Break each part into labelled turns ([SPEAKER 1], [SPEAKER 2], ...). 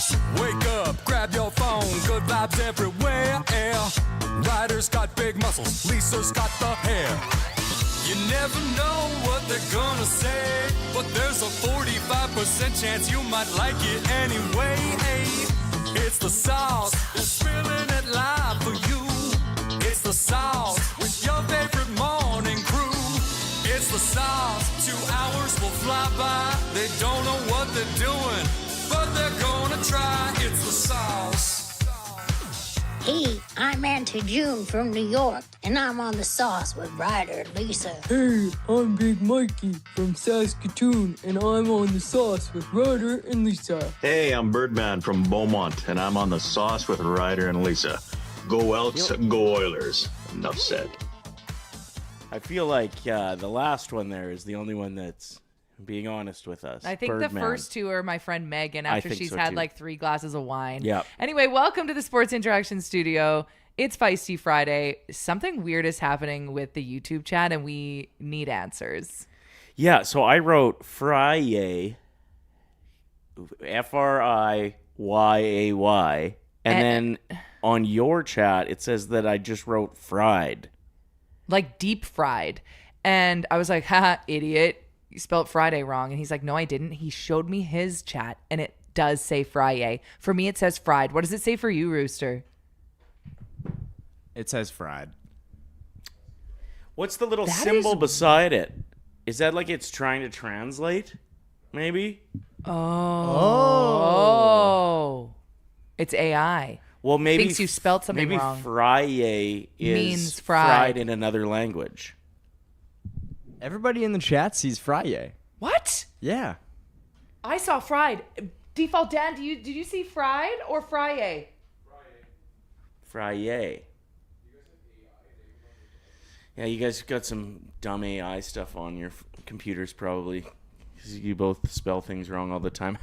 [SPEAKER 1] sauce. Wake up, grab your phone, good vibes everywhere. Ryder's got big muscles, Lisa's got the hair. You never know what they're gonna say, but there's a 45% chance you might like it anyway. It's the sauce, they're spilling it live for you. It's the sauce with your favorite morning crew. It's the sauce, 2 hours will fly by. They don't know what they're doing, but they're gonna try. It's the sauce.
[SPEAKER 2] Hey, I'm Auntie June from New York, and I'm on the sauce with Ryder Lisa.
[SPEAKER 3] Hey, I'm Big Mikey from Saskatoon, and I'm on the sauce with Ryder and Lisa.
[SPEAKER 4] Hey, I'm Birdman from Beaumont, and I'm on the sauce with Ryder and Lisa. Go Elks, go Oilers. Enough said.
[SPEAKER 5] I feel like the last one there is the only one that's being honest with us.
[SPEAKER 6] I think
[SPEAKER 5] Birdman.
[SPEAKER 6] the first two are my friend Megan after she's
[SPEAKER 5] so
[SPEAKER 6] had
[SPEAKER 5] too.
[SPEAKER 6] like 3 glasses of wine.
[SPEAKER 5] Yep.
[SPEAKER 6] Anyway, welcome to the Sports Interaction Studio. It's Feisty Friday. Something weird is happening with the YouTube chat, and we need answers.
[SPEAKER 5] Yeah, so I wrote Friday, Friyay, and then on your chat it says that I just wrote fried.
[SPEAKER 6] Like deep fried. And I was like, haha, idiot. You spelled Friday wrong. And he's like, no, I didn't. He showed me his chat, and it does say Friday. For me, it says fried. What does it say for you, Rooster?
[SPEAKER 7] It says fried.
[SPEAKER 5] What's the little
[SPEAKER 6] That
[SPEAKER 5] symbol
[SPEAKER 6] is-
[SPEAKER 5] beside it? Is that like it's trying to translate? Maybe?
[SPEAKER 6] Oh. It's AI.
[SPEAKER 5] Well, maybe
[SPEAKER 6] Thinks you spelled something
[SPEAKER 5] maybe
[SPEAKER 6] wrong.
[SPEAKER 5] Friday is
[SPEAKER 6] Means fried.
[SPEAKER 5] in another language.
[SPEAKER 7] Everybody in the chat sees Friday.
[SPEAKER 6] What?
[SPEAKER 7] Yeah.
[SPEAKER 6] I saw fried. Default Dan, did you see fried or Friday?
[SPEAKER 5] Friday. Yeah, you guys got some dumb AI stuff on your computers probably, because you both spell things wrong all the time.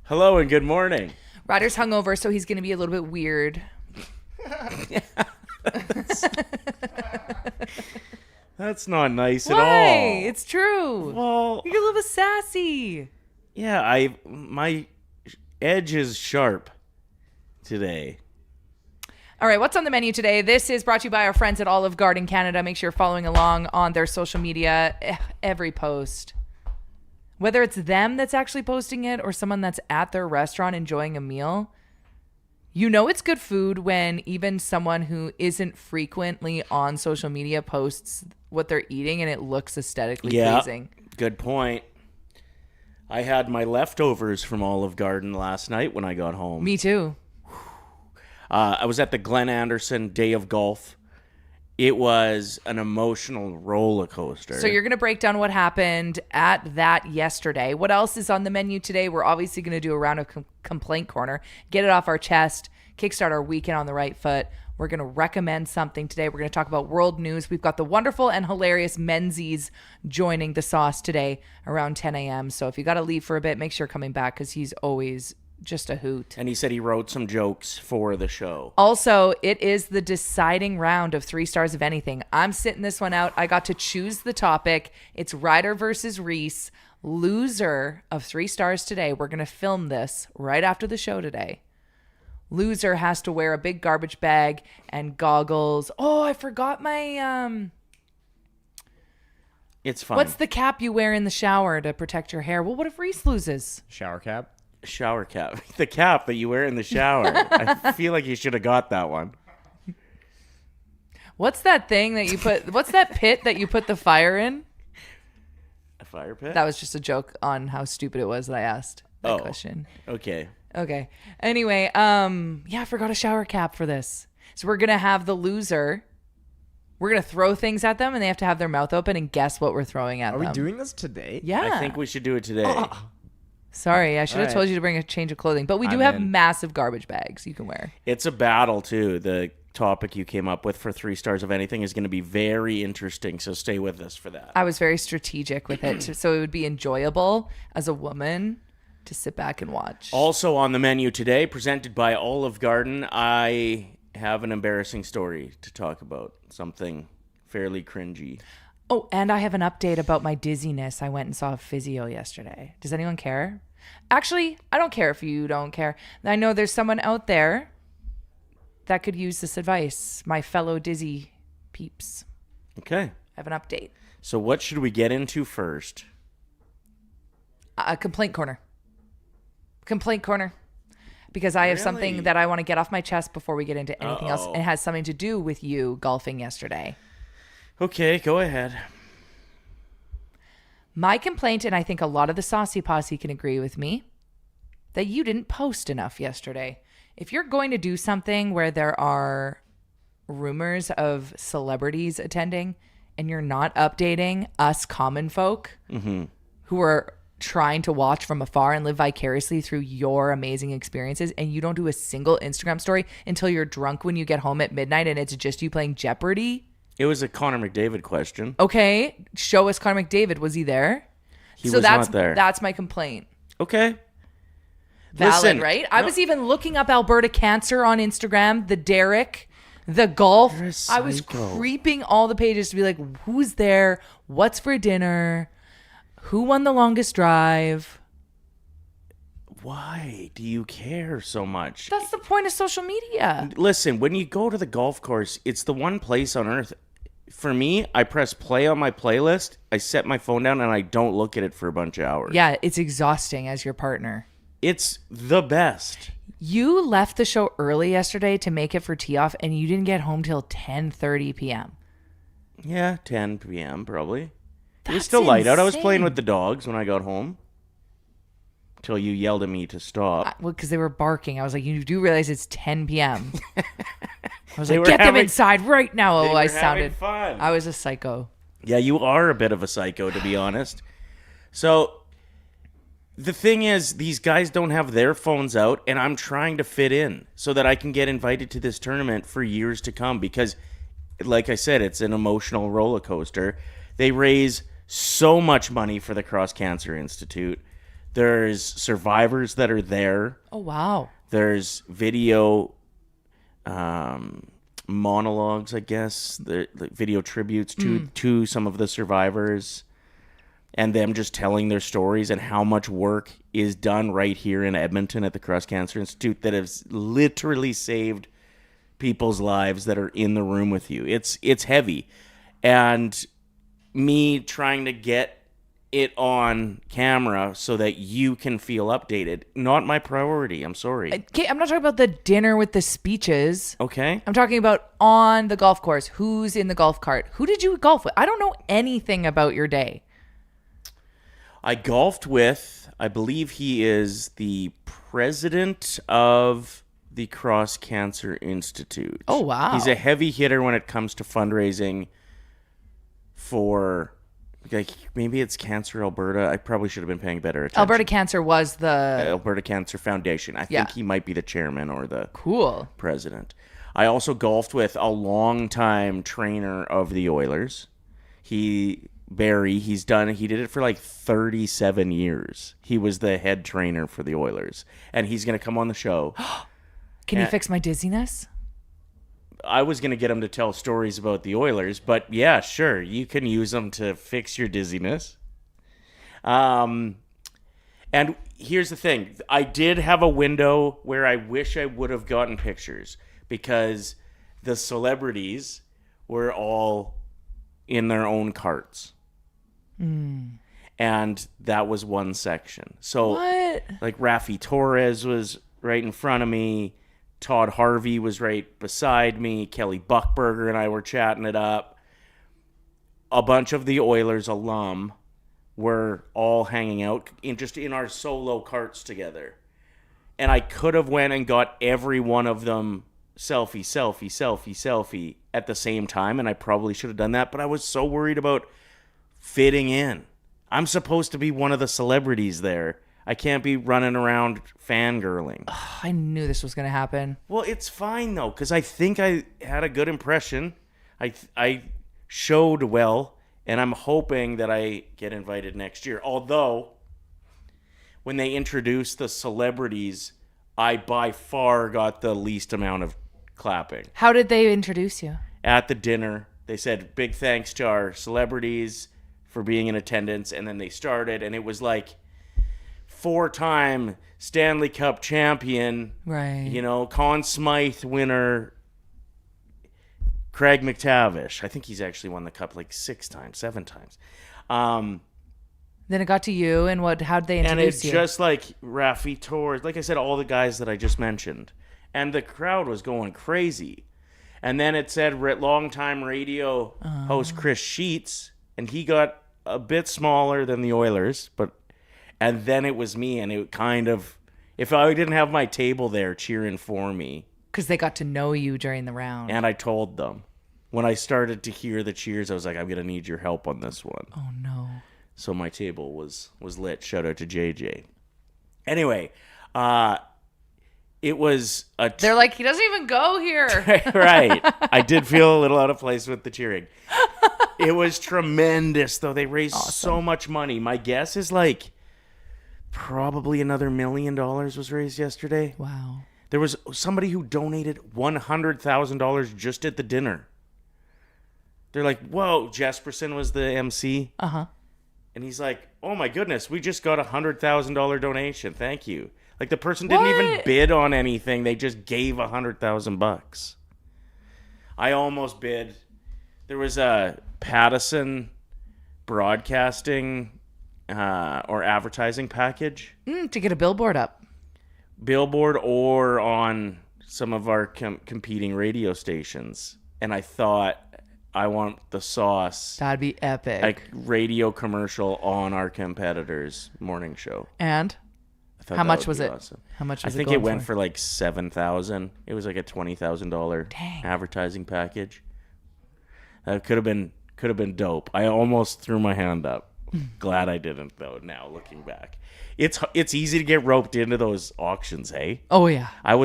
[SPEAKER 5] Hello and good morning.
[SPEAKER 6] Ryder's hungover, so he's going to be a little bit weird.
[SPEAKER 5] That's not nice at
[SPEAKER 6] Why?
[SPEAKER 5] all.
[SPEAKER 6] It's true.
[SPEAKER 5] Well,
[SPEAKER 6] You're a little bit sassy.
[SPEAKER 5] yeah, my edge is sharp today.
[SPEAKER 6] All right, what's on the menu today? This is brought to you by our friends at Olive Garden Canada. Make sure you're following along on their social media. Every post. Whether it's them that's actually posting it or someone that's at their restaurant enjoying a meal, you know it's good food when even someone who isn't frequently on social media posts what they're eating and it looks aesthetically pleasing.
[SPEAKER 5] Good point. I had my leftovers from Olive Garden last night when I got home.
[SPEAKER 6] Me too.
[SPEAKER 5] I was at the Glen Anderson Day of Golf. It was an emotional roller coaster.
[SPEAKER 6] So you're going to break down what happened at that yesterday. What else is on the menu today? We're obviously going to do a round of complaint corner, get it off our chest, kickstart our weekend on the right foot. We're going to recommend something today. We're going to talk about world news. We've got the wonderful and hilarious Menzies joining the sauce today around 10 a.m. So if you got to leave for a bit, make sure you're coming back because he's always just a hoot.
[SPEAKER 5] And he said he wrote some jokes for the show.
[SPEAKER 6] Also, it is the deciding round of 3 stars of anything. I'm sitting this one out. I got to choose the topic. It's Ryder versus Reese. Loser of 3 stars today. We're going to film this right after the show today. Loser has to wear a big garbage bag and goggles. Oh, I forgot my...
[SPEAKER 5] It's fine.
[SPEAKER 6] What's the cap you wear in the shower to protect your hair? Well, what if Reese loses?
[SPEAKER 7] Shower cap.
[SPEAKER 5] Shower cap? The cap that you wear in the shower. I feel like you should have got that one.
[SPEAKER 6] What's that thing that you put... What's that pit that you put the fire in?
[SPEAKER 5] A fire pit?
[SPEAKER 6] That was just a joke on how stupid it was that I asked that question.
[SPEAKER 5] Okay.
[SPEAKER 6] Okay. Anyway, I forgot a shower cap for this. So we're going to have the loser. We're going to throw things at them and they have to have their mouth open and guess what we're throwing at
[SPEAKER 7] Are
[SPEAKER 6] them.
[SPEAKER 7] we doing this today?
[SPEAKER 6] Yeah.
[SPEAKER 5] I think we should do it today.
[SPEAKER 6] Sorry, I should have
[SPEAKER 7] All
[SPEAKER 6] told
[SPEAKER 7] right.
[SPEAKER 6] you to bring a change of clothing. But we do
[SPEAKER 7] I'm
[SPEAKER 6] have
[SPEAKER 7] in.
[SPEAKER 6] massive garbage bags you can wear.
[SPEAKER 5] It's a battle, too. The topic you came up with for 3 stars of anything is going to be very interesting, so stay with us for that.
[SPEAKER 6] I was very strategic with it so it would be enjoyable as a woman to sit back and watch.
[SPEAKER 5] Also on the menu today, presented by Olive Garden, I have an embarrassing story to talk about. Something fairly cringy.
[SPEAKER 6] Oh, and I have an update about my dizziness. I went and saw a physio yesterday. Does anyone care? Actually, I don't care if you don't care. I know there's someone out there that could use this advice. My fellow dizzy peeps.
[SPEAKER 5] Okay.
[SPEAKER 6] I have an update.
[SPEAKER 5] So what should we get into first?
[SPEAKER 6] A complaint corner. Complaint corner. Because I have something that I want to get off my chest before we get into anything else. And it has something to do with you golfing yesterday.
[SPEAKER 5] Okay, go ahead.
[SPEAKER 6] My complaint, and I think a lot of the Saucy Posse can agree with me, that you didn't post enough yesterday. If you're going to do something where there are rumors of celebrities attending and you're not updating us common folk who are trying to watch from afar and live vicariously through your amazing experiences, and you don't do a single Instagram story until you're drunk when you get home at midnight and it's just you playing Jeopardy.
[SPEAKER 5] It was a Connor McDavid question.
[SPEAKER 6] Okay, show us Connor McDavid. Was he there?
[SPEAKER 5] He was not there.
[SPEAKER 6] That's my complaint.
[SPEAKER 5] Okay.
[SPEAKER 6] Valid,
[SPEAKER 5] Listen,
[SPEAKER 6] right? I was even looking up Alberta Cancer on Instagram, the Derek, the golf.
[SPEAKER 5] You're a
[SPEAKER 6] I was
[SPEAKER 5] psycho.
[SPEAKER 6] creeping all the pages to be like, who's there? What's for dinner? Who won the longest drive?
[SPEAKER 5] Why do you care so much?
[SPEAKER 6] That's the point of social media.
[SPEAKER 5] Listen, when you go to the golf course, it's the one place on earth. For me, I press play on my playlist, I set my phone down, and I don't look at it for a bunch of hours.
[SPEAKER 6] Yeah, it's exhausting as your partner.
[SPEAKER 5] It's the best.
[SPEAKER 6] You left the show early yesterday to make it for tee off, and you didn't get home till 10:30 p.m.
[SPEAKER 5] Yeah, 10 p.m. probably. It was
[SPEAKER 6] That's
[SPEAKER 5] still light out. I was
[SPEAKER 6] insane.
[SPEAKER 5] playing with the dogs when I got home. Till you yelled at me to stop.
[SPEAKER 6] Well, because they were barking. I was like, you do realize it's 10 p.m. I was
[SPEAKER 5] They
[SPEAKER 6] like,
[SPEAKER 5] were
[SPEAKER 6] get them
[SPEAKER 5] having-
[SPEAKER 6] inside right now.
[SPEAKER 5] they
[SPEAKER 6] Oh,
[SPEAKER 5] were
[SPEAKER 6] I
[SPEAKER 5] having
[SPEAKER 6] sounded
[SPEAKER 5] fun.
[SPEAKER 6] I was a psycho.
[SPEAKER 5] Yeah, you are a bit of a psycho, to be honest. So, the thing is, these guys don't have their phones out, and I'm trying to fit in so that I can get invited to this tournament for years to come because, like I said, it's an emotional roller coaster. They raise so much money for the Cross Cancer Institute. There's survivors that are there.
[SPEAKER 6] Oh, wow.
[SPEAKER 5] There's video monologues, I guess, the video tributes to some of the survivors, and them just telling their stories and how much work is done right here in Edmonton at the Cross Cancer Institute that has literally saved people's lives that are in the room with you. It's heavy, and me trying to get it on camera so that you can feel updated. Not my priority. I'm sorry.
[SPEAKER 6] Okay, I'm not talking about the dinner with the speeches.
[SPEAKER 5] Okay.
[SPEAKER 6] I'm talking about on the golf course. Who's in the golf cart? Who did you golf with? I don't know anything about your day.
[SPEAKER 5] I golfed with, I believe he is the president of the Cross Cancer Institute.
[SPEAKER 6] Oh, wow.
[SPEAKER 5] He's a heavy hitter when it comes to fundraising for, like, maybe it's Cancer Alberta. I probably should have been paying better attention.
[SPEAKER 6] Alberta Cancer was the...
[SPEAKER 5] Alberta Cancer Foundation. I
[SPEAKER 6] Yeah.
[SPEAKER 5] think he might be the chairman or the
[SPEAKER 6] Cool.
[SPEAKER 5] president. I also golfed with a longtime trainer of the Oilers. Barry, he did it for like 37 years. He was the head trainer for the Oilers. And he's going to come on the show.
[SPEAKER 6] Can you fix my dizziness?
[SPEAKER 5] I was going to get him to tell stories about the Oilers, but yeah, sure. You can use them to fix your dizziness. And here's the thing. I did have a window where I wish I would have gotten pictures because the celebrities were all in their own carts. And that was one section. So,
[SPEAKER 6] What?
[SPEAKER 5] like, Rafi Torres was right in front of me. Todd Harvey was right beside me. Kelly Buckberger and I were chatting it up. A bunch of the Oilers alum were all hanging out in our solo carts together. And I could have went and got every one of them selfie at the same time, and I probably should have done that, but I was so worried about fitting in. I'm supposed to be one of the celebrities there. I can't be running around fangirling.
[SPEAKER 6] I knew this was going to happen.
[SPEAKER 5] Well, it's fine, though, because I think I had a good impression. I showed well, and I'm hoping that I get invited next year. Although, when they introduced the celebrities, I by far got the least amount of clapping.
[SPEAKER 6] How did they introduce you?
[SPEAKER 5] At the dinner, they said big thanks to our celebrities for being in attendance, and then they started, and it was like 4-time Stanley Cup champion,
[SPEAKER 6] Right.
[SPEAKER 5] Conn Smythe winner Craig McTavish. I think he's actually won the cup like 7 times.
[SPEAKER 6] Then it got to you, and how'd they
[SPEAKER 5] And
[SPEAKER 6] introduce
[SPEAKER 5] it's
[SPEAKER 6] you?
[SPEAKER 5] just like Rafi Torres, like I said, all the guys that I just mentioned. And the crowd was going crazy. And then it said longtime radio host Chris Sheets, and he got a bit smaller than the Oilers, and then it was me, and it kind of, if I didn't have my table there cheering for me.
[SPEAKER 6] Because they got to know you during the round.
[SPEAKER 5] And I told them. When I started to hear the cheers, I was like, I'm going to need your help on this one.
[SPEAKER 6] Oh, no.
[SPEAKER 5] So my table was lit. Shout out to JJ. Anyway, it was
[SPEAKER 6] They're like, he doesn't even go here.
[SPEAKER 5] right. I did feel a little out of place with the cheering. It was tremendous, though. They raised so much money. My guess is like probably another $1 million was raised yesterday.
[SPEAKER 6] Wow.
[SPEAKER 5] There was somebody who donated $100,000 just at the dinner. They're like, whoa, Jesperson was the MC.
[SPEAKER 6] Uh-huh.
[SPEAKER 5] And he's like, oh my goodness, we just got $100,000 donation. Thank you. Like the person didn't even bid on anything. They just gave $100,000. I almost bid. There was a Pattison broadcasting or advertising package.
[SPEAKER 6] To get a billboard up.
[SPEAKER 5] Billboard or on some of our competing radio stations. And I thought, I want the sauce.
[SPEAKER 6] That'd be epic.
[SPEAKER 5] Like radio commercial on our competitors' morning show.
[SPEAKER 6] And
[SPEAKER 5] How
[SPEAKER 6] how much was it?
[SPEAKER 5] Awesome.
[SPEAKER 6] How much was
[SPEAKER 5] I think
[SPEAKER 6] it
[SPEAKER 5] it
[SPEAKER 6] going
[SPEAKER 5] went for like $7,000. It was like a $20,000
[SPEAKER 6] Dang.
[SPEAKER 5] advertising package. That could have been dope. I almost threw my hand up. Glad I didn't though. Now looking back, it's easy to get roped into those auctions. Hey,
[SPEAKER 6] Oh, yeah.
[SPEAKER 5] I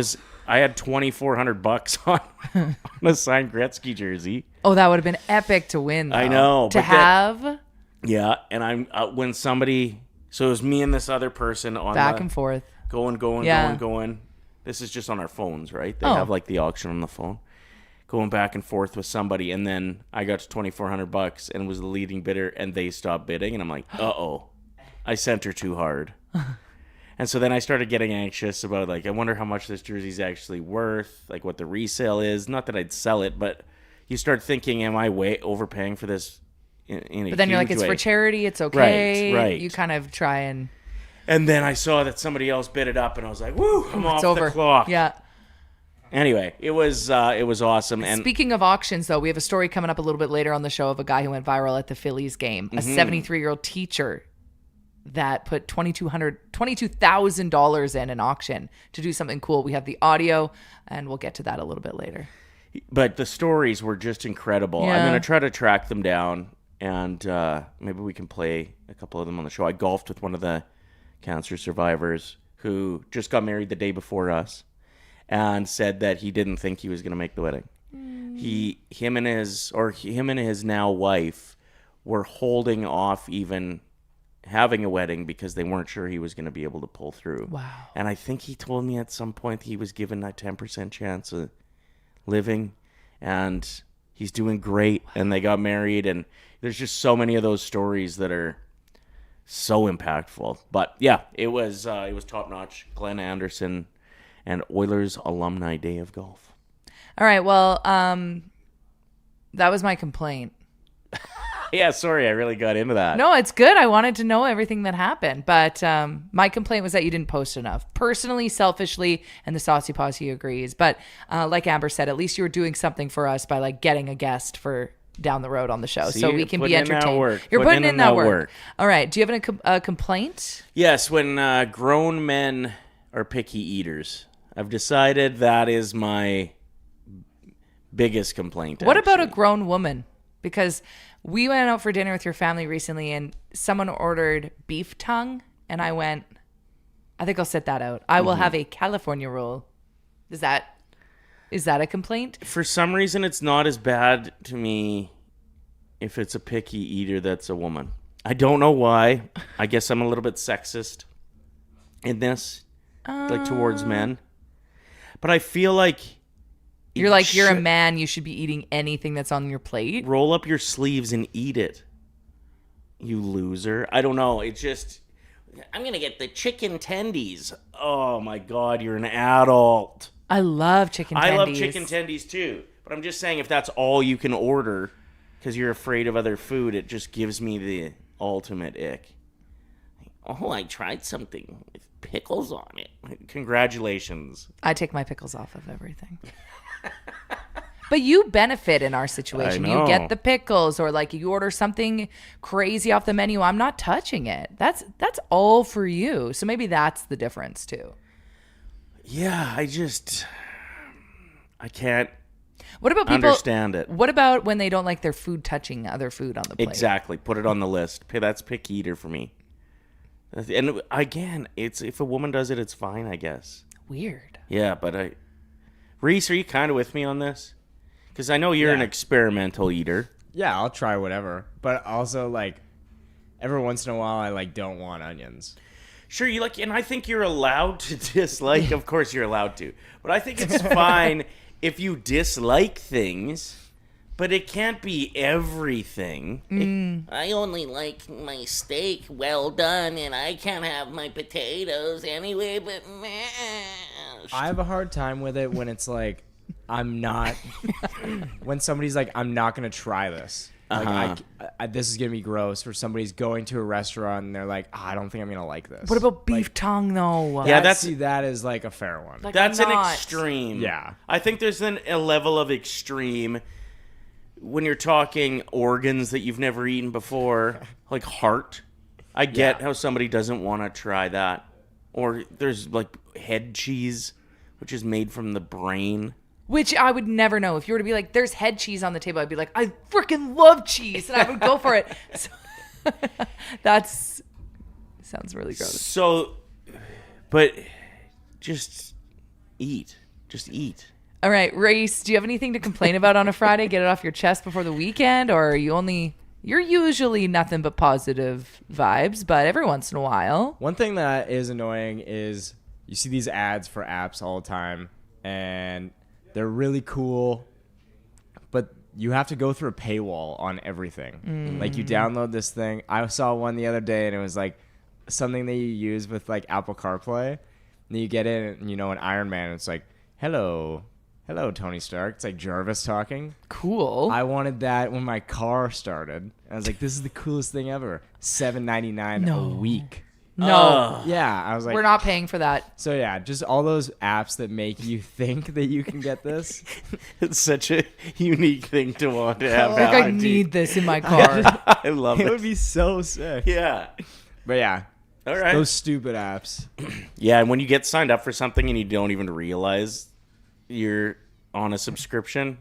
[SPEAKER 5] had $2,400 on a signed Gretzky jersey.
[SPEAKER 6] Oh, that would have been epic to win, though.
[SPEAKER 5] I know,
[SPEAKER 6] To
[SPEAKER 5] but
[SPEAKER 6] have
[SPEAKER 5] Yeah, and I'm when somebody. So it was me and this other person on
[SPEAKER 6] back and forth.
[SPEAKER 5] going.
[SPEAKER 6] Yeah.
[SPEAKER 5] This is just on our phones, right? They
[SPEAKER 6] Oh.
[SPEAKER 5] have like the auction on the phone. Going back and forth with somebody, and then I got to $2,400 and was the leading bidder, and they stopped bidding, and I'm like, uh-oh, I sent her too hard. And so then I started getting anxious about like, I wonder how much this jersey's actually worth, like what the resale is. Not that I'd sell it, but you start thinking, am I way overpaying for this?
[SPEAKER 6] But then you're like, it's for charity. It's okay.
[SPEAKER 5] Right.
[SPEAKER 6] You kind of try and...
[SPEAKER 5] And then I saw that somebody else bid it up, and I was like, woo, I'm off
[SPEAKER 6] It's over.
[SPEAKER 5] the clock.
[SPEAKER 6] Yeah.
[SPEAKER 5] Anyway, it was awesome. And
[SPEAKER 6] Speaking of auctions, though, we have a story coming up a little bit later on the show of a guy who went viral at the Phillies game. A 73-year-old teacher that put $22,000 in an auction to do something cool. We have the audio, and we'll get to that a little bit later.
[SPEAKER 5] But the stories were just incredible.
[SPEAKER 6] Yeah.
[SPEAKER 5] I'm going to try to track them down, and maybe we can play a couple of them on the show. I golfed with one of the cancer survivors who just got married the day before us and said that he didn't think he was going to make the wedding. Him and his now wife were holding off even having a wedding because they weren't sure he was going to be able to pull through.
[SPEAKER 6] Wow.
[SPEAKER 5] And I think he told me at some point he was given a 10% chance of living, and he's doing great. And they got married, and there's just so many of those stories that are so impactful. But yeah, it was top notch. Glenn Anderson and Oilers Alumni Day of Golf.
[SPEAKER 6] All right. Well, that was my complaint.
[SPEAKER 5] Yeah, sorry, I really got into that.
[SPEAKER 6] No, it's good. I wanted to know everything that happened. But my complaint was that you didn't post enough. Personally, selfishly, and the Saucy Posse agrees. But like Amber said, at least you were doing something for us by like getting a guest for down the road on the show.
[SPEAKER 5] See,
[SPEAKER 6] so we can be
[SPEAKER 5] putting in that
[SPEAKER 6] entertained.
[SPEAKER 5] work.
[SPEAKER 6] You're putting in that work.
[SPEAKER 5] work.
[SPEAKER 6] All right. Do you have a complaint?
[SPEAKER 5] Yes, when grown men are picky eaters. I've decided that is my biggest complaint.
[SPEAKER 6] What about a
[SPEAKER 5] actually.
[SPEAKER 6] grown woman? Because we went out for dinner with your family recently, and someone ordered beef tongue, and I went, I think I'll sit that out. I will have a California roll. Is that a complaint?
[SPEAKER 5] For some reason, it's not as bad to me if it's a picky eater that's a woman. I don't know why. I guess I'm a little bit sexist in this, like towards men. But I feel like
[SPEAKER 6] You're like, you're a man. You should be eating anything that's on your plate.
[SPEAKER 5] Roll up your sleeves and eat it. You loser. I don't know. It's just, I'm going to get the chicken tendies. Oh my God, you're an adult.
[SPEAKER 6] I love chicken tendies.
[SPEAKER 5] I love chicken tendies too. But I'm just saying, if that's all you can order because you're afraid of other food, it just gives me the ultimate ick. Oh, I tried something with pickles on it. Congratulations.
[SPEAKER 6] I take my pickles off of everything. But you benefit in our situation.
[SPEAKER 5] I know.
[SPEAKER 6] You get the pickles, or like you order something crazy off the menu. I'm not touching it. That's all for you. So maybe that's the difference too.
[SPEAKER 5] Yeah, I can't
[SPEAKER 6] What about people
[SPEAKER 5] understand it.
[SPEAKER 6] What about when they don't like their food touching other food on the plate?
[SPEAKER 5] Exactly. Put it on the list. That's picky eater for me. And again, it's if a woman does it, it's fine, I guess.
[SPEAKER 6] Weird.
[SPEAKER 5] Yeah, but Reese, are you kind of with me on this? Because I know you're an experimental eater.
[SPEAKER 7] Yeah, I'll try whatever. But also, like, every once in a while, I, like, don't want onions.
[SPEAKER 5] Sure, you like, and I think you're allowed to dislike. Of course, you're allowed to. But I think it's fine if you dislike things, but it can't be everything.
[SPEAKER 8] I only like my steak well done, and I can't have my potatoes anyway but mashed.
[SPEAKER 7] I have a hard time with it when it's like, I'm not, when somebody's like, I'm not going to try this. Like, this is going to be gross. Or somebody's going to a restaurant and they're like, I don't think I'm going to like this.
[SPEAKER 6] What about beef tongue though?
[SPEAKER 5] Yeah,
[SPEAKER 7] that is like a fair one.
[SPEAKER 6] Like,
[SPEAKER 5] that's
[SPEAKER 6] I'm
[SPEAKER 5] an
[SPEAKER 6] not.
[SPEAKER 5] extreme.
[SPEAKER 7] Yeah.
[SPEAKER 5] I think there's a level of extreme when you're talking organs that you've never eaten before, like heart. I get how somebody doesn't want to try that. Or there's like head cheese, which is made from the brain.
[SPEAKER 6] Which I would never know. If you were to be like, there's head cheese on the table, I'd be like, I freaking love cheese, and I would go for it. So, sounds really gross.
[SPEAKER 5] So, but just eat. Just eat.
[SPEAKER 6] All right, Race, do you have anything to complain about on a Friday? Get it off your chest before the weekend? Or are you're usually nothing but positive vibes, but every once in a while.
[SPEAKER 7] One thing that is annoying is you see these ads for apps all the time, and they're really cool, but you have to go through a paywall on everything. Like, you download this thing. I saw one the other day, and it was like something that you use with like Apple CarPlay. And you get in, and an Iron Man. It's like, hello, Tony Stark. It's like Jarvis talking.
[SPEAKER 6] Cool.
[SPEAKER 7] I wanted that when my car started. I was like, this is the coolest thing ever. $7.99 a week.
[SPEAKER 6] No.
[SPEAKER 7] Yeah, I was like,
[SPEAKER 6] We're not paying for that.
[SPEAKER 7] So yeah, just all those apps that make you think that you can get this.
[SPEAKER 5] It's such a unique thing to want to have.
[SPEAKER 6] Like, I need this in my car.
[SPEAKER 5] I love
[SPEAKER 7] It
[SPEAKER 5] it.
[SPEAKER 7] would be so sick.
[SPEAKER 5] Yeah.
[SPEAKER 7] But yeah,
[SPEAKER 5] All right.
[SPEAKER 7] those stupid apps.
[SPEAKER 5] Yeah, and when you get signed up for something and you don't even realize you're on a subscription,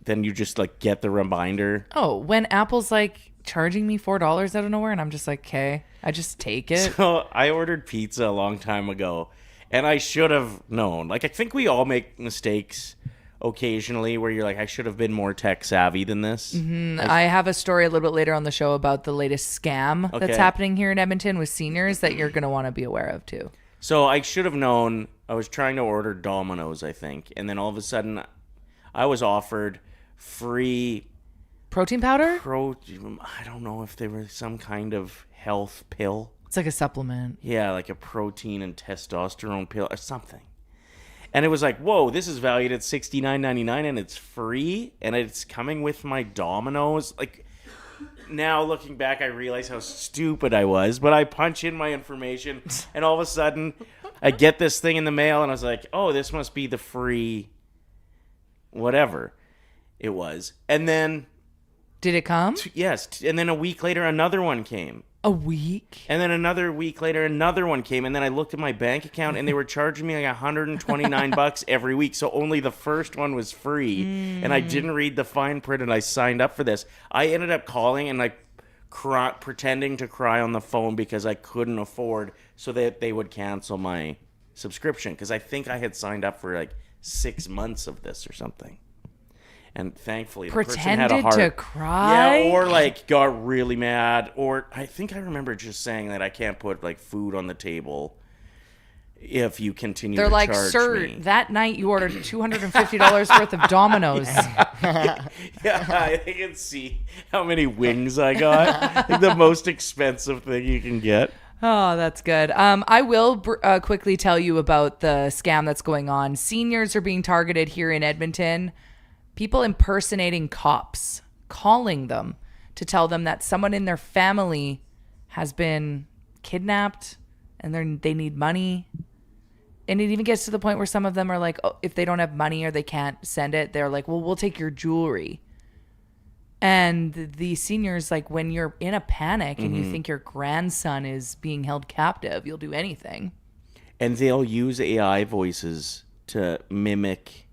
[SPEAKER 5] then you just like get the reminder.
[SPEAKER 6] Oh, when Apple's like charging me $4 out of nowhere, and I'm just like, okay, I just take it.
[SPEAKER 5] So I ordered pizza a long time ago, and I should have known. Like, I think we all make mistakes occasionally where you're like, I should have been more tech savvy than this.
[SPEAKER 6] I have a story a little bit later on the show about the latest scam
[SPEAKER 5] Okay.
[SPEAKER 6] that's happening here in Edmonton with seniors that you're going to want to be aware of too.
[SPEAKER 5] So I should have known. I was trying to order Domino's, I think, and then all of a sudden I was offered free
[SPEAKER 6] Protein powder?
[SPEAKER 5] I don't know if they were some kind of health pill.
[SPEAKER 6] It's like a supplement.
[SPEAKER 5] Yeah, like a protein and testosterone pill or something. And it was like, whoa, this is valued at $69.99 and it's free and it's coming with my Domino's. Like, now looking back, I realize how stupid I was. But I punch in my information and all of a sudden I get this thing in the mail and I was like, oh, this must be the free whatever it was. And then...
[SPEAKER 6] Did it come?
[SPEAKER 5] Yes. And then a week later, another one came.
[SPEAKER 6] A week?
[SPEAKER 5] And then another week later, another one came. And then I looked at my bank account, and they were charging me like $129 every week. So only the first one was free. And I didn't read the fine print, and I signed up for this. I ended up calling and like pretending to cry on the phone because I couldn't afford, so that they would cancel my subscription. Because I think I had signed up for like 6 months of this or something. And thankfully, the person had a
[SPEAKER 6] Pretended
[SPEAKER 5] heart.
[SPEAKER 6] to cry?
[SPEAKER 5] Yeah, or like got really mad. Or I think I remember just saying that I can't put like food on the table if you continue
[SPEAKER 6] They're
[SPEAKER 5] to
[SPEAKER 6] like,
[SPEAKER 5] charge
[SPEAKER 6] sir,
[SPEAKER 5] me.
[SPEAKER 6] that night you ordered $250 worth of Dominoes.
[SPEAKER 5] Yeah, I can see how many wings I got. Like the most expensive thing you can get.
[SPEAKER 6] Oh, that's good. I will quickly tell you about the scam that's going on. Seniors are being targeted here in Edmonton. People impersonating cops, calling them to tell them that someone in their family has been kidnapped and they need money. And it even gets to the point where some of them are like, oh, if they don't have money or they can't send it, they're like, well, we'll take your jewelry. And the seniors, like, when you're in a panic and you think your grandson is being held captive, you'll do anything.
[SPEAKER 5] And they'll use AI voices to mimic,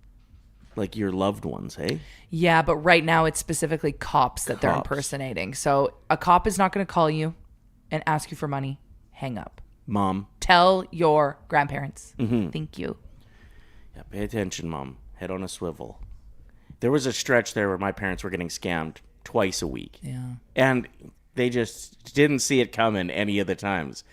[SPEAKER 5] like, your loved ones, hey?
[SPEAKER 6] Yeah, but right now it's specifically cops that they're impersonating. So a cop is not going to call you and ask you for money. Hang up.
[SPEAKER 5] Mom.
[SPEAKER 6] Tell your grandparents. Thank you.
[SPEAKER 5] Yeah, pay attention, Mom. Head on a swivel. There was a stretch there where my parents were getting scammed twice a week.
[SPEAKER 6] Yeah.
[SPEAKER 5] And they just didn't see it coming any of the times.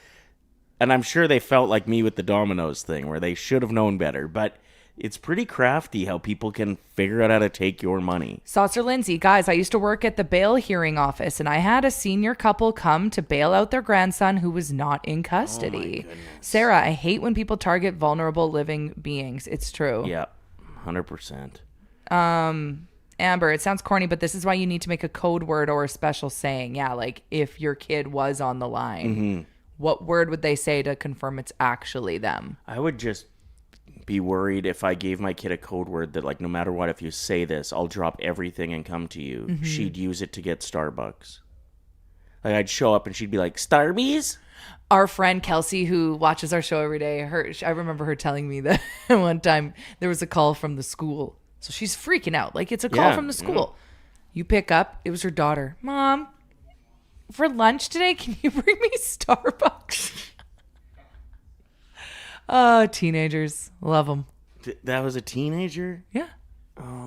[SPEAKER 5] And I'm sure they felt like me with the Dominoes thing, where they should have known better. But it's pretty crafty how people can figure out how to take your money.
[SPEAKER 6] Saucer Lindsay, guys, I used to work at the bail hearing office, and I had a senior couple come to bail out their grandson who was not in custody. Sarah, I hate when people target vulnerable living beings. It's true.
[SPEAKER 5] Yeah, 100%.
[SPEAKER 6] Amber, it sounds corny, but this is why you need to make a code word or a special saying. Yeah, like if your kid was on the line, what word would they say to confirm it's actually them?
[SPEAKER 5] I would just be worried if I gave my kid a code word that, like, no matter what, if you say this, I'll drop everything and come to you. She'd use it to get Starbucks. Like, I'd show up and she'd be like, Starbies?
[SPEAKER 6] Our friend Kelsey, who watches our show every day, I remember her telling me that one time there was a call from the school. So she's freaking out. Like, it's a call from the school. You pick up. It was her daughter. Mom, for lunch today, can you bring me Starbucks? Oh, teenagers. Love them.
[SPEAKER 5] That was a teenager?
[SPEAKER 6] Yeah.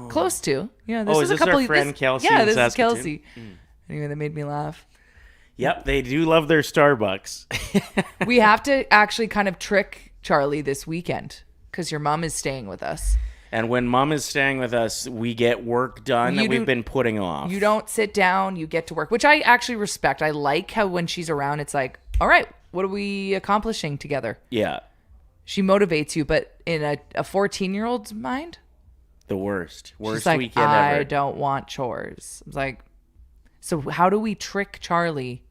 [SPEAKER 6] Close to. Yeah. This
[SPEAKER 5] is this our friend Kelsey
[SPEAKER 6] Yeah,
[SPEAKER 5] in
[SPEAKER 6] this is
[SPEAKER 5] Saskatoon?
[SPEAKER 6] Kelsey. Anyway, that made me laugh.
[SPEAKER 5] Yep, they do love their Starbucks.
[SPEAKER 6] We have to actually kind of trick Charlie this weekend because your mom is staying with us.
[SPEAKER 5] And when Mom is staying with us, we get work done that we've been putting off.
[SPEAKER 6] You don't sit down, you get to work, which I actually respect. I like how when she's around, it's like, all right, what are we accomplishing together?
[SPEAKER 5] Yeah.
[SPEAKER 6] She motivates you, but in a 14-year-old's mind,
[SPEAKER 5] The worst. Worst
[SPEAKER 6] she's like,
[SPEAKER 5] weekend
[SPEAKER 6] I
[SPEAKER 5] ever.
[SPEAKER 6] don't want chores. I was like, so how do we trick Charlie?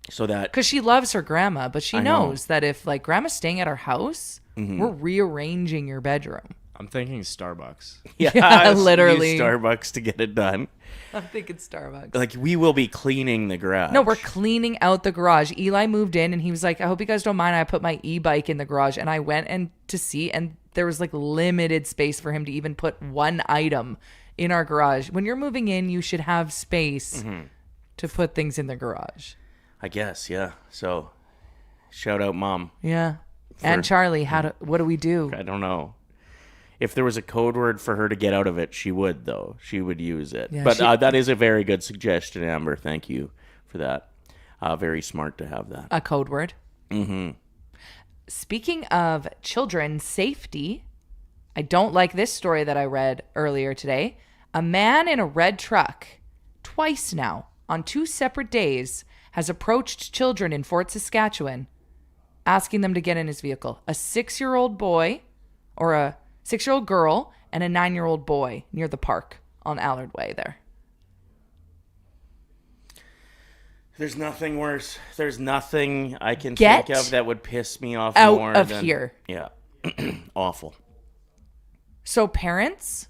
[SPEAKER 5] So that...
[SPEAKER 6] Because she loves her grandma, but she
[SPEAKER 5] I know.
[SPEAKER 6] knows that if, like, grandma's staying at our house, we're rearranging your bedroom.
[SPEAKER 7] I'm thinking Starbucks.
[SPEAKER 5] Yeah,
[SPEAKER 6] literally.
[SPEAKER 5] Use Starbucks to get it done.
[SPEAKER 6] I'm thinking Starbucks.
[SPEAKER 5] Like, we will be cleaning the garage.
[SPEAKER 6] No, we're cleaning out the garage. Eli moved in and he was like, I hope you guys don't mind. I put my e-bike in the garage, and I went to see, and there was like limited space for him to even put one item in our garage. When you're moving in, you should have space to put things in the garage.
[SPEAKER 5] I guess, yeah. So, shout out Mom.
[SPEAKER 6] Yeah. And Charlie, what do we do?
[SPEAKER 5] I don't know. If there was a code word for her to get out of it, she would, though. She would use it.
[SPEAKER 6] Yeah,
[SPEAKER 5] but that is a very good suggestion, Amber. Thank you for that. Very smart to have that.
[SPEAKER 6] A code word. Speaking of children's safety, I don't like this story that I read earlier today. A man in a red truck, twice now, on 2 separate days, has approached children in Fort Saskatchewan, asking them to get in his vehicle. A 6-year-old boy, or a 6-year-old girl, and a 9-year-old boy near the park on Allard Way there.
[SPEAKER 5] There's nothing worse. There's nothing I can
[SPEAKER 6] Get
[SPEAKER 5] think of that would piss me off
[SPEAKER 6] out
[SPEAKER 5] more
[SPEAKER 6] of
[SPEAKER 5] than...
[SPEAKER 6] here.
[SPEAKER 5] Yeah. Awful.
[SPEAKER 6] So parents,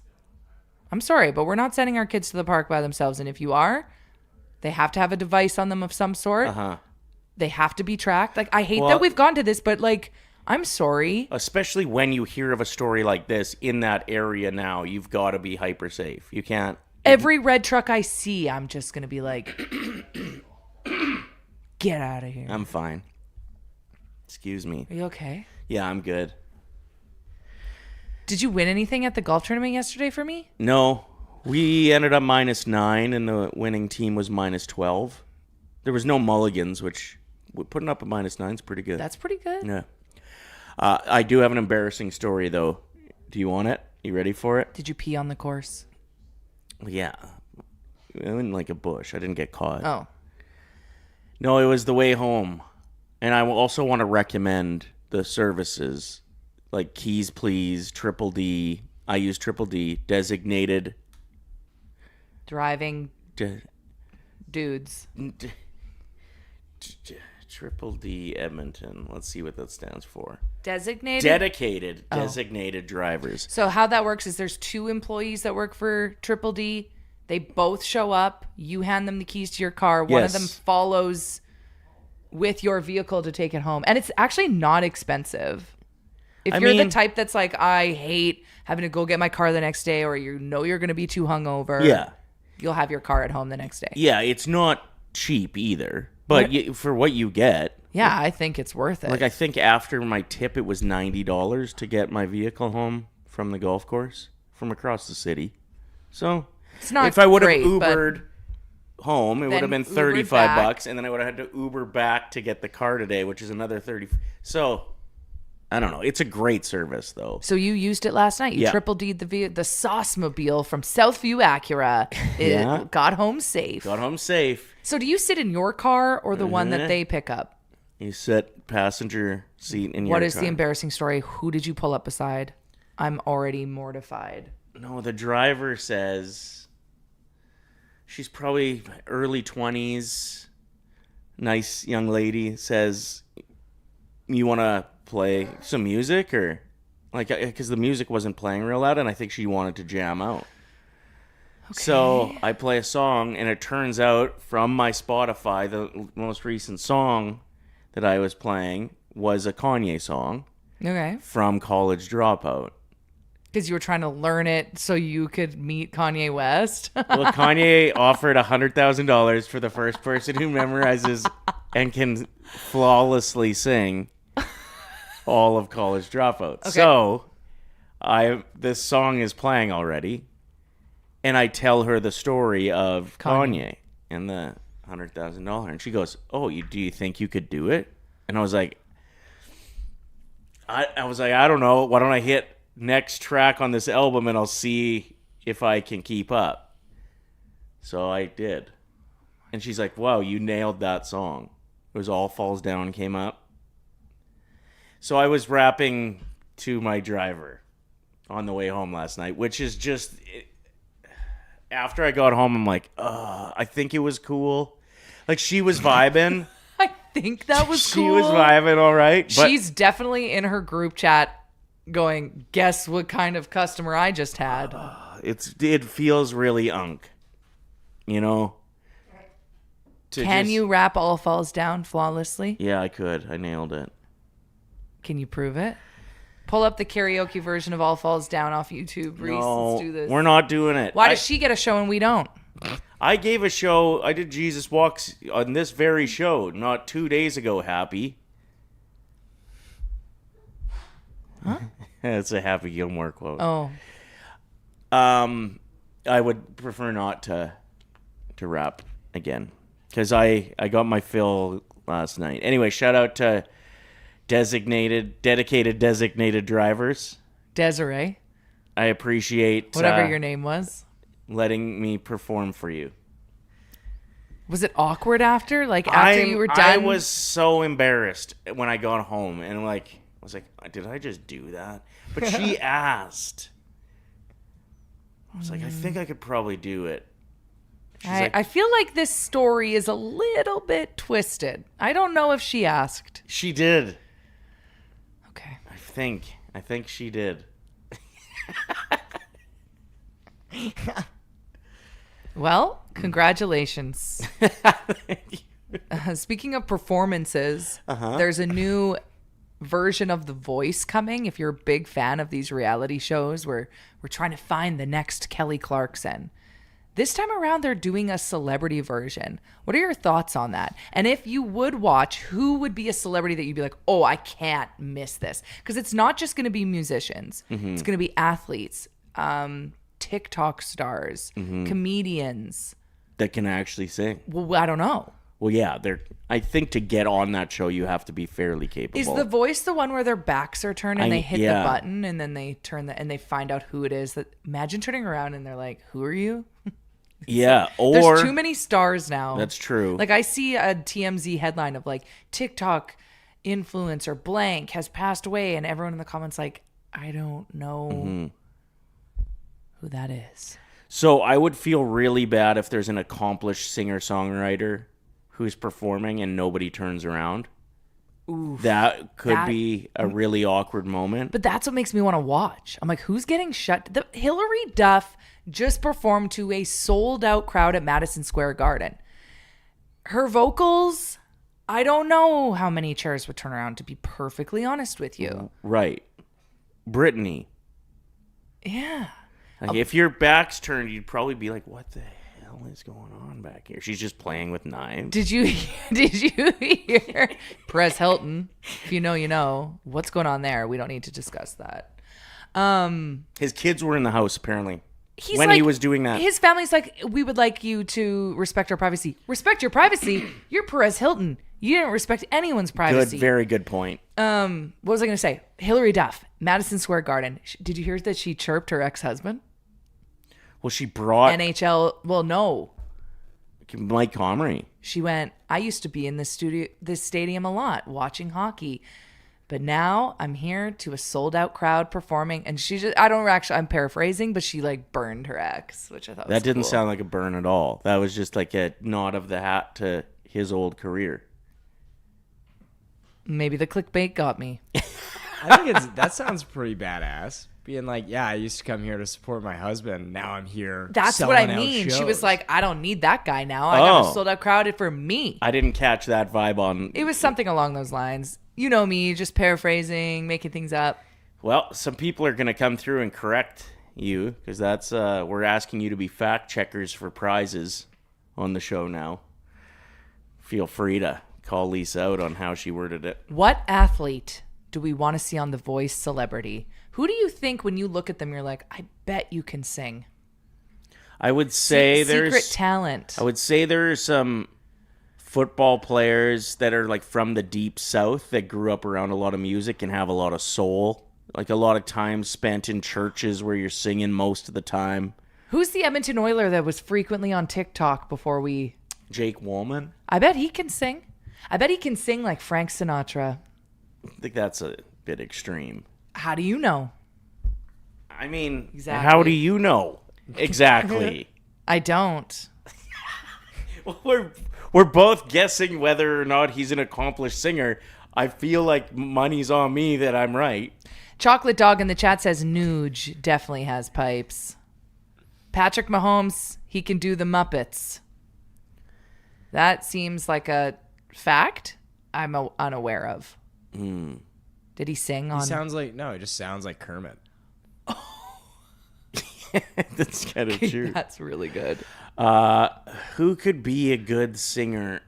[SPEAKER 6] I'm sorry, but we're not sending our kids to the park by themselves. And if you are, they have to have a device on them of some sort. They have to be tracked. Like, I hate that we've gone to this, but like, I'm sorry.
[SPEAKER 5] Especially when you hear of a story like this in that area now, you've got to be hyper safe. You can't...
[SPEAKER 6] Every red truck I see, I'm just going to be like, get out of here.
[SPEAKER 5] I'm fine. Excuse me.
[SPEAKER 6] Are you okay?
[SPEAKER 5] Yeah, I'm good.
[SPEAKER 6] Did you win anything at the golf tournament yesterday for me?
[SPEAKER 5] No. We ended up -9, and the winning team was -12. There was no mulligans, which putting up a -9 is pretty good.
[SPEAKER 6] That's pretty good.
[SPEAKER 5] Yeah. I do have an embarrassing story, though. Do you want it? You ready for it?
[SPEAKER 6] Did you pee on the course?
[SPEAKER 5] Yeah. In like a bush. I didn't get caught.
[SPEAKER 6] Oh.
[SPEAKER 5] No, it was the way home. And I also want to recommend the services like Keys Please, Triple D. I use Triple D, designated
[SPEAKER 6] Driving dudes.
[SPEAKER 5] Triple D Edmonton. Let's see what that stands for.
[SPEAKER 6] Designated?
[SPEAKER 5] Designated drivers.
[SPEAKER 6] So how that works is there's 2 employees that work for Triple D. They both show up. You hand them the keys to your car. One of them follows with your vehicle to take it home. And it's actually not expensive. If you're the type that's like, I hate having to go get my car the next day, or you're going to be too hungover, you'll have your car at home the next day.
[SPEAKER 5] Yeah, it's not cheap either. But for what you get.
[SPEAKER 6] Yeah, I think it's worth it.
[SPEAKER 5] Like, I think after my tip, it was $90 to get my vehicle home from the golf course from across the city. So,
[SPEAKER 6] it's not
[SPEAKER 5] if I would have
[SPEAKER 6] great,
[SPEAKER 5] Ubered home, it would have been
[SPEAKER 6] Ubered
[SPEAKER 5] $35, and then I would have had to Uber back to get the car today, which is another $30. So, I don't know. It's a great service, though.
[SPEAKER 6] So you used it last night. You triple D'd the Sauce-mobile from Southview Acura. It got home safe.
[SPEAKER 5] Got home safe.
[SPEAKER 6] So do you sit in your car or the one that they pick up?
[SPEAKER 5] You sit passenger seat in your car.
[SPEAKER 6] What is the embarrassing story? Who did you pull up beside? I'm already mortified.
[SPEAKER 5] No, the driver says she's probably early 20s. Nice young lady. Says, you want to play some music? Or like, because the music wasn't playing real loud, and I think she wanted to jam out. Okay. So I play a song, and it turns out from my Spotify, the most recent song that I was playing was a Kanye song.
[SPEAKER 6] Okay.
[SPEAKER 5] From College Dropout.
[SPEAKER 6] Because you were trying to learn it so you could meet Kanye West.
[SPEAKER 5] Well, Kanye offered $100,000 for the first person who memorizes and can flawlessly sing all of College Dropout. Okay. So this song is playing already, and I tell her the story of Kanye and the $100,000, and she goes, "Oh, do you think you could do it?" And I was like, I don't know. Why don't I hit next track on this album and I'll see if I can keep up. So I did. And she's like, "Wow, you nailed that song." It was All Falls Down came up. So I was rapping to my driver on the way home last night, which is just, after I got home, I'm like, I think it was cool. Like, she was vibing.
[SPEAKER 6] I think that was cool.
[SPEAKER 5] She was vibing all right. But
[SPEAKER 6] she's definitely in her group chat going, guess what kind of customer I just had.
[SPEAKER 5] It feels really unk, you know?
[SPEAKER 6] Can you rap All Falls Down flawlessly?
[SPEAKER 5] Yeah, I could. I nailed it.
[SPEAKER 6] Can you prove it? Pull up the karaoke version of All Falls Down off YouTube, Reese.
[SPEAKER 5] No,
[SPEAKER 6] let's do this.
[SPEAKER 5] We're not doing it.
[SPEAKER 6] Why does she get a show and we don't?
[SPEAKER 5] I gave a show. I did Jesus Walks on this very show not 2 days ago, Happy.
[SPEAKER 6] Huh?
[SPEAKER 5] It's a Happy Gilmore quote.
[SPEAKER 6] Oh.
[SPEAKER 5] I would prefer not to rap again, because I got my fill last night. Anyway, shout out to dedicated designated drivers.
[SPEAKER 6] Desiree.
[SPEAKER 5] I appreciate
[SPEAKER 6] whatever your name was.
[SPEAKER 5] Letting me perform for you.
[SPEAKER 6] Was it awkward after? Like after you were done?
[SPEAKER 5] I was so embarrassed when I got home, and I was like, did I just do that? But she asked. I was like, I think I could probably do it.
[SPEAKER 6] I feel like this story is a little bit twisted. I don't know if she asked.
[SPEAKER 5] She did.
[SPEAKER 6] Okay.
[SPEAKER 5] I think she did.
[SPEAKER 6] Well, congratulations. Speaking of performances, there's a new version of The Voice coming. If you're a big fan of these reality shows where we're trying to find the next Kelly Clarkson, this time around they're doing a celebrity version. What are your thoughts on that? And if you would watch, who would be a celebrity that you'd be like, oh, I can't miss this? Because it's not just going to be musicians. Mm-hmm. It's going to be athletes, TikTok stars, comedians.
[SPEAKER 5] That can actually sing.
[SPEAKER 6] Well, I don't know.
[SPEAKER 5] Well, yeah, I think to get on that show, you have to be fairly capable.
[SPEAKER 6] Is The Voice the one where their backs are turned and they hit
[SPEAKER 5] yeah.
[SPEAKER 6] the button and then they turn and they find out who it is? That imagine turning around and they're like, "Who are you?"
[SPEAKER 5] Yeah, or
[SPEAKER 6] There's too many stars now.
[SPEAKER 5] That's true.
[SPEAKER 6] Like I see a TMZ headline of like TikTok influencer blank has passed away, and everyone in the comments like, I don't know who that is.
[SPEAKER 5] So I would feel really bad if there's an accomplished singer-songwriter who's performing and nobody turns around. Oof, that could be a really awkward moment.
[SPEAKER 6] But that's what makes me want to watch. I'm like, who's getting shut? Hillary Duff just performed to a sold-out crowd at Madison Square Garden. Her vocals, I don't know how many chairs would turn around, to be perfectly honest with you.
[SPEAKER 5] Right. Brittany.
[SPEAKER 6] Yeah.
[SPEAKER 5] Like if your back's turned, you'd probably be like, what the hell is going on back here? She's just playing with knives.
[SPEAKER 6] Did you hear Perez Hilton? If you know, you know. What's going on there? We don't need to discuss that.
[SPEAKER 5] His kids were in the house, apparently.
[SPEAKER 6] He's
[SPEAKER 5] when
[SPEAKER 6] like,
[SPEAKER 5] he was doing that.
[SPEAKER 6] His family's like, we would like you to respect our privacy. Respect your privacy? You're Perez Hilton. You didn't respect anyone's privacy.
[SPEAKER 5] Good, very good point.
[SPEAKER 6] What was I going to say? Hillary Duff, Madison Square Garden. Did you hear that she chirped her ex-husband?
[SPEAKER 5] Well, she brought
[SPEAKER 6] NHL. Well, no.
[SPEAKER 5] Mike Comrie.
[SPEAKER 6] She went, I used to be in this stadium a lot watching hockey. But now I'm here to a sold out crowd performing. And she just, I'm paraphrasing, but she like burned her ex, which I thought was
[SPEAKER 5] That didn't
[SPEAKER 6] cool.
[SPEAKER 5] sound like a burn at all. That was just like a nod of the hat to his old career.
[SPEAKER 6] Maybe the clickbait got me.
[SPEAKER 7] I think that sounds pretty badass. Being like, yeah, I used to come here to support my husband. Now I'm here.
[SPEAKER 6] That's what I
[SPEAKER 7] selling out
[SPEAKER 6] mean. She
[SPEAKER 7] shows.
[SPEAKER 6] was like, I don't need that guy now. I got a sold out crowd for me.
[SPEAKER 5] I didn't catch that vibe on.
[SPEAKER 6] It was something along those lines. You know me, just paraphrasing, making things up.
[SPEAKER 5] Well, some people are going to come through and correct you because that's we're asking you to be fact checkers for prizes on the show now. Feel free to call Lisa out on how she worded it.
[SPEAKER 6] What athlete do we want to see on The Voice Celebrity? Who do you think when you look at them, you're like, I bet you can sing?
[SPEAKER 5] I would say there's
[SPEAKER 6] secret talent.
[SPEAKER 5] I would say there are some football players that are like from the deep south that grew up around a lot of music and have a lot of soul. Like a lot of time spent in churches where you're singing most of the time.
[SPEAKER 6] Who's the Edmonton Oiler that was frequently on TikTok before we...
[SPEAKER 5] Jake Woolman.
[SPEAKER 6] I bet he can sing. I bet he can sing like Frank Sinatra.
[SPEAKER 5] I think that's a bit extreme.
[SPEAKER 6] How do you know?
[SPEAKER 5] I mean,
[SPEAKER 6] Exactly.
[SPEAKER 5] how do you know? Exactly.
[SPEAKER 6] I don't.
[SPEAKER 5] Well, we're both guessing whether or not he's an accomplished singer. I feel like money's on me that I'm right.
[SPEAKER 6] Chocolate Dog in the chat says Nuge definitely has pipes. Patrick Mahomes, he can do the Muppets. That seems like a fact I'm unaware of. Did he sing on...
[SPEAKER 7] He sounds like, no, it just sounds like Kermit.
[SPEAKER 5] That's kind of true.
[SPEAKER 6] That's really good.
[SPEAKER 5] Who could be a good singer?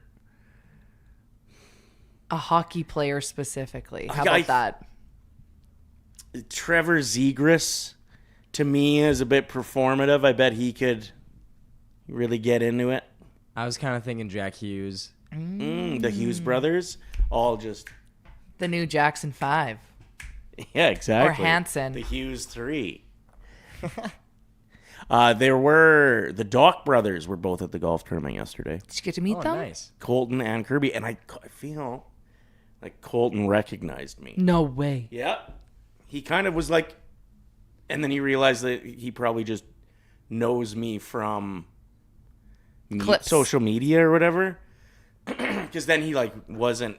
[SPEAKER 6] A hockey player specifically. How about that?
[SPEAKER 5] Trevor Zegras, to me, is a bit performative. I bet he could really get into it.
[SPEAKER 7] I was kind of thinking Jack Hughes.
[SPEAKER 5] The Hughes brothers, all just...
[SPEAKER 6] The new Jackson 5.
[SPEAKER 5] Yeah, exactly.
[SPEAKER 6] Or Hanson.
[SPEAKER 5] The Hughes 3. There were... The Dock brothers were both at the golf tournament yesterday.
[SPEAKER 6] Did you get to meet them?
[SPEAKER 7] Nice.
[SPEAKER 5] Colton and Kirby. And I feel like Colton recognized me.
[SPEAKER 6] No way.
[SPEAKER 5] Yeah. He kind of was like... And then he realized that he probably just knows me from...
[SPEAKER 6] Clips.
[SPEAKER 5] Social media or whatever. Because then he like wasn't...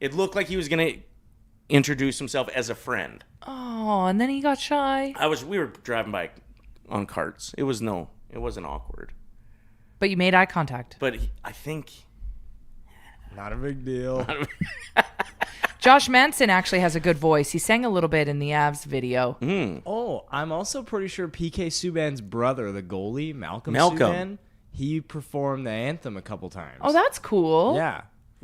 [SPEAKER 5] It looked like he was going to introduce himself as a friend.
[SPEAKER 6] Oh, and then he got shy.
[SPEAKER 5] We were driving by on carts. It wasn't awkward.
[SPEAKER 6] But you made eye contact.
[SPEAKER 5] But I think...
[SPEAKER 7] Not a big deal.
[SPEAKER 6] Josh Manson actually has a good voice. He sang a little bit in the Avs video.
[SPEAKER 7] Oh, I'm also pretty sure PK Subban's brother, the goalie, Malcolm Subban, he performed the anthem a couple times.
[SPEAKER 6] Oh, that's cool.
[SPEAKER 7] Yeah.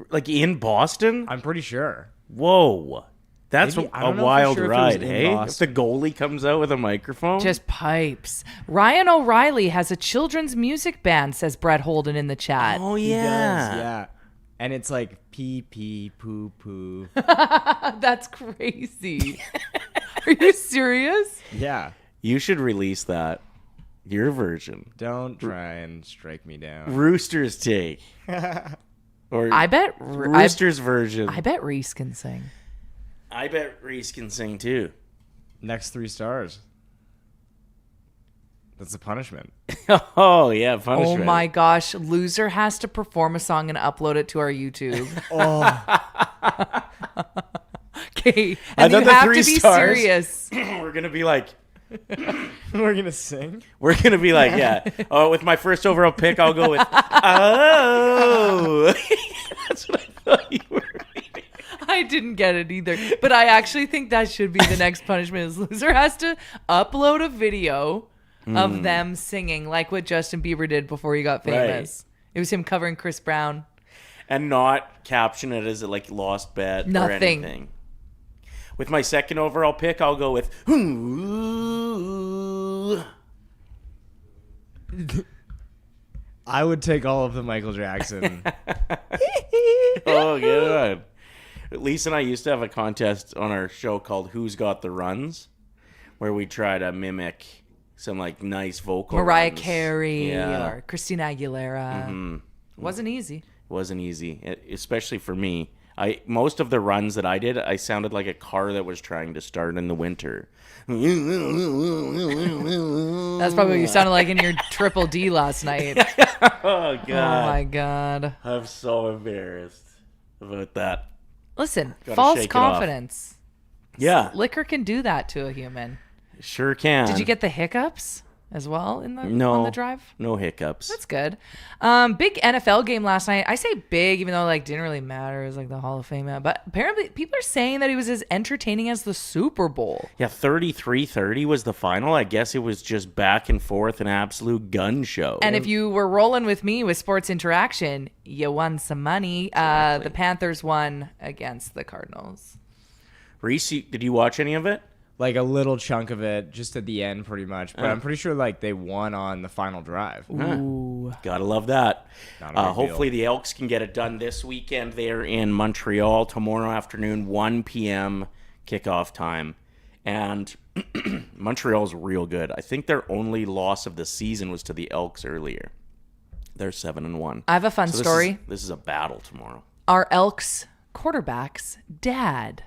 [SPEAKER 5] Like in Boston?
[SPEAKER 7] I'm pretty sure.
[SPEAKER 5] Whoa. That's
[SPEAKER 7] Maybe- I
[SPEAKER 5] a
[SPEAKER 7] don't know for
[SPEAKER 5] wild
[SPEAKER 7] sure if it was
[SPEAKER 5] ride,
[SPEAKER 7] in
[SPEAKER 5] hey? If
[SPEAKER 7] Boston.
[SPEAKER 5] the goalie comes out with a microphone?
[SPEAKER 6] Just pipes. Ryan O'Reilly has a children's music band, says Brett Holden in the chat.
[SPEAKER 5] Oh,
[SPEAKER 7] He
[SPEAKER 5] yeah.
[SPEAKER 7] does, yeah. And it's like pee pee poo poo.
[SPEAKER 6] That's crazy. Are you serious?
[SPEAKER 7] Yeah.
[SPEAKER 5] You should release that. Your version.
[SPEAKER 7] Don't try and strike me down.
[SPEAKER 5] Rooster's take. Or
[SPEAKER 6] I bet
[SPEAKER 5] Rooster's version.
[SPEAKER 6] I bet Reese can sing.
[SPEAKER 5] I bet Reese can sing too.
[SPEAKER 7] Next 3 stars. That's a punishment.
[SPEAKER 5] Oh, yeah, punishment.
[SPEAKER 6] Oh my gosh. Loser has to perform a song and upload it to our YouTube. Okay. And you
[SPEAKER 5] thought the
[SPEAKER 6] have
[SPEAKER 5] 3
[SPEAKER 6] to be
[SPEAKER 5] stars-
[SPEAKER 6] serious.
[SPEAKER 5] We're going to be like,
[SPEAKER 7] We're going to sing?
[SPEAKER 5] We're going to be like, yeah. Oh, with my first overall pick, I'll go with, oh. That's what I thought you were reading.
[SPEAKER 6] I didn't get it either. But I actually think that should be the next punishment is Loser has to upload a video of them singing like what Justin Bieber did before he got famous.
[SPEAKER 5] Right.
[SPEAKER 6] It was him covering Chris Brown.
[SPEAKER 5] And not caption it as a like lost bet or
[SPEAKER 6] Nothing.
[SPEAKER 5] anything. With my second overall pick, I'll go with, ooh.
[SPEAKER 7] I would take all of the Michael Jackson.
[SPEAKER 5] Oh, good. Lisa and I used to have a contest on our show called Who's Got the Runs, where we try to mimic some like nice vocal
[SPEAKER 6] Mariah
[SPEAKER 5] runs.
[SPEAKER 6] Carey
[SPEAKER 5] Yeah.
[SPEAKER 6] or Christina Aguilera. Wasn't easy.
[SPEAKER 5] Wasn't easy, especially for me. Most of the runs that I did, I sounded like a car that was trying to start in the winter.
[SPEAKER 6] That's probably what you sounded like in your triple D last night.
[SPEAKER 5] Oh, God.
[SPEAKER 6] Oh my God.
[SPEAKER 5] I'm so embarrassed about that.
[SPEAKER 6] Listen,
[SPEAKER 5] Gotta
[SPEAKER 6] false
[SPEAKER 5] shake it off.
[SPEAKER 6] confidence.
[SPEAKER 5] Yeah,
[SPEAKER 6] Liquor can do that to a human.
[SPEAKER 5] sure can.
[SPEAKER 6] Did you get the hiccups as well on
[SPEAKER 5] No.
[SPEAKER 6] the drive?
[SPEAKER 5] No hiccups.
[SPEAKER 6] That's good. Big NFL game last night. I say big, even though like didn't really matter. It was like the Hall of Fame. But apparently people are saying that it was as entertaining as the Super Bowl.
[SPEAKER 5] Yeah, 33-30 was the final. I guess it was just back and forth, an absolute gun show.
[SPEAKER 6] And if you were rolling with me with Sports Interaction, you won some money. The Panthers won against the Cardinals.
[SPEAKER 5] Reese, did you watch any of it?
[SPEAKER 7] Like a little chunk of it, just at the end, pretty much. But I'm pretty sure like they won on the final drive.
[SPEAKER 6] Ooh.
[SPEAKER 5] Gotta love that.
[SPEAKER 7] Not a big
[SPEAKER 5] Hopefully
[SPEAKER 7] deal.
[SPEAKER 5] the Elks can get it done this weekend. They're in Montreal tomorrow afternoon, 1 p.m. kickoff time. And Montreal's real good. I think their only loss of the season was to the Elks earlier. They're 7-1.
[SPEAKER 6] I have a fun
[SPEAKER 5] So
[SPEAKER 6] story.
[SPEAKER 5] This is a battle tomorrow.
[SPEAKER 6] Our Elks quarterback's dad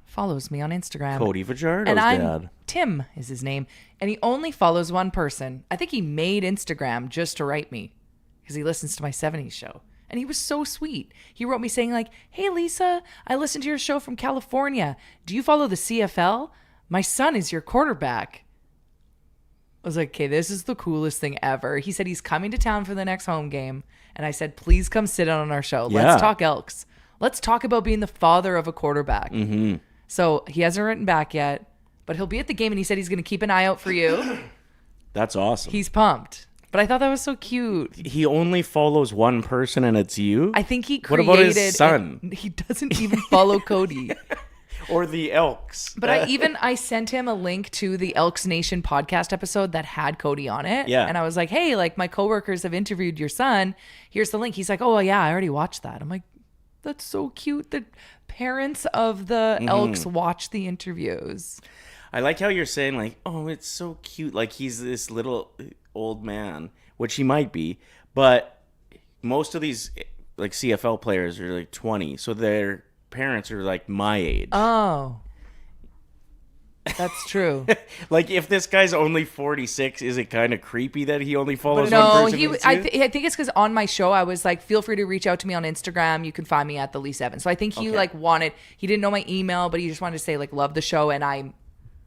[SPEAKER 6] follows me on Instagram.
[SPEAKER 5] Cody Fajardo's
[SPEAKER 6] and
[SPEAKER 5] dad.
[SPEAKER 6] Tim is his name. And he only follows one person. I think he made Instagram just to write me because he listens to my 70s show. And he was so sweet. He wrote me saying like, hey, Lisa, I listened to your show from California. Do you follow the CFL? My son is your quarterback. I was like, okay, this is the coolest thing ever. He said he's coming to town for the next home game. And I said, please come sit on our show.
[SPEAKER 5] Yeah.
[SPEAKER 6] Let's talk Elks. Let's talk about being the father of a quarterback.
[SPEAKER 5] Mm-hmm.
[SPEAKER 6] So he hasn't written back yet, but he'll be at the game, and he said he's going to keep an eye out for you.
[SPEAKER 5] That's awesome.
[SPEAKER 6] He's pumped. But I thought that was so cute.
[SPEAKER 5] He only follows one person, and it's you?
[SPEAKER 6] I think he
[SPEAKER 5] What
[SPEAKER 6] created...
[SPEAKER 5] about his son?
[SPEAKER 6] and he doesn't even follow Cody.
[SPEAKER 5] Or the Elks.
[SPEAKER 6] But I sent him a link to the Elks Nation podcast episode that had Cody on it.
[SPEAKER 5] Yeah.
[SPEAKER 6] And I was like, hey, like my coworkers have interviewed your son. Here's the link. He's like, oh, yeah, I already watched that. I'm like, that's so cute that parents of the Elks watch the interviews.
[SPEAKER 5] I like how you're saying, like, oh, it's so cute. Like, he's this little old man, which he might be. But most of these, like, CFL players are, like, 20. So their parents are, like, my age.
[SPEAKER 6] Oh. That's true.
[SPEAKER 5] Like, if this guy's only 46, is it kind of creepy that he only follows one
[SPEAKER 6] No,
[SPEAKER 5] person?
[SPEAKER 6] I think it's because on my show I was like, feel free to reach out to me on Instagram. You can find me at the Lee 7. So I think he he didn't know my email, but he just wanted to say like, love the show, and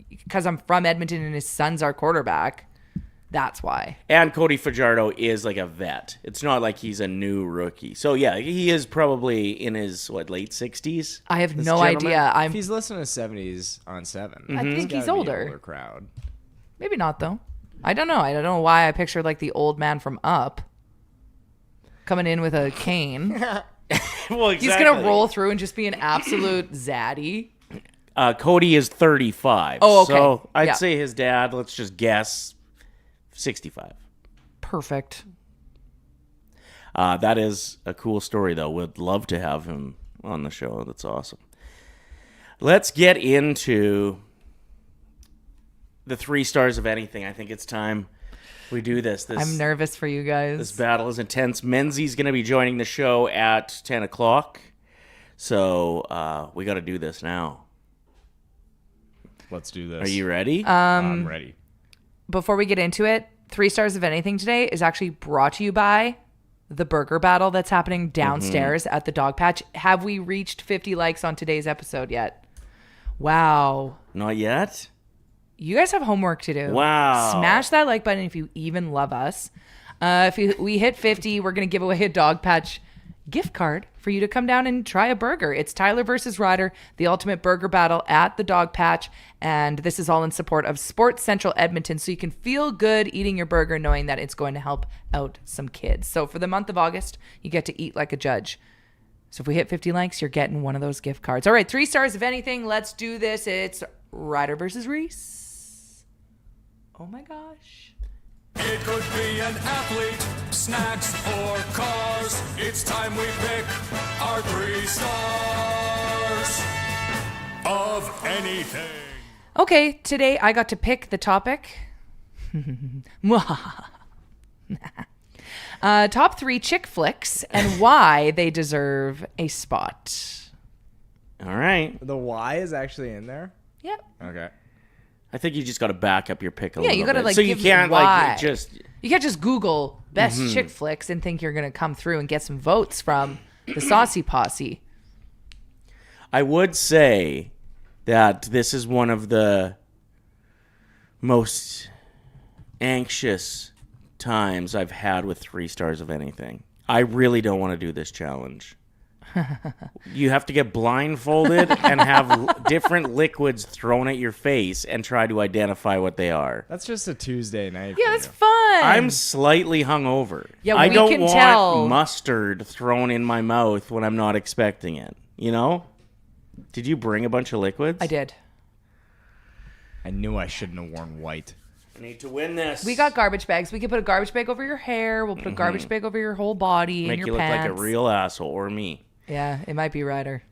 [SPEAKER 6] because I'm from Edmonton and his son's our quarterback. That's why.
[SPEAKER 5] And Cody Fajardo is like a vet. It's not like he's a new rookie. So yeah, he is probably in his late 60s.
[SPEAKER 6] I have
[SPEAKER 5] this
[SPEAKER 6] no
[SPEAKER 5] gentleman?
[SPEAKER 6] idea.
[SPEAKER 7] If he's listening to 70s on 7,
[SPEAKER 6] I think
[SPEAKER 7] it's
[SPEAKER 6] he's
[SPEAKER 7] gotta be an
[SPEAKER 6] older.
[SPEAKER 7] older crowd.
[SPEAKER 6] Maybe not though. I don't know. I don't know why I pictured like the old man from Up coming in with a cane.
[SPEAKER 5] Well, exactly.
[SPEAKER 6] He's gonna roll through and just be an absolute zaddy.
[SPEAKER 5] Cody is 35.
[SPEAKER 6] Oh, okay.
[SPEAKER 5] So I'd
[SPEAKER 6] Yeah.
[SPEAKER 5] say his dad, let's just guess, 65.
[SPEAKER 6] Perfect.
[SPEAKER 5] That is a cool story, though. Would love to have him on the show. That's awesome. Let's get into the 3 stars of anything. I think it's time we do this.
[SPEAKER 6] I'm nervous for you guys.
[SPEAKER 5] This battle is intense. Menzies going to be joining the show at 10 o'clock. So we got to do this now.
[SPEAKER 7] Let's do this.
[SPEAKER 5] Are you ready?
[SPEAKER 7] I'm ready.
[SPEAKER 6] Before we get into it, 3 stars of anything today is actually brought to you by the burger battle that's happening downstairs at the dog patch. Have we reached 50 likes on today's episode yet? Wow.
[SPEAKER 5] Not yet?
[SPEAKER 6] You guys have homework to do.
[SPEAKER 5] Wow.
[SPEAKER 6] Smash that like button if you even love us. If we hit 50, we're going to give away a dog patch gift card for you to come down and try a burger. It's Tyler versus Ryder, the ultimate burger battle at the dog patch. And this is all in support of Sports Central Edmonton. So you can feel good eating your burger knowing that it's going to help out some kids. So for the month of August, you get to eat like a judge. So if we hit 50 likes, you're getting one of those gift cards. All right, 3 stars of anything. Let's do this. It's Ryder versus Reese. Oh my gosh.
[SPEAKER 1] It could be an athlete, snacks, or cars. It's time we pick our 3 stars of anything.
[SPEAKER 6] Okay, today I got to pick the topic. Top 3 chick flicks and why they deserve a spot.
[SPEAKER 5] All right.
[SPEAKER 7] The Y is actually in there?
[SPEAKER 6] Yep.
[SPEAKER 7] Okay.
[SPEAKER 5] I think you just got to back up your pick a
[SPEAKER 6] Yeah,
[SPEAKER 5] little
[SPEAKER 6] you got to
[SPEAKER 5] bit.
[SPEAKER 6] like
[SPEAKER 5] so you
[SPEAKER 6] give
[SPEAKER 5] can't
[SPEAKER 6] why.
[SPEAKER 5] like just
[SPEAKER 6] You can't just Google best chick flicks and think you're going to come through and get some votes from the Saucy Posse.
[SPEAKER 5] I would say that this is one of the most anxious times I've had with 3 stars of anything. I really don't want to do this challenge. You have to get blindfolded and have different liquids thrown at your face and try to identify what they are.
[SPEAKER 7] That's just a Tuesday night.
[SPEAKER 6] Yeah,
[SPEAKER 7] for
[SPEAKER 6] that's
[SPEAKER 7] you.
[SPEAKER 6] fun.
[SPEAKER 5] I'm slightly hungover.
[SPEAKER 6] Yeah,
[SPEAKER 5] I
[SPEAKER 6] we
[SPEAKER 5] don't
[SPEAKER 6] can
[SPEAKER 5] want
[SPEAKER 6] tell.
[SPEAKER 5] mustard thrown in my mouth when I'm not expecting it. You know? Did you bring a bunch of liquids?
[SPEAKER 6] I did.
[SPEAKER 7] I knew I shouldn't have worn white.
[SPEAKER 5] I need to win this.
[SPEAKER 6] We got garbage bags. We can put a garbage bag over your hair. We'll put a garbage bag over your whole body
[SPEAKER 5] Make
[SPEAKER 6] and
[SPEAKER 5] you
[SPEAKER 6] your
[SPEAKER 5] look
[SPEAKER 6] pants.
[SPEAKER 5] like a real asshole, or me.
[SPEAKER 6] Yeah, it might be Ryder.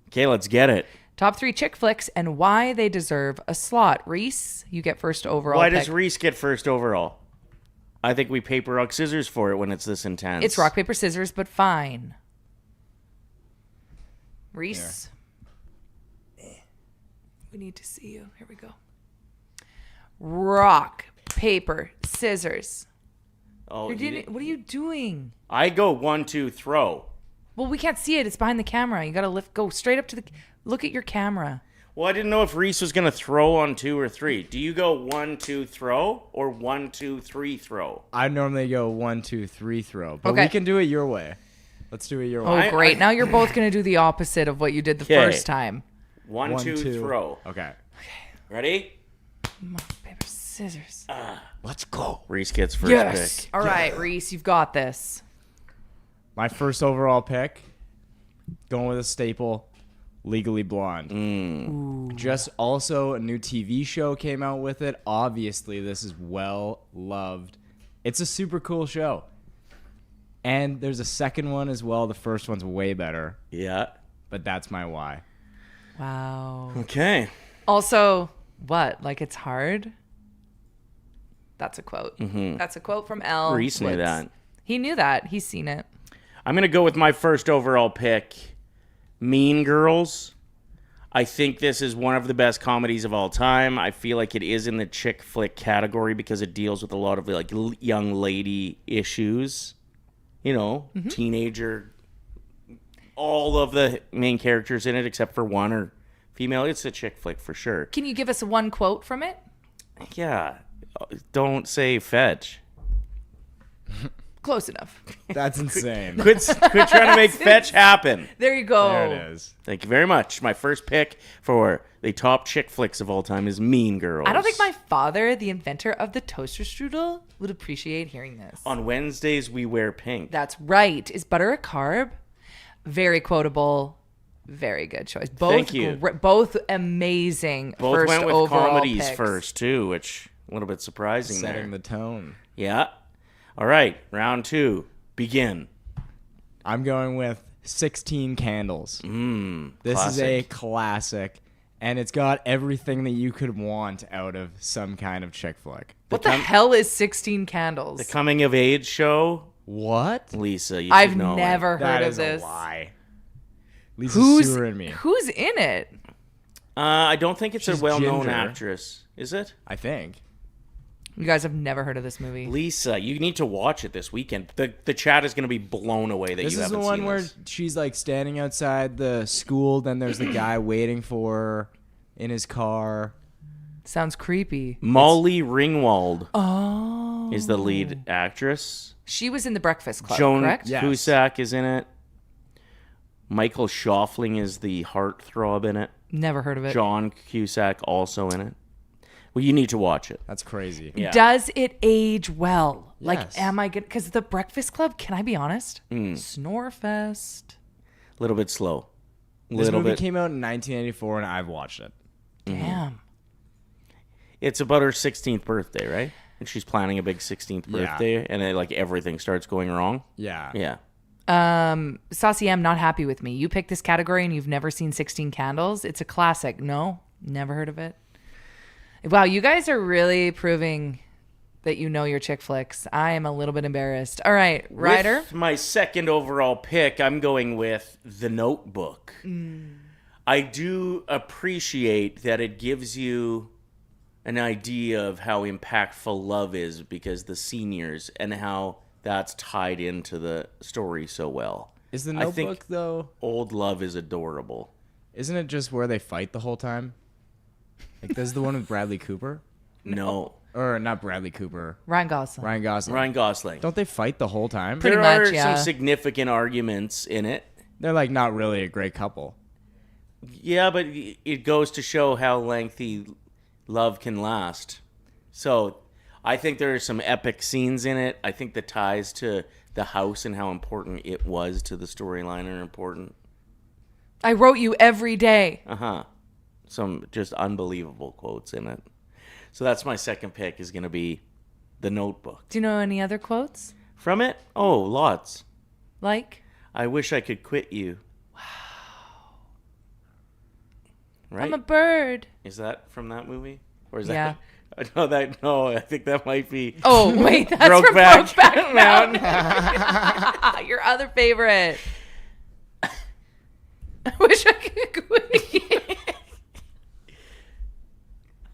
[SPEAKER 5] Okay, let's get it.
[SPEAKER 6] Top 3 chick flicks and why they deserve a slot. Reese, you get first overall.
[SPEAKER 5] Why
[SPEAKER 6] pick.
[SPEAKER 5] does Reese get first overall? I think we paper, rock, scissors for it when it's this intense.
[SPEAKER 6] It's rock, paper, scissors, but fine. Reese. We need to see you. Here we go. Rock, paper, scissors.
[SPEAKER 5] Oh,
[SPEAKER 6] What are you doing?
[SPEAKER 5] I go 1, 2, throw.
[SPEAKER 6] Well, we can't see it. It's behind the camera. You got to go straight up to the... Look at your camera.
[SPEAKER 5] Well, I didn't know if Reese was going to throw on 2 or 3. Do you go 1, 2, throw, or 1, 2, 3, throw?
[SPEAKER 7] I normally go 1, 2, 3 throw, but
[SPEAKER 6] Okay.
[SPEAKER 7] we can do it your way. Let's do it your
[SPEAKER 6] Oh,
[SPEAKER 7] way.
[SPEAKER 6] great. Now you're both going to do the opposite of what you did the
[SPEAKER 5] 'Kay.
[SPEAKER 6] first time.
[SPEAKER 5] 1, 2, throw.
[SPEAKER 7] Okay.
[SPEAKER 5] Ready?
[SPEAKER 6] Rock, paper, scissors.
[SPEAKER 7] Let's go.
[SPEAKER 5] Reese gets first
[SPEAKER 6] Yes.
[SPEAKER 5] pick.
[SPEAKER 6] All right, Reese, you've got this.
[SPEAKER 7] My first overall pick, going with a staple, Legally Blonde. Just also a new TV show came out with it. Obviously, this is well loved. It's a super cool show. And there's a second one as well. The first one's way better,
[SPEAKER 5] Yeah.
[SPEAKER 7] but that's my why.
[SPEAKER 6] Wow.
[SPEAKER 5] Okay.
[SPEAKER 6] Also, what? Like it's hard? That's a quote. That's a quote from Elle.
[SPEAKER 5] Reese knew
[SPEAKER 6] Woods.
[SPEAKER 5] that.
[SPEAKER 6] He knew that. He's seen it.
[SPEAKER 5] I'm going to go with my first overall pick, Mean Girls. I think this is one of the best comedies of all time. I feel like it is in the chick flick category because it deals with a lot of like young lady issues. You know, teenager. All of the main characters in it, except for one, are female. It's a chick flick for sure.
[SPEAKER 6] Can you give us one quote from it?
[SPEAKER 5] Yeah. Don't say fetch.
[SPEAKER 6] Close enough.
[SPEAKER 7] That's insane.
[SPEAKER 5] Quit trying to make fetch happen.
[SPEAKER 6] There you go.
[SPEAKER 7] There it is.
[SPEAKER 5] Thank you very much. My first pick for the top chick flicks of all time is Mean Girls.
[SPEAKER 6] I don't think my father, the inventor of the toaster strudel, would appreciate hearing this.
[SPEAKER 5] On Wednesdays, we wear pink.
[SPEAKER 6] That's right. Is butter a carb? Very quotable. Very good choice. Both
[SPEAKER 5] Thank you.
[SPEAKER 6] Both amazing.
[SPEAKER 5] Both
[SPEAKER 6] first
[SPEAKER 5] went with
[SPEAKER 6] overall
[SPEAKER 5] comedies
[SPEAKER 6] picks.
[SPEAKER 5] first, too, which a little bit surprising
[SPEAKER 7] Setting
[SPEAKER 5] there.
[SPEAKER 7] the tone.
[SPEAKER 5] Yeah. All right, round 2. Begin.
[SPEAKER 7] I'm going with 16 Candles. This is a classic, and it's got everything that you could want out of some kind of chick flick.
[SPEAKER 6] What the hell is 16 Candles?
[SPEAKER 5] The coming of age show.
[SPEAKER 7] What?
[SPEAKER 5] Lisa, you
[SPEAKER 6] I've
[SPEAKER 5] should know
[SPEAKER 6] never
[SPEAKER 5] it.
[SPEAKER 6] heard
[SPEAKER 7] That
[SPEAKER 6] of
[SPEAKER 7] is
[SPEAKER 6] this.
[SPEAKER 7] a lie. Lisa's suing me.
[SPEAKER 6] Who's in it?
[SPEAKER 5] I don't think it's
[SPEAKER 7] She's
[SPEAKER 5] a well-known
[SPEAKER 7] ginger.
[SPEAKER 5] actress. Is it?
[SPEAKER 7] I think.
[SPEAKER 6] You guys have never heard of this movie.
[SPEAKER 5] Lisa, you need to watch it this weekend. The chat is going to be blown away that
[SPEAKER 7] This
[SPEAKER 5] you
[SPEAKER 7] is the
[SPEAKER 5] haven't
[SPEAKER 7] one
[SPEAKER 5] seen
[SPEAKER 7] where
[SPEAKER 5] this.
[SPEAKER 7] she's like standing outside the school, then there's the guy waiting for her in his car.
[SPEAKER 6] Sounds creepy.
[SPEAKER 5] Molly Ringwald is the lead actress.
[SPEAKER 6] She was in The Breakfast Club,
[SPEAKER 5] Joan
[SPEAKER 6] correct?
[SPEAKER 7] Yeah.
[SPEAKER 5] Cusack is in it. Michael Schoffling is the heartthrob in it.
[SPEAKER 6] Never heard of it.
[SPEAKER 5] John Cusack also in it. Well, you need to watch it.
[SPEAKER 7] That's crazy.
[SPEAKER 5] Yeah.
[SPEAKER 6] Does it age well?
[SPEAKER 7] Yes.
[SPEAKER 6] Like, am I good? Because The Breakfast Club, can I be honest? Snorefest.
[SPEAKER 5] A little bit slow.
[SPEAKER 7] This
[SPEAKER 5] Little
[SPEAKER 7] movie
[SPEAKER 5] bit.
[SPEAKER 7] came out in 1984, and I've watched it.
[SPEAKER 6] Damn.
[SPEAKER 5] It's about her 16th birthday, right? And she's planning a big 16th
[SPEAKER 7] Yeah.
[SPEAKER 5] birthday, and then, like, everything starts going wrong.
[SPEAKER 7] Yeah.
[SPEAKER 5] Yeah.
[SPEAKER 6] Saucy M, not happy with me. You picked this category and you've never seen 16 Candles. It's a classic. No, never heard of it. Wow, you guys are really proving that you know your chick flicks. I am a little bit embarrassed. All right, Ryder.
[SPEAKER 5] With my second overall pick, I'm going with The Notebook. I do appreciate that it gives you an idea of how impactful love is because the seniors and how that's tied into the story so well.
[SPEAKER 7] Is the
[SPEAKER 5] I think
[SPEAKER 7] Notebook, though,
[SPEAKER 5] Old love is adorable.
[SPEAKER 7] isn't it just where they fight the whole time? Like, this is the one with Bradley Cooper?
[SPEAKER 5] No.
[SPEAKER 7] Or not Bradley Cooper.
[SPEAKER 6] Ryan Gosling.
[SPEAKER 7] Ryan Gosling.
[SPEAKER 5] Ryan Gosling.
[SPEAKER 7] Don't they fight the whole time?
[SPEAKER 6] Pretty
[SPEAKER 5] there
[SPEAKER 6] much,
[SPEAKER 5] are
[SPEAKER 6] yeah.
[SPEAKER 5] some significant arguments in it.
[SPEAKER 7] They're, like, not really a great couple.
[SPEAKER 5] Yeah, but it goes to show how lengthy love can last. So I think there are some epic scenes in it. I think the ties to the house and how important it was to the storyline are important.
[SPEAKER 6] I wrote you every day.
[SPEAKER 5] Some just unbelievable quotes in it. So that's my second pick is going to be The Notebook.
[SPEAKER 6] Do you know any other quotes?
[SPEAKER 5] From it? Oh, lots.
[SPEAKER 6] Like?
[SPEAKER 5] I wish I could quit you. Wow. Right?
[SPEAKER 6] I'm a bird.
[SPEAKER 5] Is that from that movie? Or is
[SPEAKER 6] Yeah.
[SPEAKER 5] that No, I think that might be
[SPEAKER 6] Oh, wait, that's from Brokeback Mountain. Your other favorite. I wish I could quit.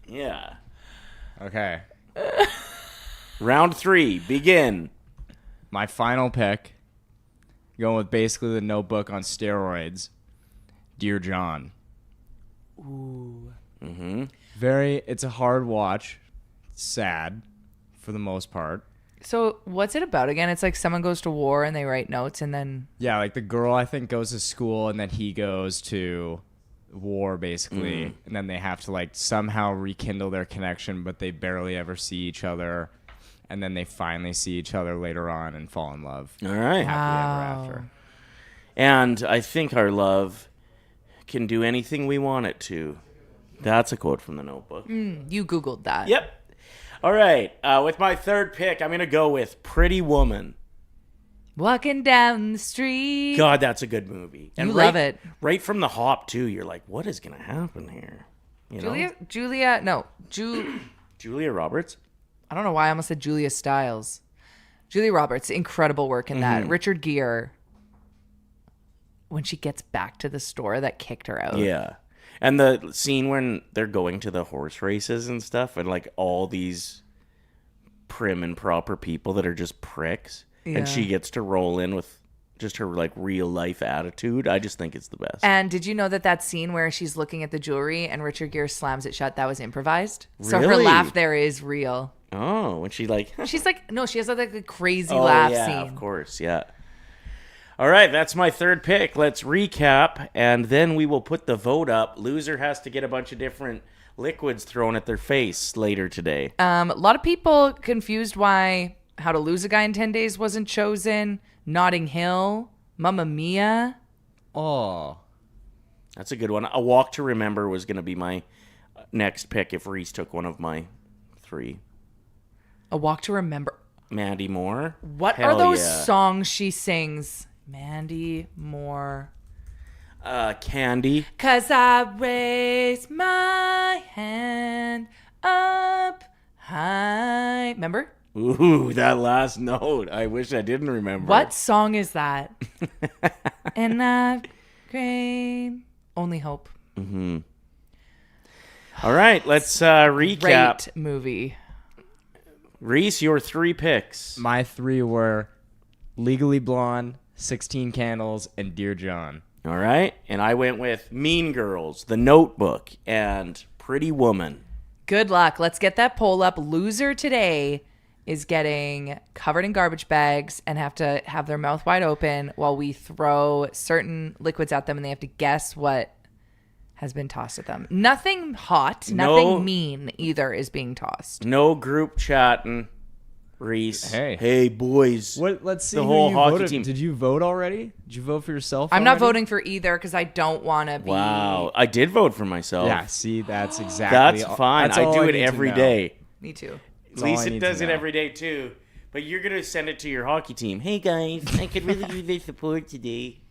[SPEAKER 5] Yeah.
[SPEAKER 7] Okay.
[SPEAKER 5] Round 3, begin.
[SPEAKER 7] My final pick, going with basically the Notebook on steroids, Dear John.
[SPEAKER 6] Ooh.
[SPEAKER 7] It's a hard watch. It's sad for the most part.
[SPEAKER 6] So what's it about again? It's like someone goes to war and they write notes and then...
[SPEAKER 7] Yeah, like the girl, I think, goes to school and then he goes to war, basically. And then they have to, like, somehow rekindle their connection, but they barely ever see each other. And then they finally see each other later on and fall in love.
[SPEAKER 5] All right.
[SPEAKER 7] Happily ever after.
[SPEAKER 5] And I think our love can do anything we want it to. That's a quote from The Notebook.
[SPEAKER 6] You Googled that.
[SPEAKER 5] Yep. All right. With my third pick, I'm going to go with Pretty Woman.
[SPEAKER 6] Walking down the street.
[SPEAKER 5] God, that's a good movie. And
[SPEAKER 6] You love it.
[SPEAKER 5] Right from the hop, too. You're like, what is going to happen here? You know? Julia Roberts?
[SPEAKER 6] I don't know why I almost said Julia Stiles. Julia Roberts, incredible work in that. Richard Gere, when she gets back to the store that kicked her out.
[SPEAKER 5] Yeah. And the scene when they're going to the horse races and stuff, and like all these prim and proper people that are just pricks, and she gets to roll in with just her like real life attitude. I just think it's the best.
[SPEAKER 6] And did you know that scene where she's looking at the jewelry and Richard Gere slams it shut, that was improvised? So her
[SPEAKER 5] Really?
[SPEAKER 6] laugh there is real.
[SPEAKER 5] Oh, when she like...
[SPEAKER 6] She's like, no, she has like a crazy
[SPEAKER 5] oh,
[SPEAKER 6] laugh
[SPEAKER 5] yeah,
[SPEAKER 6] scene.
[SPEAKER 5] of course, yeah. All right, that's my third pick. Let's recap, and then we will put the vote up. Loser has to get a bunch of different liquids thrown at their face later today.
[SPEAKER 6] A lot of people confused why How to Lose a Guy in 10 Days wasn't chosen. Notting Hill, Mamma Mia.
[SPEAKER 7] Oh.
[SPEAKER 5] That's a good one. A Walk to Remember was going to be my next pick if Reese took one of my 3.
[SPEAKER 6] A Walk to Remember.
[SPEAKER 5] Mandy Moore.
[SPEAKER 6] What
[SPEAKER 5] Hell
[SPEAKER 6] are those
[SPEAKER 5] yeah.
[SPEAKER 6] songs she sings? Mandy Moore.
[SPEAKER 5] Candy.
[SPEAKER 6] 'Cause I raise my hand up high. Remember?
[SPEAKER 5] Ooh, that last note. I wish I didn't remember.
[SPEAKER 6] What song is that? And I crave only hope.
[SPEAKER 5] All right, let's recap.
[SPEAKER 6] Great movie.
[SPEAKER 5] Reese, your 3 picks.
[SPEAKER 7] My 3 were Legally Blonde, 16 Candles, and Dear John.
[SPEAKER 5] All right, and I went with Mean Girls, The Notebook, and Pretty Woman.
[SPEAKER 6] Good luck. Let's get that poll up. Loser today is getting covered in garbage bags and have to have their mouth wide open while we throw certain liquids at them, and they have to guess what has been tossed at them. Nothing hot, nothing mean either is being tossed.
[SPEAKER 5] No group chatting. Reese. Hey, boys.
[SPEAKER 7] What? Let's see.
[SPEAKER 5] The
[SPEAKER 7] who
[SPEAKER 5] whole
[SPEAKER 7] you
[SPEAKER 5] hockey
[SPEAKER 7] voted.
[SPEAKER 5] team.
[SPEAKER 7] Did you vote already? Did you vote for yourself?
[SPEAKER 6] I'm not
[SPEAKER 7] already?
[SPEAKER 6] voting for either because I don't want to be.
[SPEAKER 5] Wow, I did vote for myself.
[SPEAKER 7] Yeah. See, that's exactly.
[SPEAKER 5] That's fine.
[SPEAKER 7] That's
[SPEAKER 5] I
[SPEAKER 7] all
[SPEAKER 5] do it
[SPEAKER 7] need to
[SPEAKER 5] every
[SPEAKER 7] know.
[SPEAKER 5] day.
[SPEAKER 6] Me too.
[SPEAKER 7] That's all I
[SPEAKER 5] Lisa
[SPEAKER 7] need to
[SPEAKER 5] does it
[SPEAKER 7] know.
[SPEAKER 5] every day too. But you're gonna send it to your hockey team. Hey guys, I could really use their support today.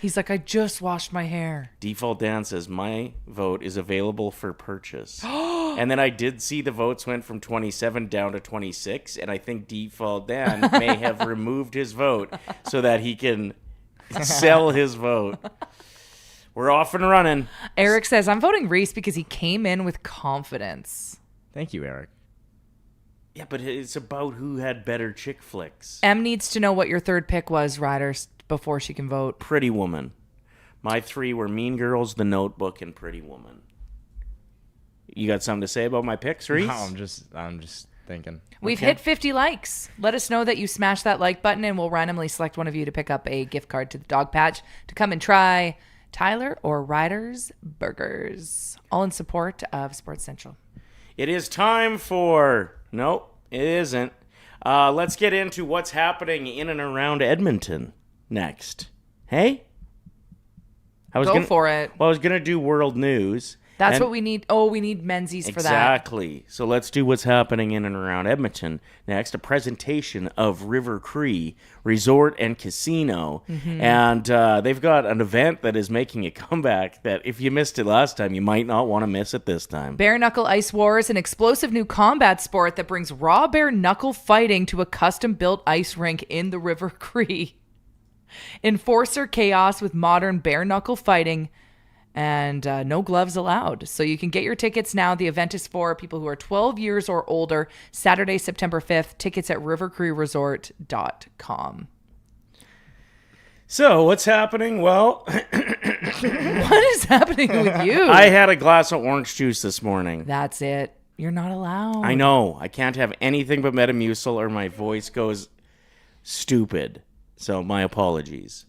[SPEAKER 6] He's like, I just washed my hair.
[SPEAKER 5] Default Dan says my vote is available for purchase. And then I did see the votes went from 27 down to 26, and I think Default Dan may have removed his vote so that he can sell his vote. We're off and running.
[SPEAKER 6] Eric says, I'm voting Reese because he came in with confidence.
[SPEAKER 7] Thank you, Eric.
[SPEAKER 5] Yeah, but it's about who had better chick flicks.
[SPEAKER 6] Em needs to know what your third pick was, Ryder, before she can vote.
[SPEAKER 5] Pretty Woman. My 3 were Mean Girls, The Notebook, and Pretty Woman. You got something to say about my picks, Reese?
[SPEAKER 7] No, I'm just thinking.
[SPEAKER 6] We've hit 50 likes. Let us know that you smashed that like button, and we'll randomly select one of you to pick up a gift card to the Dog Patch to come and try Tyler or Ryder's Burgers. All in support of Sports Central.
[SPEAKER 5] It is time for... Nope, it isn't. Let's get into what's happening in and around Edmonton next. Hey?
[SPEAKER 6] Go for it.
[SPEAKER 5] Well, I was going to do world news.
[SPEAKER 6] That's what we need. Oh, we need Menzies for that.
[SPEAKER 5] Exactly. So let's do what's happening in and around Edmonton next. A presentation of River Cree Resort and Casino.
[SPEAKER 6] Mm-hmm.
[SPEAKER 5] And they've got an event that is making a comeback that if you missed it last time, you might not want to miss it this time.
[SPEAKER 6] Bare Knuckle Ice Wars, an explosive new combat sport that brings raw bare knuckle fighting to a custom-built ice rink in the River Cree. Enforcer chaos with modern bare knuckle fighting and no gloves allowed. So you can get your tickets now. The event is for people who are 12 years or older. Saturday, September 5th. Tickets at rivercreeresort.com.
[SPEAKER 5] So what's happening? Well,
[SPEAKER 6] What is happening with you?
[SPEAKER 5] I had a glass of orange juice this morning.
[SPEAKER 6] That's it. You're not allowed.
[SPEAKER 5] I know. I can't have anything but Metamucil or my voice goes stupid. So my apologies.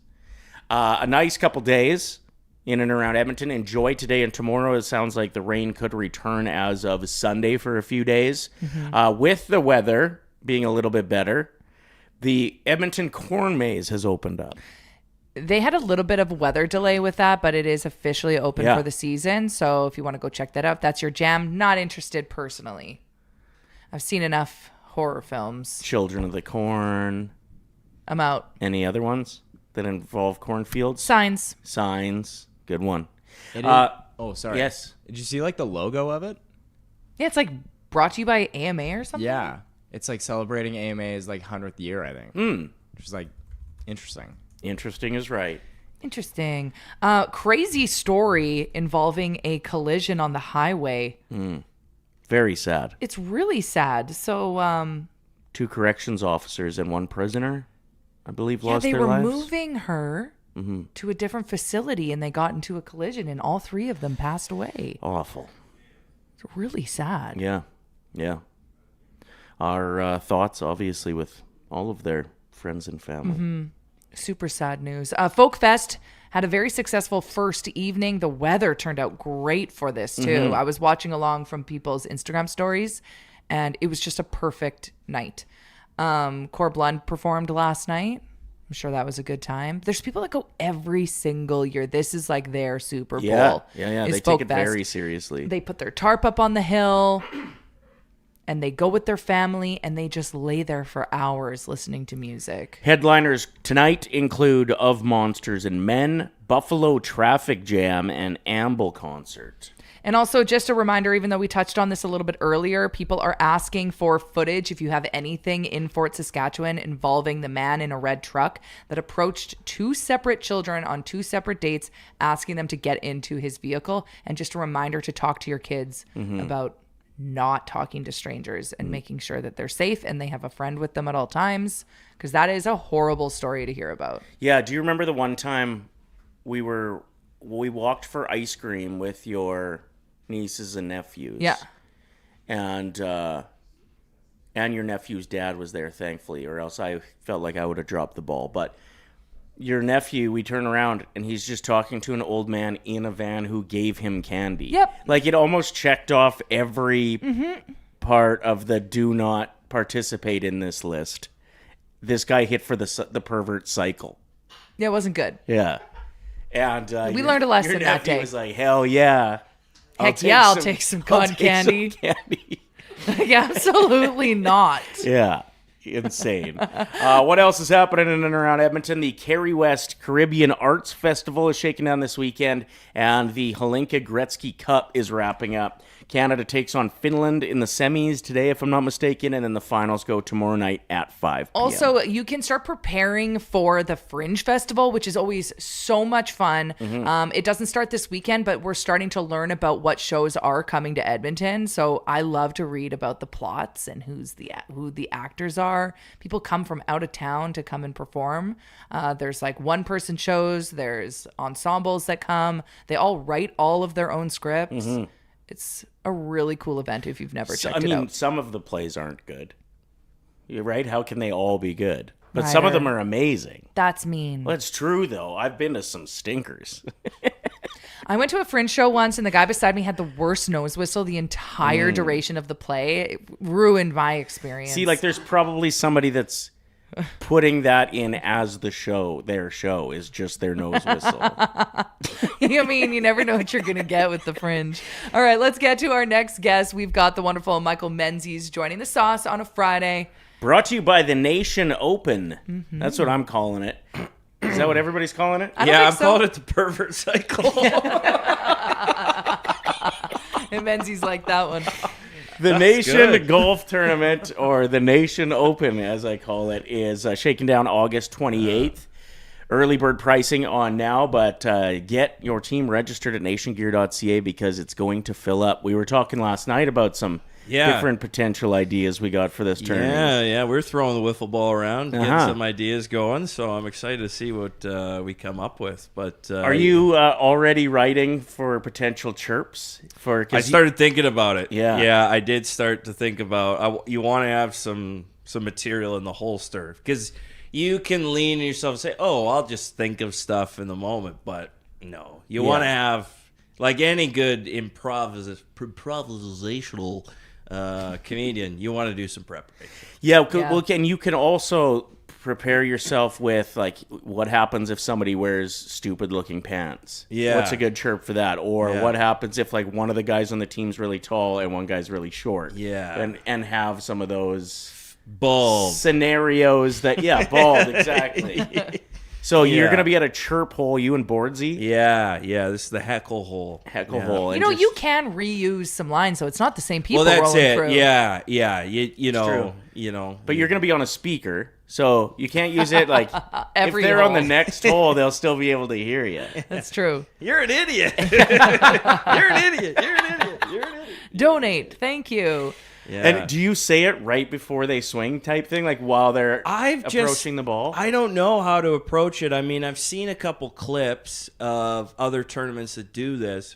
[SPEAKER 5] A nice couple days in and around Edmonton. Enjoy today and tomorrow. It sounds like the rain could return as of Sunday for a few days. With the weather being a little bit better, the Edmonton Corn Maze has opened up.
[SPEAKER 6] They had a little bit of weather delay with that, but it is officially open for the season. So if you want to go check that out, that's your jam. Not interested personally. I've seen enough horror films.
[SPEAKER 5] Children of the Corn.
[SPEAKER 6] I'm out.
[SPEAKER 5] Any other ones that involve cornfields?
[SPEAKER 6] Signs.
[SPEAKER 5] Signs. Good one.
[SPEAKER 7] Oh, sorry.
[SPEAKER 5] Yes.
[SPEAKER 7] Did you see like the logo of it?
[SPEAKER 6] Yeah, it's like brought to you by AMA or something.
[SPEAKER 7] Yeah. It's like celebrating AMA's like 100th year, I think. Which is like interesting.
[SPEAKER 5] Interesting is right.
[SPEAKER 6] Interesting. Crazy story involving a collision on the highway.
[SPEAKER 5] Very sad.
[SPEAKER 6] It's really sad. So,
[SPEAKER 5] 2 corrections officers and 1 prisoner, I believe, lost
[SPEAKER 6] they
[SPEAKER 5] their
[SPEAKER 6] were
[SPEAKER 5] lives.
[SPEAKER 6] moving her to a different facility, and they got into a collision, and all 3 of them passed away.
[SPEAKER 5] Awful.
[SPEAKER 6] It's really sad.
[SPEAKER 5] Yeah. Yeah. Our thoughts, obviously, with all of their friends and family.
[SPEAKER 6] Super sad news. Folk Fest had a very successful first evening. The weather turned out great for this, too. I was watching along from people's Instagram stories, and it was just a perfect night. Corb Lund performed last night. I'm sure that was a good time. There's people that go every single year. This is like their Super Bowl.
[SPEAKER 5] Yeah.
[SPEAKER 6] is
[SPEAKER 5] They
[SPEAKER 6] Folk
[SPEAKER 5] take it
[SPEAKER 6] Fest.
[SPEAKER 5] very seriously.
[SPEAKER 6] They put their tarp up on the hill. and they go with their family and they just lay there for hours listening to music.
[SPEAKER 5] Headliners tonight include Of Monsters and Men, Buffalo Traffic Jam, and Amble Concert.
[SPEAKER 6] And also, just a reminder, even though we touched on this a little bit earlier, people are asking for footage, if you have anything in Fort Saskatchewan, involving the man in a red truck that approached 2 separate children on 2 separate dates, asking them to get into his vehicle. And just a reminder to talk to your kids about not talking to strangers and making sure that they're safe and they have a friend with them at all times, because that is a horrible story to hear about.
[SPEAKER 5] Yeah, do you remember the one time we walked for ice cream with your nieces and nephews?
[SPEAKER 6] Yeah.
[SPEAKER 5] And your nephew's dad was there, thankfully, or else I felt like I would have dropped the ball. But your nephew, we turn around and he's just talking to an old man in a van who gave him candy.
[SPEAKER 6] Yep.
[SPEAKER 5] Like, it almost checked off every part of the do not participate in this list. This guy hit for the pervert cycle.
[SPEAKER 6] Yeah, it wasn't good.
[SPEAKER 5] Yeah. And
[SPEAKER 6] we learned a lesson
[SPEAKER 5] your
[SPEAKER 6] that
[SPEAKER 5] nephew
[SPEAKER 6] day.
[SPEAKER 5] was like, hell yeah.
[SPEAKER 6] I'll take some cotton candy. Like, absolutely not.
[SPEAKER 5] Yeah. Insane. What else is happening in and around Edmonton? The Kerry West Caribbean Arts Festival is shaking down this weekend, and the Helinka Gretzky Cup is wrapping up. Canada takes on Finland in the semis today, if I'm not mistaken, and then the finals go tomorrow night at 5 p.m.
[SPEAKER 6] Also, you can start preparing for the Fringe Festival, which is always so much fun. It doesn't start this weekend, but we're starting to learn about what shows are coming to Edmonton. So I love to read about the plots and who the actors are. People come from out of town to come and perform. There's like one-person shows. There's ensembles that come. They all write all of their own scripts. It's a really cool event if you've never checked it out.
[SPEAKER 5] Some of the plays aren't good. You're right. How can they all be good? But some of them are amazing.
[SPEAKER 6] That's mean.
[SPEAKER 5] Well, it's true, though. I've been to some stinkers.
[SPEAKER 6] I went to a Fringe show once, and the guy beside me had the worst nose whistle the entire duration of the play. It ruined my experience.
[SPEAKER 5] See, like, there's probably somebody that's putting that in as the show. Their show is just their nose whistle.
[SPEAKER 6] I mean, you never know what you're going to get with the Fringe. All right, let's get to our next guest. We've got the wonderful Michael Menzies joining the sauce on a Friday.
[SPEAKER 5] Brought to you by the Nation Open. That's what I'm calling it. Is that what everybody's calling it?
[SPEAKER 9] I'm calling it the pervert cycle.
[SPEAKER 6] And Menzies like that one.
[SPEAKER 5] The Nation Golf Tournament, or the Nation Open, as I call it, is shaking down August 28th. Early bird pricing on now, but get your team registered at nationgear.ca because it's going to fill up. We were talking last night about some different potential ideas we got for this tournament.
[SPEAKER 9] Yeah, we're throwing the wiffle ball around, getting some ideas going, so I'm excited to see what we come up with. But
[SPEAKER 5] are you already writing for potential chirps?
[SPEAKER 9] I started thinking about it.
[SPEAKER 5] Yeah,
[SPEAKER 9] I did start to think about. You want to have some material in the holster because you can lean yourself and say, "Oh, I'll just think of stuff in the moment," but no, you want to have, like any good improvisational comedian, you want to do some preparation.
[SPEAKER 5] Well, and you can also prepare yourself with, like, what happens if somebody wears stupid looking pants? What's a good chirp for that? Or what happens if, like, one of the guys on the team's really tall and one guy's really short? And have some of those
[SPEAKER 9] bald
[SPEAKER 5] scenarios that bald, exactly. So you're going to be at a chirp hole, you and Boardsy?
[SPEAKER 9] Yeah, this is the heckle hole.
[SPEAKER 5] Hole.
[SPEAKER 6] You know, you can reuse some lines, so it's not the same people
[SPEAKER 9] rolling
[SPEAKER 6] through.
[SPEAKER 9] Yeah. You know.
[SPEAKER 5] But you're going to be on a speaker, so you can't use it, like, if they're
[SPEAKER 6] hole.
[SPEAKER 5] on the next hole, they'll still be able to hear you.
[SPEAKER 6] That's true.
[SPEAKER 9] You're an idiot. You're an idiot.
[SPEAKER 6] Donate. Thank you.
[SPEAKER 5] Yeah. And do you say it right before they swing type thing, like while they're approaching the ball?
[SPEAKER 9] I don't know how to approach it. I mean, I've seen a couple clips of other tournaments that do this,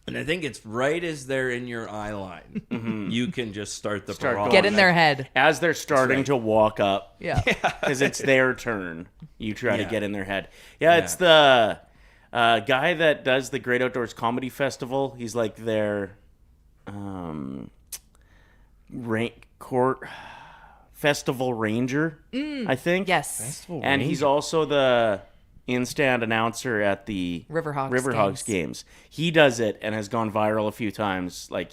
[SPEAKER 9] and I think it's right as they're in your eye line. You can just start the barrage.
[SPEAKER 6] Get in their head.
[SPEAKER 5] As they're starting to walk up.
[SPEAKER 6] Yeah.
[SPEAKER 5] Because it's their turn. You try to get in their head. Yeah, it's the guy that does the Great Outdoors Comedy Festival. He's like their... Festival Ranger, I think.
[SPEAKER 6] Yes.
[SPEAKER 5] And he's also the in-stand announcer at the
[SPEAKER 6] Riverhawks
[SPEAKER 5] games. He does it and has gone viral a few times, like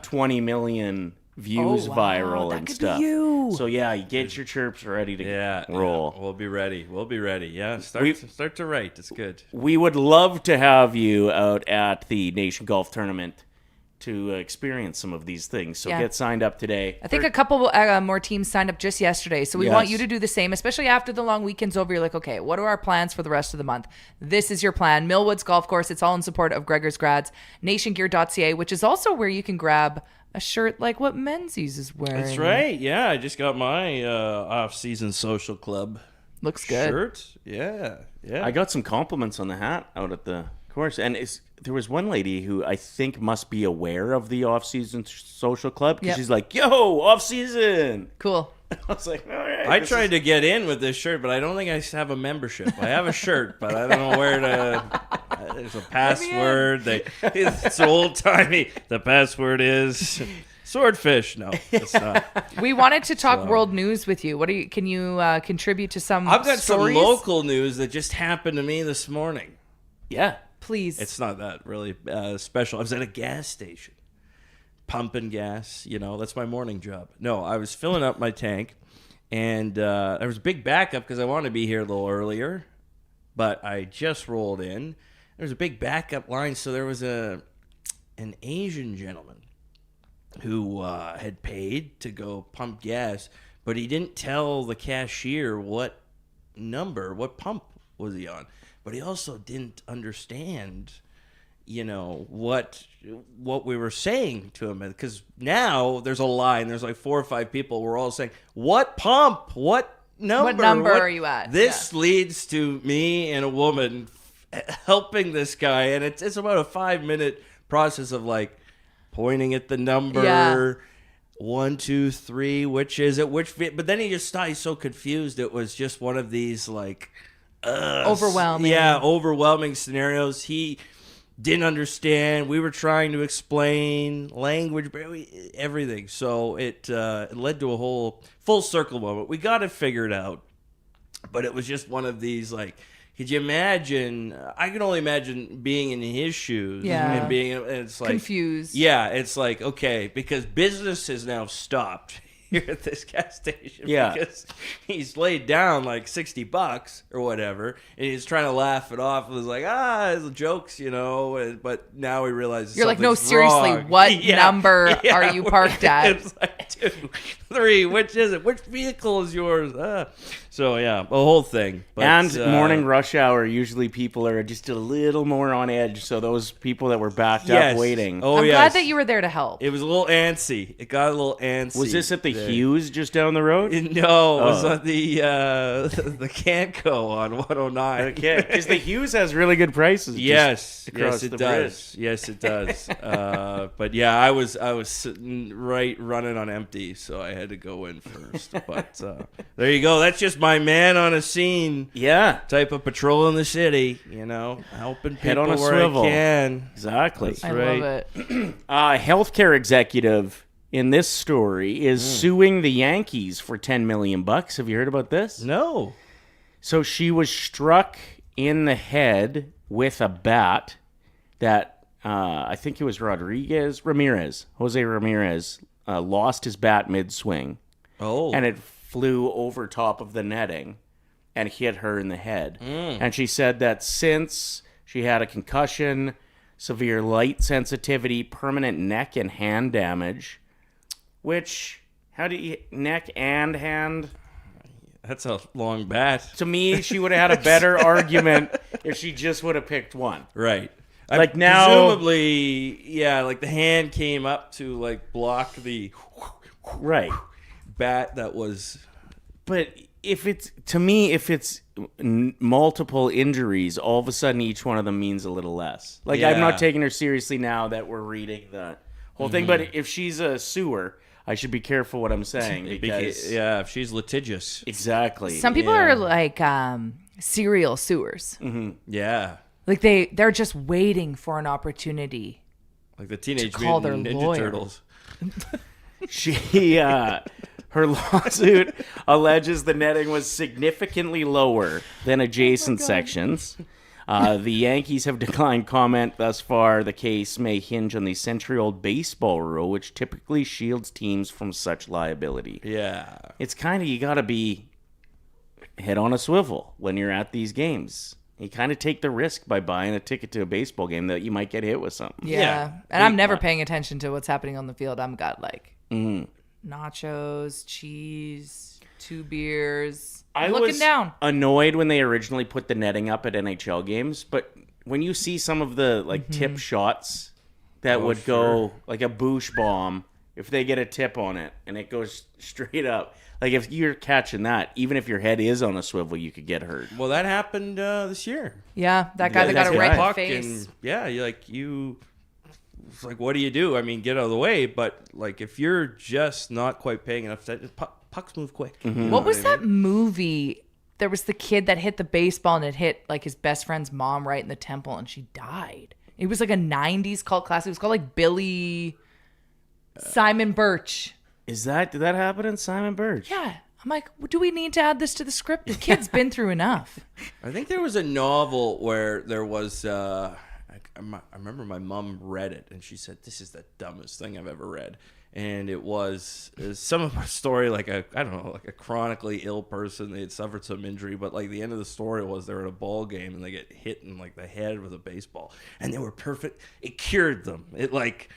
[SPEAKER 5] 20 million views
[SPEAKER 6] Oh, wow,
[SPEAKER 5] viral
[SPEAKER 6] that
[SPEAKER 5] and
[SPEAKER 6] could be
[SPEAKER 5] stuff.
[SPEAKER 6] you.
[SPEAKER 5] So yeah, you get your chirps ready to roll.
[SPEAKER 9] We'll be ready. We'll be ready. Yeah, start to write. It's good.
[SPEAKER 5] We would love to have you out at the Nation Golf Tournament to experience some of these things. So
[SPEAKER 6] Yeah.
[SPEAKER 5] get signed up today.
[SPEAKER 6] I think a couple more teams signed up just yesterday. So we want you to do the same, especially after the long weekend's over. You're like, okay, what are our plans for the rest of the month? This is your plan. Millwoods Golf Course. It's all in support of Gregor's Grads. Nationgear.ca, which is also where you can grab a shirt like what Menzies is wearing.
[SPEAKER 9] That's right. Yeah, I just got my off-season social club
[SPEAKER 6] Looks good.
[SPEAKER 9] shirt. Yeah.
[SPEAKER 5] I got some compliments on the hat out at the course, and there was one lady who I think must be aware of the off-season social club because she's like, "Yo, off-season."
[SPEAKER 6] Cool.
[SPEAKER 5] I was like, "All right."
[SPEAKER 9] I tried to get in with this shirt, but I don't think I have a membership. I have a shirt, but I don't know where to. There's a password. It's old timey. The password is swordfish. No, it's not.
[SPEAKER 6] We wanted to talk world news with you. Can you contribute to some
[SPEAKER 9] I've got
[SPEAKER 6] stories?
[SPEAKER 9] some local news that just happened to me this morning.
[SPEAKER 5] Yeah.
[SPEAKER 6] Please.
[SPEAKER 9] It's not that really special. I was at a gas station, pumping gas. That's my morning job. No, I was filling up my tank, and there was a big backup because I wanted to be here a little earlier, but I just rolled in. There was a big backup line, so there was an Asian gentleman who had paid to go pump gas, but he didn't tell the cashier what pump was he on. But he also didn't understand, what we were saying to him. Because now there's a line. There's like 4 or 5 people. We're all saying, what pump? What number?
[SPEAKER 6] What number are you at?
[SPEAKER 9] This leads to me and a woman helping this guy. And it's about a 5-minute process of like pointing at the number.
[SPEAKER 6] Yeah.
[SPEAKER 9] 1, 2, 3, which is it? But then he just stopped. He's so confused. It was just one of these like...
[SPEAKER 6] overwhelming.
[SPEAKER 9] Yeah, overwhelming scenarios. He didn't understand. We were trying to explain language, everything. So it led to a whole full circle moment. We got it figured out, but it was just one of these like. Could you imagine? I can only imagine being in his shoes and it's like
[SPEAKER 6] confused.
[SPEAKER 9] Yeah, it's like okay, because business has now stopped here at this gas station because he's laid down like $60 or whatever, and he's trying to laugh it off. It was like it's jokes, but now we realize
[SPEAKER 6] you're like, no,
[SPEAKER 9] something's
[SPEAKER 6] seriously,
[SPEAKER 9] wrong.
[SPEAKER 6] what number are you parked at?
[SPEAKER 9] It's like 2, 3. Which is it? Which vehicle is yours? So yeah, the whole thing. But,
[SPEAKER 5] and morning rush hour, usually people are just a little more on edge. So those people that were backed up waiting.
[SPEAKER 9] Oh,
[SPEAKER 6] I'm glad that you were there to help.
[SPEAKER 9] It was a little antsy. It got a little antsy.
[SPEAKER 5] Was this at the Hughes just down the road?
[SPEAKER 9] No, it was on the Canco on 109.
[SPEAKER 5] Okay, because the Hughes has really good prices.
[SPEAKER 9] Yes,
[SPEAKER 5] across
[SPEAKER 9] it
[SPEAKER 5] the
[SPEAKER 9] does.
[SPEAKER 5] bridge.
[SPEAKER 9] Yes, it does. But yeah, I was sitting running on empty, so I had to go in first. But there you go. That's just my man on a scene.
[SPEAKER 5] Yeah,
[SPEAKER 9] type of patrol in the city. Helping people
[SPEAKER 5] head on a
[SPEAKER 9] where
[SPEAKER 5] swivel.
[SPEAKER 9] I can.
[SPEAKER 5] Exactly.
[SPEAKER 9] That's
[SPEAKER 6] I
[SPEAKER 9] right.
[SPEAKER 6] love it.
[SPEAKER 5] A healthcare executive in this story is suing the Yankees for $10 million. Have you heard about this?
[SPEAKER 9] No.
[SPEAKER 5] So she was struck in the head with a bat that I think it was Jose Ramirez lost his bat mid-swing.
[SPEAKER 9] Oh.
[SPEAKER 5] And it flew over top of the netting and hit her in the head. And she said that since she had a concussion, severe light sensitivity, permanent neck and hand damage, which, how do you, neck and hand?
[SPEAKER 9] That's a long bat.
[SPEAKER 5] To me, she would have had a better argument if she just would have picked one.
[SPEAKER 9] Right.
[SPEAKER 5] Like now,
[SPEAKER 9] presumably, yeah, like the hand came up to like block the
[SPEAKER 5] right
[SPEAKER 9] bat that was.
[SPEAKER 5] But if it's multiple injuries, all of a sudden each one of them means a little less. Like I'm not taking her seriously now that we're reading the whole thing. But if she's a sewer, I should be careful what I'm saying because
[SPEAKER 9] if she's litigious,
[SPEAKER 5] exactly.
[SPEAKER 6] Some people are like serial sewers.
[SPEAKER 5] Mm-hmm.
[SPEAKER 9] Yeah.
[SPEAKER 6] Like they're just waiting for an opportunity.
[SPEAKER 9] Like the Teenage
[SPEAKER 6] call
[SPEAKER 9] Mutant
[SPEAKER 6] their
[SPEAKER 9] Ninja
[SPEAKER 6] lawyer.
[SPEAKER 9] Turtles.
[SPEAKER 5] Her lawsuit alleges the netting was significantly lower than adjacent sections. The Yankees have declined comment thus far. The case may hinge on the century-old baseball rule, which typically shields teams from such liability.
[SPEAKER 9] Yeah.
[SPEAKER 5] It's kind of, you got to be head on a swivel when you're at these games. You kind of take the risk by buying a ticket to a baseball game that you might get hit with something.
[SPEAKER 6] Yeah. And I'm never paying attention to what's happening on the field. I'm got like nachos, cheese, 2 beers. I'm looking down.
[SPEAKER 5] Annoyed when they originally put the netting up at NHL games, but when you see some of the tip shots that would go like a boosh bomb, if they get a tip on it and it goes straight up, like if you're catching that, even if your head is on a swivel, you could get hurt.
[SPEAKER 9] Well, that happened this year.
[SPEAKER 6] Yeah, that guy that got a red
[SPEAKER 9] puck
[SPEAKER 6] face.
[SPEAKER 9] And, yeah, it's like, what do you do? I mean, get out of the way. But like, if you're just not quite paying enough attention, pucks move quick.
[SPEAKER 6] What was that movie? There was the kid that hit the baseball and it hit like his best friend's mom right in the temple and she died. It was like a 90s cult classic. It was called like Billy Simon Birch.
[SPEAKER 5] Did that happen in Simon Birch?
[SPEAKER 6] Yeah. I'm like, do we need to add this to the script? The kid's been through enough.
[SPEAKER 9] I think there was a novel where there was, I remember my mom read it and she said, this is the dumbest thing I've ever read. And it was some of a story like a chronically ill person. They had suffered some injury, but like the end of the story was they're at a ball game and they get hit in like the head with a baseball, and they were perfect. It cured them. It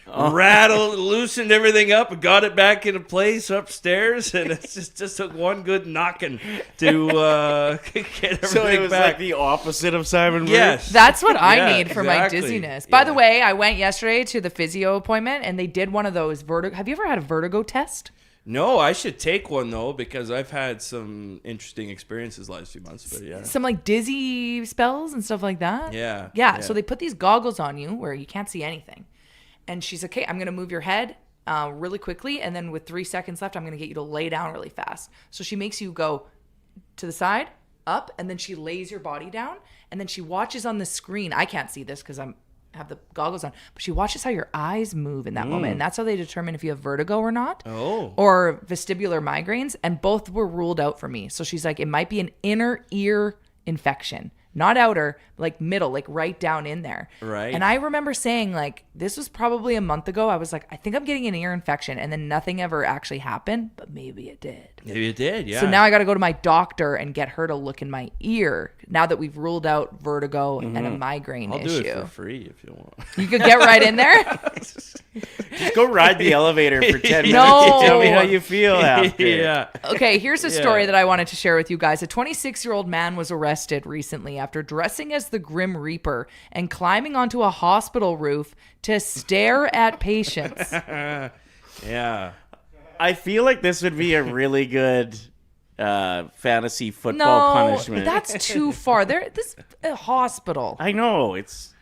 [SPEAKER 9] rattled, loosened everything up, and got it back into place upstairs. And it's just took one good knocking to get everything
[SPEAKER 5] So it was
[SPEAKER 9] back.
[SPEAKER 5] like the opposite of Simon Birch?
[SPEAKER 9] Yes,
[SPEAKER 6] That's what I need for
[SPEAKER 9] exactly.
[SPEAKER 6] my dizziness. By the way, I went yesterday to the physio appointment and they did one of those vertigo. Have you ever had a vertigo test?
[SPEAKER 9] No, I should take one though because I've had some interesting experiences last few months. But yeah,
[SPEAKER 6] Some like dizzy spells and stuff like that.
[SPEAKER 9] Yeah.
[SPEAKER 6] So they put these goggles on you where you can't see anything. And she's like, okay, I'm going to move your head really quickly. And then with 3 seconds left, I'm going to get you to lay down really fast. So she makes you go to the side, up, and then she lays your body down. And then she watches on the screen. I can't see this because have the goggles on, but she watches how your eyes move in that moment, and that's how they determine if you have vertigo or not, or vestibular migraines, and both were ruled out for me. So she's like, it might be an inner ear infection, not outer, like middle, like right down in there.
[SPEAKER 9] Right.
[SPEAKER 6] And I remember saying, like, this was probably a month ago. I was like, I think I'm getting an ear infection, and then nothing ever actually happened, but maybe it did.
[SPEAKER 9] Maybe it did, yeah.
[SPEAKER 6] So now I got to go to my doctor and get her to look in my ear now that we've ruled out vertigo and a migraine issue.
[SPEAKER 9] I'll do it for free if you want.
[SPEAKER 6] You could get right in there.
[SPEAKER 5] Just go ride the elevator for 10 minutes
[SPEAKER 6] No.
[SPEAKER 5] and tell me how you feel after.
[SPEAKER 9] Yeah.
[SPEAKER 6] Okay, here's a story that I wanted to share with you guys. A 26-year-old man was arrested recently after dressing as the Grim Reaper and climbing onto a hospital roof to stare at patients.
[SPEAKER 9] Yeah.
[SPEAKER 5] I feel like this would be a really good fantasy football punishment.
[SPEAKER 6] That's too far. This a hospital.
[SPEAKER 5] I know, it's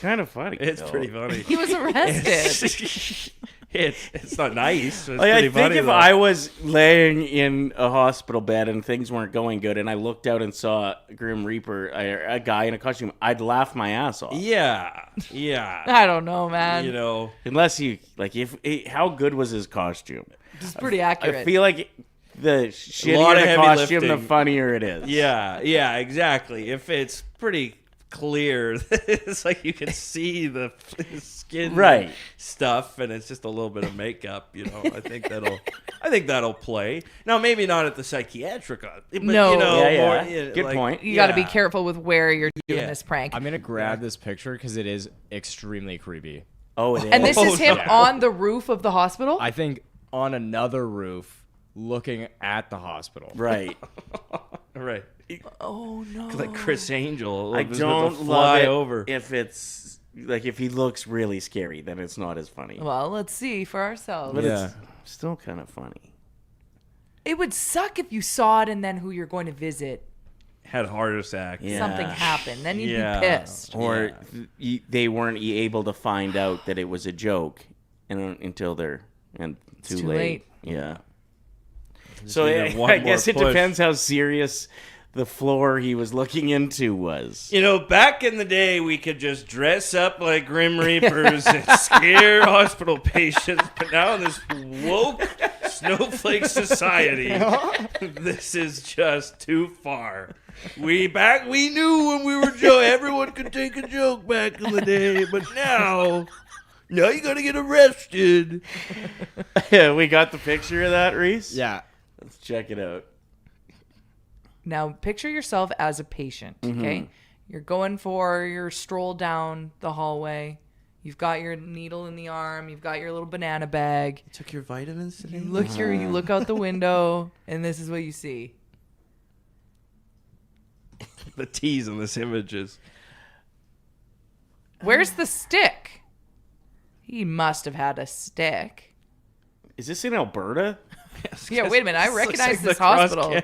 [SPEAKER 5] kind of funny.
[SPEAKER 9] It's
[SPEAKER 5] though.
[SPEAKER 9] pretty funny.
[SPEAKER 6] He was arrested.
[SPEAKER 9] It's not nice. It's
[SPEAKER 5] Like, I
[SPEAKER 9] pretty
[SPEAKER 5] think
[SPEAKER 9] funny,
[SPEAKER 5] if
[SPEAKER 9] though.
[SPEAKER 5] I was laying in a hospital bed and things weren't going good and I looked out and saw Grim Reaper, a guy in a costume, I'd laugh my ass off.
[SPEAKER 9] Yeah.
[SPEAKER 6] I don't know, man.
[SPEAKER 9] You know.
[SPEAKER 5] Unless how good was his costume?
[SPEAKER 6] It's pretty accurate.
[SPEAKER 5] I feel like the
[SPEAKER 9] lot
[SPEAKER 5] shittier
[SPEAKER 9] of
[SPEAKER 5] the
[SPEAKER 9] heavy
[SPEAKER 5] costume, the
[SPEAKER 9] lifting.
[SPEAKER 5] funnier it is.
[SPEAKER 9] Yeah, exactly. If it's pretty clear, it's like you can see the skin
[SPEAKER 5] Right.
[SPEAKER 9] stuff, and it's just a little bit of makeup. You know, I think that'll play. Now, maybe not at the psychiatric, but
[SPEAKER 6] No.
[SPEAKER 9] you know,
[SPEAKER 5] Yeah.
[SPEAKER 9] more,
[SPEAKER 5] Good
[SPEAKER 9] like,
[SPEAKER 5] point.
[SPEAKER 6] You got to be
[SPEAKER 9] yeah.
[SPEAKER 6] careful with where you're doing
[SPEAKER 9] Yeah.
[SPEAKER 6] this prank.
[SPEAKER 7] I'm gonna grab this picture because it is extremely creepy.
[SPEAKER 5] Oh, it is.
[SPEAKER 6] And this is him
[SPEAKER 7] yeah.
[SPEAKER 6] on the roof of the hospital?
[SPEAKER 7] I think on another roof, looking at the hospital.
[SPEAKER 5] Right.
[SPEAKER 9] Right.
[SPEAKER 6] Oh, no.
[SPEAKER 9] Like Chris Angel.
[SPEAKER 5] I
[SPEAKER 9] with
[SPEAKER 5] don't
[SPEAKER 9] the
[SPEAKER 5] love
[SPEAKER 9] fly
[SPEAKER 5] it
[SPEAKER 9] over.
[SPEAKER 5] if it's like if he looks really scary, then it's not as funny.
[SPEAKER 6] Well, let's see for ourselves.
[SPEAKER 5] But
[SPEAKER 9] Yeah.
[SPEAKER 5] it's still kind of funny.
[SPEAKER 6] It would suck if you saw it and then who you're going to visit,
[SPEAKER 9] Had a heart attack.
[SPEAKER 5] Yeah.
[SPEAKER 6] something happened. Then you'd
[SPEAKER 9] Yeah.
[SPEAKER 6] be pissed.
[SPEAKER 5] Or they weren't able to find out that it was a joke until they're too
[SPEAKER 6] too
[SPEAKER 5] late.
[SPEAKER 6] late.
[SPEAKER 5] Yeah. So
[SPEAKER 9] needed one
[SPEAKER 5] I guess
[SPEAKER 9] more
[SPEAKER 5] it
[SPEAKER 9] push.
[SPEAKER 5] depends how serious the floor he was looking into was.
[SPEAKER 9] You know, back in the day, we could just dress up like Grim Reapers and scare hospital patients. But now in this woke Snowflake Society. This is just too far. We knew when we were everyone could take a joke back in the day, but now you gotta get arrested.
[SPEAKER 5] Yeah, we got the picture of that, Reese?
[SPEAKER 7] Yeah.
[SPEAKER 5] Let's check it out.
[SPEAKER 6] Now, picture yourself as a patient, okay? You're going for your stroll down the hallway. You've got your needle in the arm. You've got your little banana bag.
[SPEAKER 9] You took your vitamins today?
[SPEAKER 6] You look out the window, and this is what you see.
[SPEAKER 9] The tease in this image is...
[SPEAKER 6] Where's the stick? He must have had a stick.
[SPEAKER 5] Is this in Alberta?
[SPEAKER 6] Yeah, wait a minute. I recognize
[SPEAKER 9] like
[SPEAKER 6] this
[SPEAKER 9] the cross
[SPEAKER 6] hospital.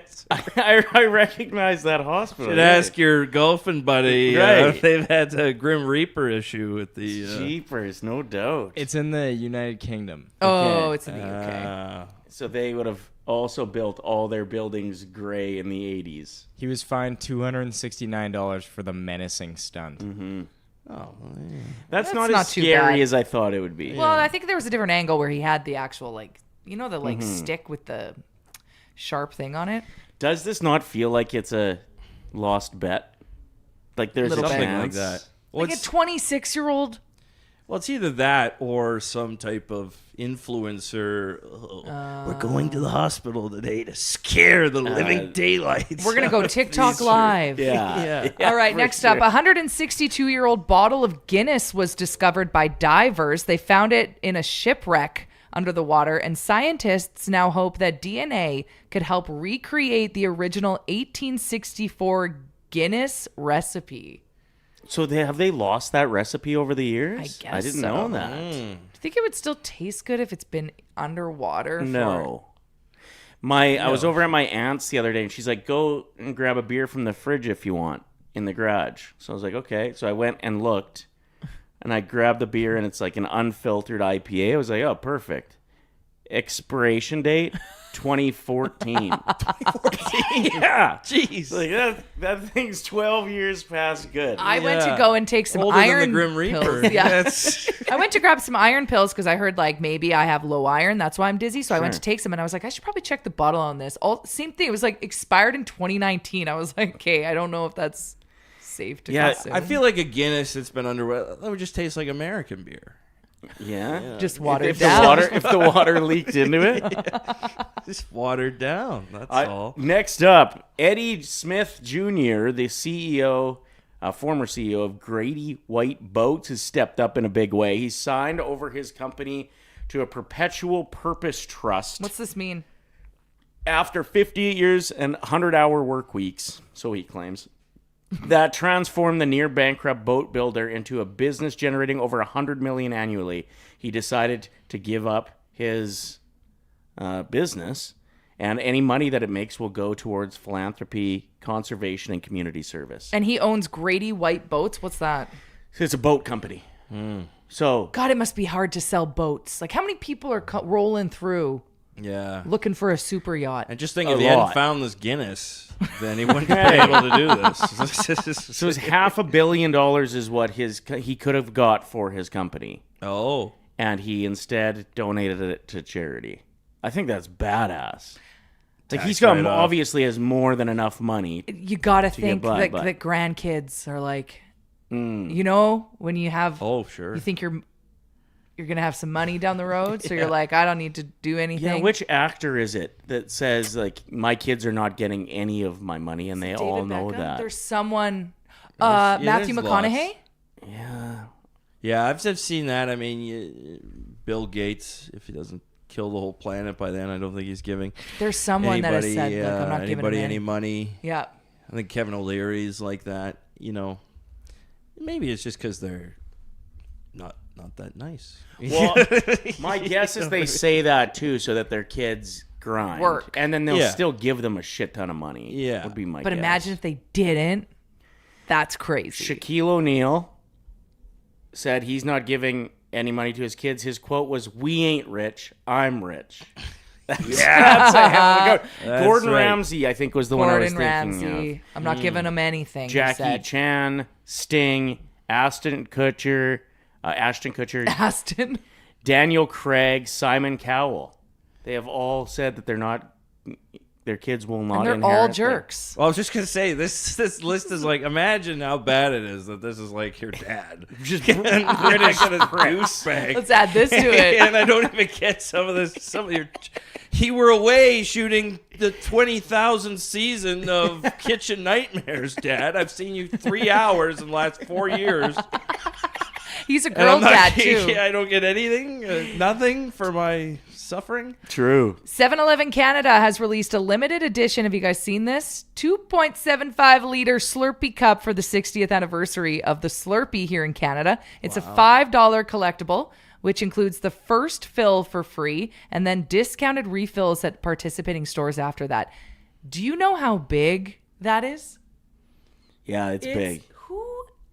[SPEAKER 5] I recognize that hospital.
[SPEAKER 9] Should ask your golfing buddy
[SPEAKER 5] Right.
[SPEAKER 9] if they've had a Grim Reaper issue with the...
[SPEAKER 5] Jeepers, no doubt.
[SPEAKER 7] It's in the United Kingdom.
[SPEAKER 6] Oh, it's in the UK.
[SPEAKER 5] So they would have also built all their buildings gray in the 80s.
[SPEAKER 7] He was fined $269 for the menacing stunt.
[SPEAKER 9] Oh, yeah.
[SPEAKER 5] That's not
[SPEAKER 6] not
[SPEAKER 5] as
[SPEAKER 6] too
[SPEAKER 5] scary
[SPEAKER 6] bad.
[SPEAKER 5] as I thought it would be.
[SPEAKER 6] Well, I think there was a different angle where he had the actual, the stick with the sharp thing on it.
[SPEAKER 5] Does this not feel like it's a lost bet? Like there's
[SPEAKER 6] Little
[SPEAKER 5] a
[SPEAKER 6] bit.
[SPEAKER 9] Something like
[SPEAKER 5] chance?
[SPEAKER 9] that. Well,
[SPEAKER 6] Like a 26-year-old.
[SPEAKER 9] Well, it's either that or some type of influencer. We're going to the hospital today to scare the living daylights.
[SPEAKER 6] We're going to go TikTok live.
[SPEAKER 5] Yeah.
[SPEAKER 6] All right,
[SPEAKER 5] for
[SPEAKER 6] next
[SPEAKER 5] sure.
[SPEAKER 6] up, a 162-year-old bottle of Guinness was discovered by divers. They found it in a shipwreck under the water, and scientists now hope that DNA could help recreate the original 1864 Guinness recipe.
[SPEAKER 5] So have they lost that recipe over the years?
[SPEAKER 6] I guess
[SPEAKER 5] I didn't
[SPEAKER 6] so.
[SPEAKER 5] know that.
[SPEAKER 6] Do you think it would still taste good if it's been underwater?
[SPEAKER 5] No. I was over at my aunt's the other day, and she's like, go and grab a beer from the fridge if you want in the garage. So I was like, okay. So I went and looked, and I grabbed the beer, and it's like an unfiltered IPA. I was like, oh, perfect. Expiration date, 2014. 2014? Yeah.
[SPEAKER 9] Jeez.
[SPEAKER 5] Like that thing's 12 years past good.
[SPEAKER 6] I went to go and take some
[SPEAKER 9] Older
[SPEAKER 6] iron
[SPEAKER 9] than the Grim Reaper.
[SPEAKER 6] pills. Yeah.
[SPEAKER 9] That's...
[SPEAKER 6] I went to grab some iron pills because I heard maybe I have low iron. That's why I'm dizzy. So I went to take some, and I was like, I should probably check the bottle on this. Same thing. It was expired in 2019. I was like, okay, I don't know if that's safe to consume.
[SPEAKER 9] I feel like a Guinness that's been underway, that would just taste like American beer.
[SPEAKER 5] Yeah.
[SPEAKER 6] Just watered
[SPEAKER 5] if
[SPEAKER 6] down.
[SPEAKER 5] If the water leaked into it.
[SPEAKER 9] Just watered down. That's all.
[SPEAKER 5] Next up, Eddie Smith Jr., the CEO, former CEO of Grady White Boats, has stepped up in a big way. He signed over his company to a perpetual purpose trust.
[SPEAKER 6] What's this mean?
[SPEAKER 5] After 58 years and 100-hour work weeks, so he claims, that transformed the near bankrupt boat builder into a business generating over $100 million annually. He decided to give up his business, and any money that it makes will go towards philanthropy, conservation, and community service.
[SPEAKER 6] And he owns Grady White Boats. What's that?
[SPEAKER 5] It's a boat company. So
[SPEAKER 6] God, it must be hard to sell boats. How many people are rolling through
[SPEAKER 9] Yeah.
[SPEAKER 6] looking for a super yacht?
[SPEAKER 9] And just think
[SPEAKER 5] A
[SPEAKER 9] if he hadn't
[SPEAKER 5] lot.
[SPEAKER 9] found this Guinness, then he wouldn't be able to do this.
[SPEAKER 5] So it's $500 million is what he could have got for his company,
[SPEAKER 9] Oh.
[SPEAKER 5] and he instead donated it to charity. I think that's badass. He's got
[SPEAKER 9] write-off.
[SPEAKER 5] obviously has more than enough money.
[SPEAKER 6] You got to think
[SPEAKER 5] by,
[SPEAKER 6] that,
[SPEAKER 5] but-
[SPEAKER 6] that grandkids are when you have,
[SPEAKER 9] Oh, sure.
[SPEAKER 6] you think you're going to have some money down the road. So you're like, I don't need to do anything.
[SPEAKER 5] Yeah, which actor is it that says my kids are not getting any of my money, and they all
[SPEAKER 6] David
[SPEAKER 5] know
[SPEAKER 6] Beckham?
[SPEAKER 5] that?
[SPEAKER 6] There's someone,
[SPEAKER 9] Yeah,
[SPEAKER 6] Matthew
[SPEAKER 9] there's
[SPEAKER 6] McConaughey.
[SPEAKER 5] Yeah.
[SPEAKER 9] Yeah, I've seen that. I mean, Bill Gates, if he doesn't kill the whole planet by then, I don't think he's giving
[SPEAKER 6] There's someone that has said, look, I'm not giving
[SPEAKER 9] anybody
[SPEAKER 6] him
[SPEAKER 9] any money.
[SPEAKER 6] Yeah.
[SPEAKER 9] I think Kevin O'Leary's like that. Maybe it's just because they're not that nice.
[SPEAKER 5] Well, my guess is they say that too, so that their kids grind,
[SPEAKER 6] Work.
[SPEAKER 5] and then they'll
[SPEAKER 9] Yeah.
[SPEAKER 5] still give them a shit ton of money.
[SPEAKER 9] Yeah.
[SPEAKER 5] would be my.
[SPEAKER 6] But
[SPEAKER 5] guess.
[SPEAKER 6] imagine if they didn't. That's crazy.
[SPEAKER 5] Shaquille O'Neal said he's not giving any money to his kids. His quote was, "We ain't rich, I'm rich." That's a hell of a quote.
[SPEAKER 9] That's
[SPEAKER 5] Gordon
[SPEAKER 9] right.
[SPEAKER 5] Ramsay, I think, was the one I was
[SPEAKER 6] Gordon
[SPEAKER 5] thinking
[SPEAKER 6] Ramsay.
[SPEAKER 5] of.
[SPEAKER 6] I'm not giving him anything. he
[SPEAKER 5] Jackie
[SPEAKER 6] said.
[SPEAKER 5] Chan, Sting, Ashton Kutcher,
[SPEAKER 6] Aston.
[SPEAKER 5] Daniel Craig, Simon Cowell. They have all said that their kids will not
[SPEAKER 6] And they're
[SPEAKER 5] inherit
[SPEAKER 6] all
[SPEAKER 5] them.
[SPEAKER 6] jerks.
[SPEAKER 9] Well, I was just gonna say this list is like, imagine how bad it is that this is like your dad.
[SPEAKER 5] Just
[SPEAKER 9] And I got a douchebag.
[SPEAKER 6] Let's add this to it.
[SPEAKER 9] And I don't even get some of this. You were away shooting the 20,000th season of Kitchen Nightmares, Dad. I've seen you 3 hours in the last 4 years.
[SPEAKER 6] He's a
[SPEAKER 9] And
[SPEAKER 6] girl
[SPEAKER 9] I'm not,
[SPEAKER 6] dad too.
[SPEAKER 9] I don't get anything, nothing for my suffering.
[SPEAKER 5] True.
[SPEAKER 6] 7-Eleven Canada has released a limited edition. Have you guys seen this? 2.75 liter Slurpee cup for the 60th anniversary of the Slurpee here in Canada. It's a $5 collectible, which includes the first fill for free and then discounted refills at participating stores after that. Do you know how big that is?
[SPEAKER 5] Yeah, it's big.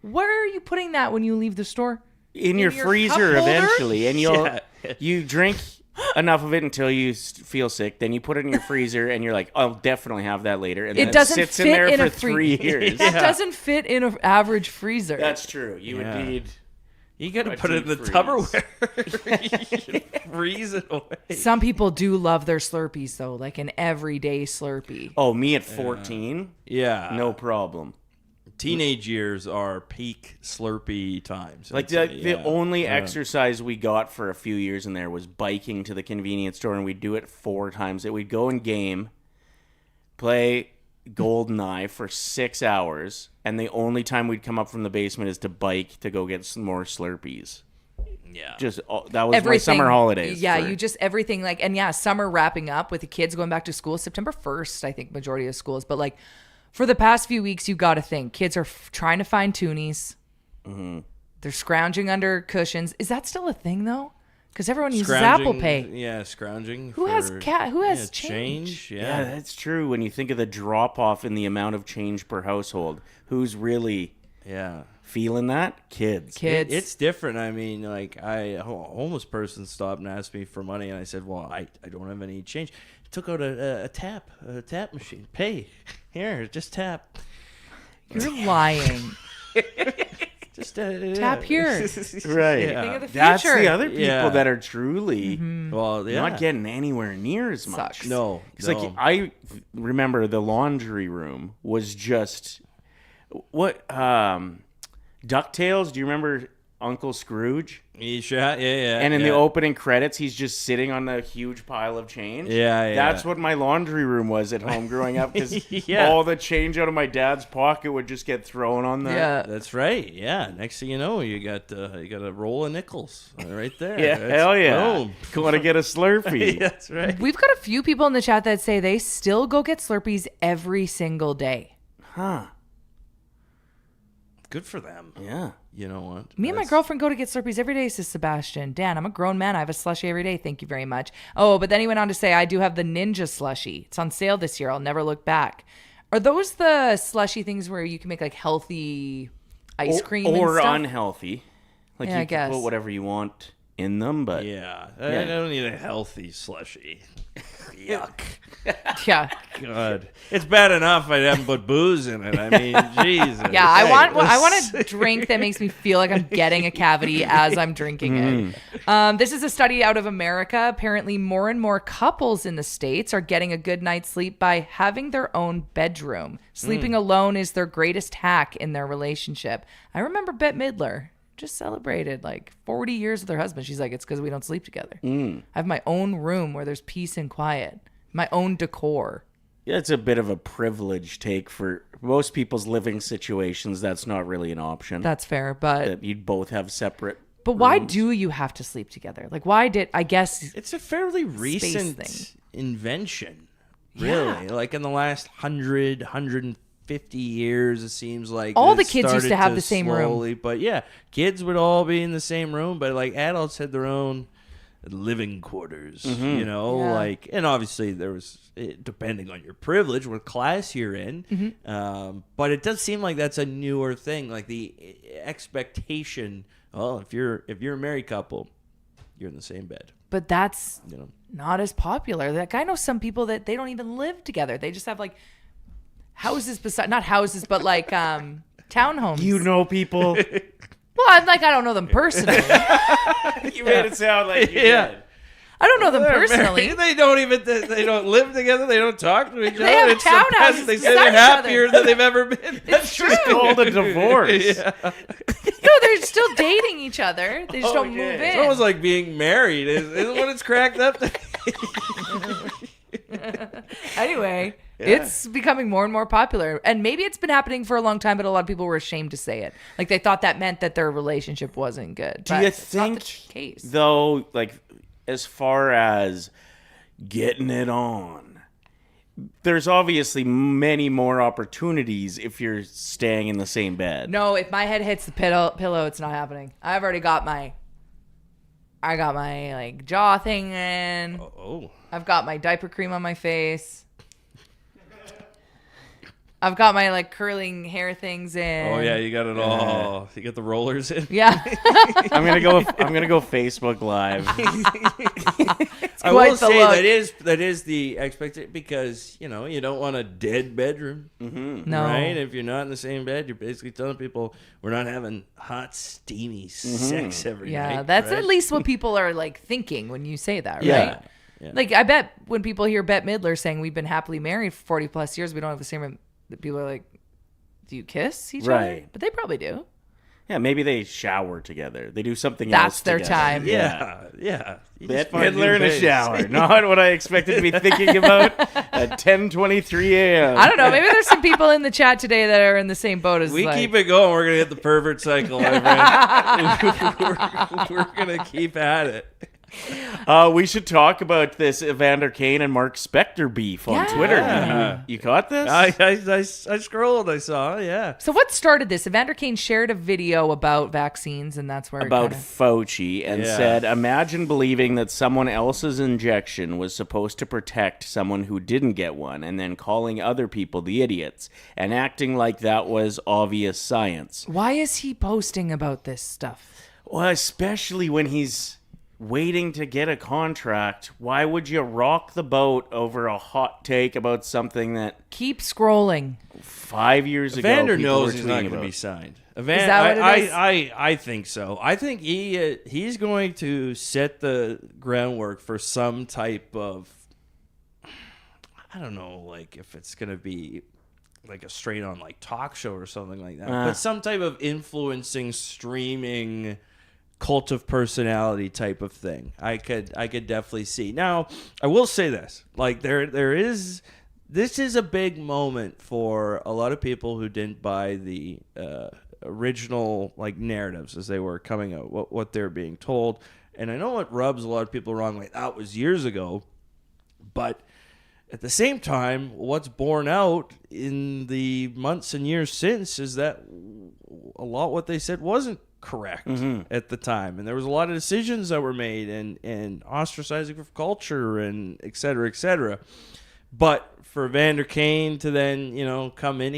[SPEAKER 6] Where are you putting that when you leave the store?
[SPEAKER 5] In your
[SPEAKER 6] your
[SPEAKER 5] freezer
[SPEAKER 6] cup holder?
[SPEAKER 5] eventually, and
[SPEAKER 9] Yeah.
[SPEAKER 5] you drink enough of it until you feel sick. Then you put it in your freezer, and you're like, "I'll definitely have that later." And
[SPEAKER 6] It
[SPEAKER 5] then
[SPEAKER 6] doesn't
[SPEAKER 5] sits
[SPEAKER 6] fit
[SPEAKER 5] in there
[SPEAKER 6] in
[SPEAKER 5] for
[SPEAKER 6] a
[SPEAKER 5] 3 years.
[SPEAKER 6] That doesn't fit in an average freezer.
[SPEAKER 5] That's true. You
[SPEAKER 9] Yeah.
[SPEAKER 5] would need.
[SPEAKER 9] You got to
[SPEAKER 5] A
[SPEAKER 9] put it in the
[SPEAKER 5] deep freeze.
[SPEAKER 9] Tupperware. Freeze it away.
[SPEAKER 6] Some people do love their Slurpees, though, like an everyday Slurpee.
[SPEAKER 5] Oh, me at 14,
[SPEAKER 9] Yeah.
[SPEAKER 5] no problem.
[SPEAKER 9] Teenage years are peak Slurpee times.
[SPEAKER 5] Like
[SPEAKER 9] I'd say,
[SPEAKER 5] the only exercise we got for a few years in there was biking to the convenience store, and we'd do it 4 times. We'd go and game, play GoldenEye for 6 hours, and the only time we'd come up from the basement is to bike to go get some more Slurpees.
[SPEAKER 9] Yeah.
[SPEAKER 5] Just that was my summer holidays.
[SPEAKER 6] Yeah,
[SPEAKER 5] for-
[SPEAKER 6] you just everything like, and yeah, summer wrapping up with the kids going back to school September 1st, I think majority of schools, but like for the past few weeks, you got to think kids are trying to find toonies.
[SPEAKER 5] Mm-hmm.
[SPEAKER 6] They're scrounging under cushions. Is that still a thing though? Because everyone uses Apple Pay.
[SPEAKER 9] Yeah, scrounging.
[SPEAKER 6] Who has Who has
[SPEAKER 9] yeah,
[SPEAKER 6] change?
[SPEAKER 5] Yeah, that's true. When you think of the drop off in the amount of change per household, who's really
[SPEAKER 9] Yeah.
[SPEAKER 5] feeling that? Kids.
[SPEAKER 6] Kids.
[SPEAKER 9] It's different. I mean, like a homeless person stopped and asked me for money, and I said, "Well, I don't have any change." Took out a tap machine. Pay here, just tap.
[SPEAKER 6] You're lying.
[SPEAKER 9] Just
[SPEAKER 6] Tap here.
[SPEAKER 5] Right.
[SPEAKER 9] Yeah.
[SPEAKER 6] Think of the
[SPEAKER 5] That's
[SPEAKER 6] future.
[SPEAKER 5] the other people
[SPEAKER 9] Yeah.
[SPEAKER 5] that are truly
[SPEAKER 9] Well, yeah.
[SPEAKER 5] not getting anywhere near as much.
[SPEAKER 6] Sucks.
[SPEAKER 9] No,
[SPEAKER 5] It's like I remember the laundry room was just what DuckTales. Do you remember Uncle Scrooge?
[SPEAKER 9] Yeah.
[SPEAKER 5] And in the opening credits, he's just sitting on a huge pile of change.
[SPEAKER 9] Yeah.
[SPEAKER 5] That's what my laundry room was at home growing up, because
[SPEAKER 9] Yeah.
[SPEAKER 5] all the change out of my dad's pocket would just get thrown on the.
[SPEAKER 6] Yeah.
[SPEAKER 9] That's right. Yeah. Next thing you know, you got a roll of nickels right there.
[SPEAKER 5] Yeah,
[SPEAKER 9] That's-
[SPEAKER 5] hell yeah.
[SPEAKER 9] Boom.
[SPEAKER 5] Want to get a Slurpee.
[SPEAKER 9] That's right.
[SPEAKER 6] We've got a few people in the chat that say they still go get Slurpees every single day.
[SPEAKER 5] Huh.
[SPEAKER 9] Good for them.
[SPEAKER 5] Yeah.
[SPEAKER 9] You know what?
[SPEAKER 6] Me and my girlfriend go to get Slurpees every day, says Sebastian. Dan, I'm a grown man. I have a slushie every day. Thank you very much. Oh, but then he went on to say, I do have the Ninja slushie. It's on sale this year. I'll never look back. Are those the slushie things where you can make like healthy ice cream
[SPEAKER 5] or
[SPEAKER 6] and stuff?
[SPEAKER 5] unhealthy? Like
[SPEAKER 6] Yeah, I
[SPEAKER 5] you can
[SPEAKER 6] guess.
[SPEAKER 5] put whatever you want in them, but
[SPEAKER 9] Yeah.
[SPEAKER 5] Yeah.
[SPEAKER 9] I don't need a healthy slushy. Yuck.
[SPEAKER 6] Yeah.
[SPEAKER 9] God. It's bad enough I haven't put booze in it. I mean, Jesus.
[SPEAKER 6] Yeah, I
[SPEAKER 9] Hey,
[SPEAKER 6] want a drink that makes me feel like I'm getting a cavity as I'm drinking it. This is a study out of America. Apparently, more and more couples in the States are getting a good night's sleep by having their own bedroom. Sleeping alone is their greatest hack in their relationship. I remember Bette Midler just celebrated like 40 years with her husband. She's like, it's because we don't sleep together. I have my own room where there's peace and quiet, my own decor.
[SPEAKER 5] yeah, it's a bit of a privilege take for most people's living situations. That's not really an option.
[SPEAKER 6] That's fair, but
[SPEAKER 5] that you'd both have separate.
[SPEAKER 6] why
[SPEAKER 5] rooms.
[SPEAKER 6] do you have to sleep together? Like, why did I guess
[SPEAKER 9] It's a fairly recent
[SPEAKER 6] thing.
[SPEAKER 9] invention, really. Like in the last 150 years, it seems like
[SPEAKER 6] All
[SPEAKER 9] it
[SPEAKER 6] the kids used to
[SPEAKER 9] started
[SPEAKER 6] have the same room.
[SPEAKER 9] slowly- But yeah, kids would all be in the same room, but like adults had their own living quarters, you know,
[SPEAKER 6] Yeah.
[SPEAKER 9] like, and obviously there was, depending on your privilege, what class you're in, but it does seem like that's a newer thing, like the expectation. Oh, if you're a married couple, you're in the same bed.
[SPEAKER 6] But that's
[SPEAKER 9] You know.
[SPEAKER 6] not as popular. Like, I know some people that they don't even live together. They just have like houses beside, not houses, but like townhomes.
[SPEAKER 5] You know people.
[SPEAKER 6] Well, I'm like, I don't know them personally.
[SPEAKER 5] You made it sound like you
[SPEAKER 9] Yeah.
[SPEAKER 5] did.
[SPEAKER 6] I don't know them personally.
[SPEAKER 9] They don't live together. They don't talk to each other.
[SPEAKER 6] They have
[SPEAKER 9] It's the
[SPEAKER 6] townhouses
[SPEAKER 9] best. They say
[SPEAKER 6] beside
[SPEAKER 9] they're
[SPEAKER 6] each
[SPEAKER 9] happier
[SPEAKER 6] other.
[SPEAKER 9] than they've ever been.
[SPEAKER 6] It's true.
[SPEAKER 5] Called a divorce.
[SPEAKER 9] Yeah.
[SPEAKER 6] No, they're still dating each other. They just don't move in.
[SPEAKER 9] It's almost like being married. Isn't what it's cracked up to?
[SPEAKER 6] Anyway, it's becoming more and more popular. And maybe it's been happening for a long time, but a lot of people were ashamed to say it. Like they thought that meant that their relationship wasn't good.
[SPEAKER 5] Do
[SPEAKER 6] But
[SPEAKER 5] you
[SPEAKER 6] it's not the
[SPEAKER 5] think,
[SPEAKER 6] case.
[SPEAKER 5] though, like, as far as getting it on, there's obviously many more opportunities if you're staying in the same bed.
[SPEAKER 6] No, if my head hits the pillow, it's not happening. I've already got my like jaw thing in.
[SPEAKER 9] Oh.
[SPEAKER 6] I've got my diaper cream on my face. I've got my like curling hair things in.
[SPEAKER 9] Oh yeah, you got it all. You got the rollers in.
[SPEAKER 6] Yeah.
[SPEAKER 5] I'm gonna go Facebook Live.
[SPEAKER 9] I will
[SPEAKER 6] the
[SPEAKER 9] say
[SPEAKER 6] look.
[SPEAKER 9] that is the expectation because you don't want a dead bedroom,
[SPEAKER 6] No.
[SPEAKER 9] right? If you're not in the same bed, you're basically telling people we're not having hot, steamy sex every night.
[SPEAKER 6] Yeah, that's
[SPEAKER 9] right?
[SPEAKER 6] at least what people are like thinking when you say that, right?
[SPEAKER 5] Yeah.
[SPEAKER 9] Yeah.
[SPEAKER 6] Like I bet when people hear Bette Midler saying we've been happily married for 40 plus years, we don't have the same room, that people are like, do you kiss each other?
[SPEAKER 5] Right.
[SPEAKER 6] But they probably do.
[SPEAKER 5] Yeah, maybe they shower together. They do something
[SPEAKER 6] That's
[SPEAKER 5] else
[SPEAKER 6] their
[SPEAKER 5] together.
[SPEAKER 6] time.
[SPEAKER 9] Yeah. You
[SPEAKER 5] Bette
[SPEAKER 9] just find new
[SPEAKER 5] Midler in a
[SPEAKER 9] ways.
[SPEAKER 5] shower. Not what I expected to be thinking about at 10:23 a.m.
[SPEAKER 6] I don't know. Maybe there's some people in the chat today that are in the same boat as
[SPEAKER 9] We
[SPEAKER 6] like,
[SPEAKER 9] keep it going. We're gonna hit the pervert cycle, my friend. we're gonna keep at it.
[SPEAKER 5] We should talk about this Evander Kane and Mark Spector beef on Twitter. You caught this?
[SPEAKER 9] I scrolled. I saw. Yeah.
[SPEAKER 6] So what started this? Evander Kane shared a video about vaccines, and that's where
[SPEAKER 5] about
[SPEAKER 6] it kinda...
[SPEAKER 5] Fauci and said, imagine believing that someone else's injection was supposed to protect someone who didn't get one and then calling other people the idiots and acting like that was obvious science.
[SPEAKER 6] Why is he posting about this stuff?
[SPEAKER 5] Well, especially when he's waiting to get a contract. Why would you rock the boat over a hot take about something that
[SPEAKER 6] Keep scrolling.
[SPEAKER 5] 5 years ago
[SPEAKER 9] Evander
[SPEAKER 5] people
[SPEAKER 9] knows
[SPEAKER 5] were
[SPEAKER 9] he's not
[SPEAKER 5] tweeting
[SPEAKER 9] going to
[SPEAKER 5] about?
[SPEAKER 9] be signed.
[SPEAKER 6] Is that what it is?
[SPEAKER 9] I think so. I think he's going to set the groundwork for some type of, I don't know, like if it's going to be like a straight on like talk show or something like that, but some type of influencing, streaming, cult of personality type of thing. I could definitely see. Now, I will say this: like this is a big moment for a lot of people who didn't buy the original like narratives as they were coming out, what they're being told. And I know it rubs a lot of people wrong. Like that was years ago, but at the same time, what's borne out in the months and years since is that a lot what they said wasn't correct at the time, and there was a lot of decisions that were made and ostracizing of culture and et cetera, but for Evander Kane to then come in,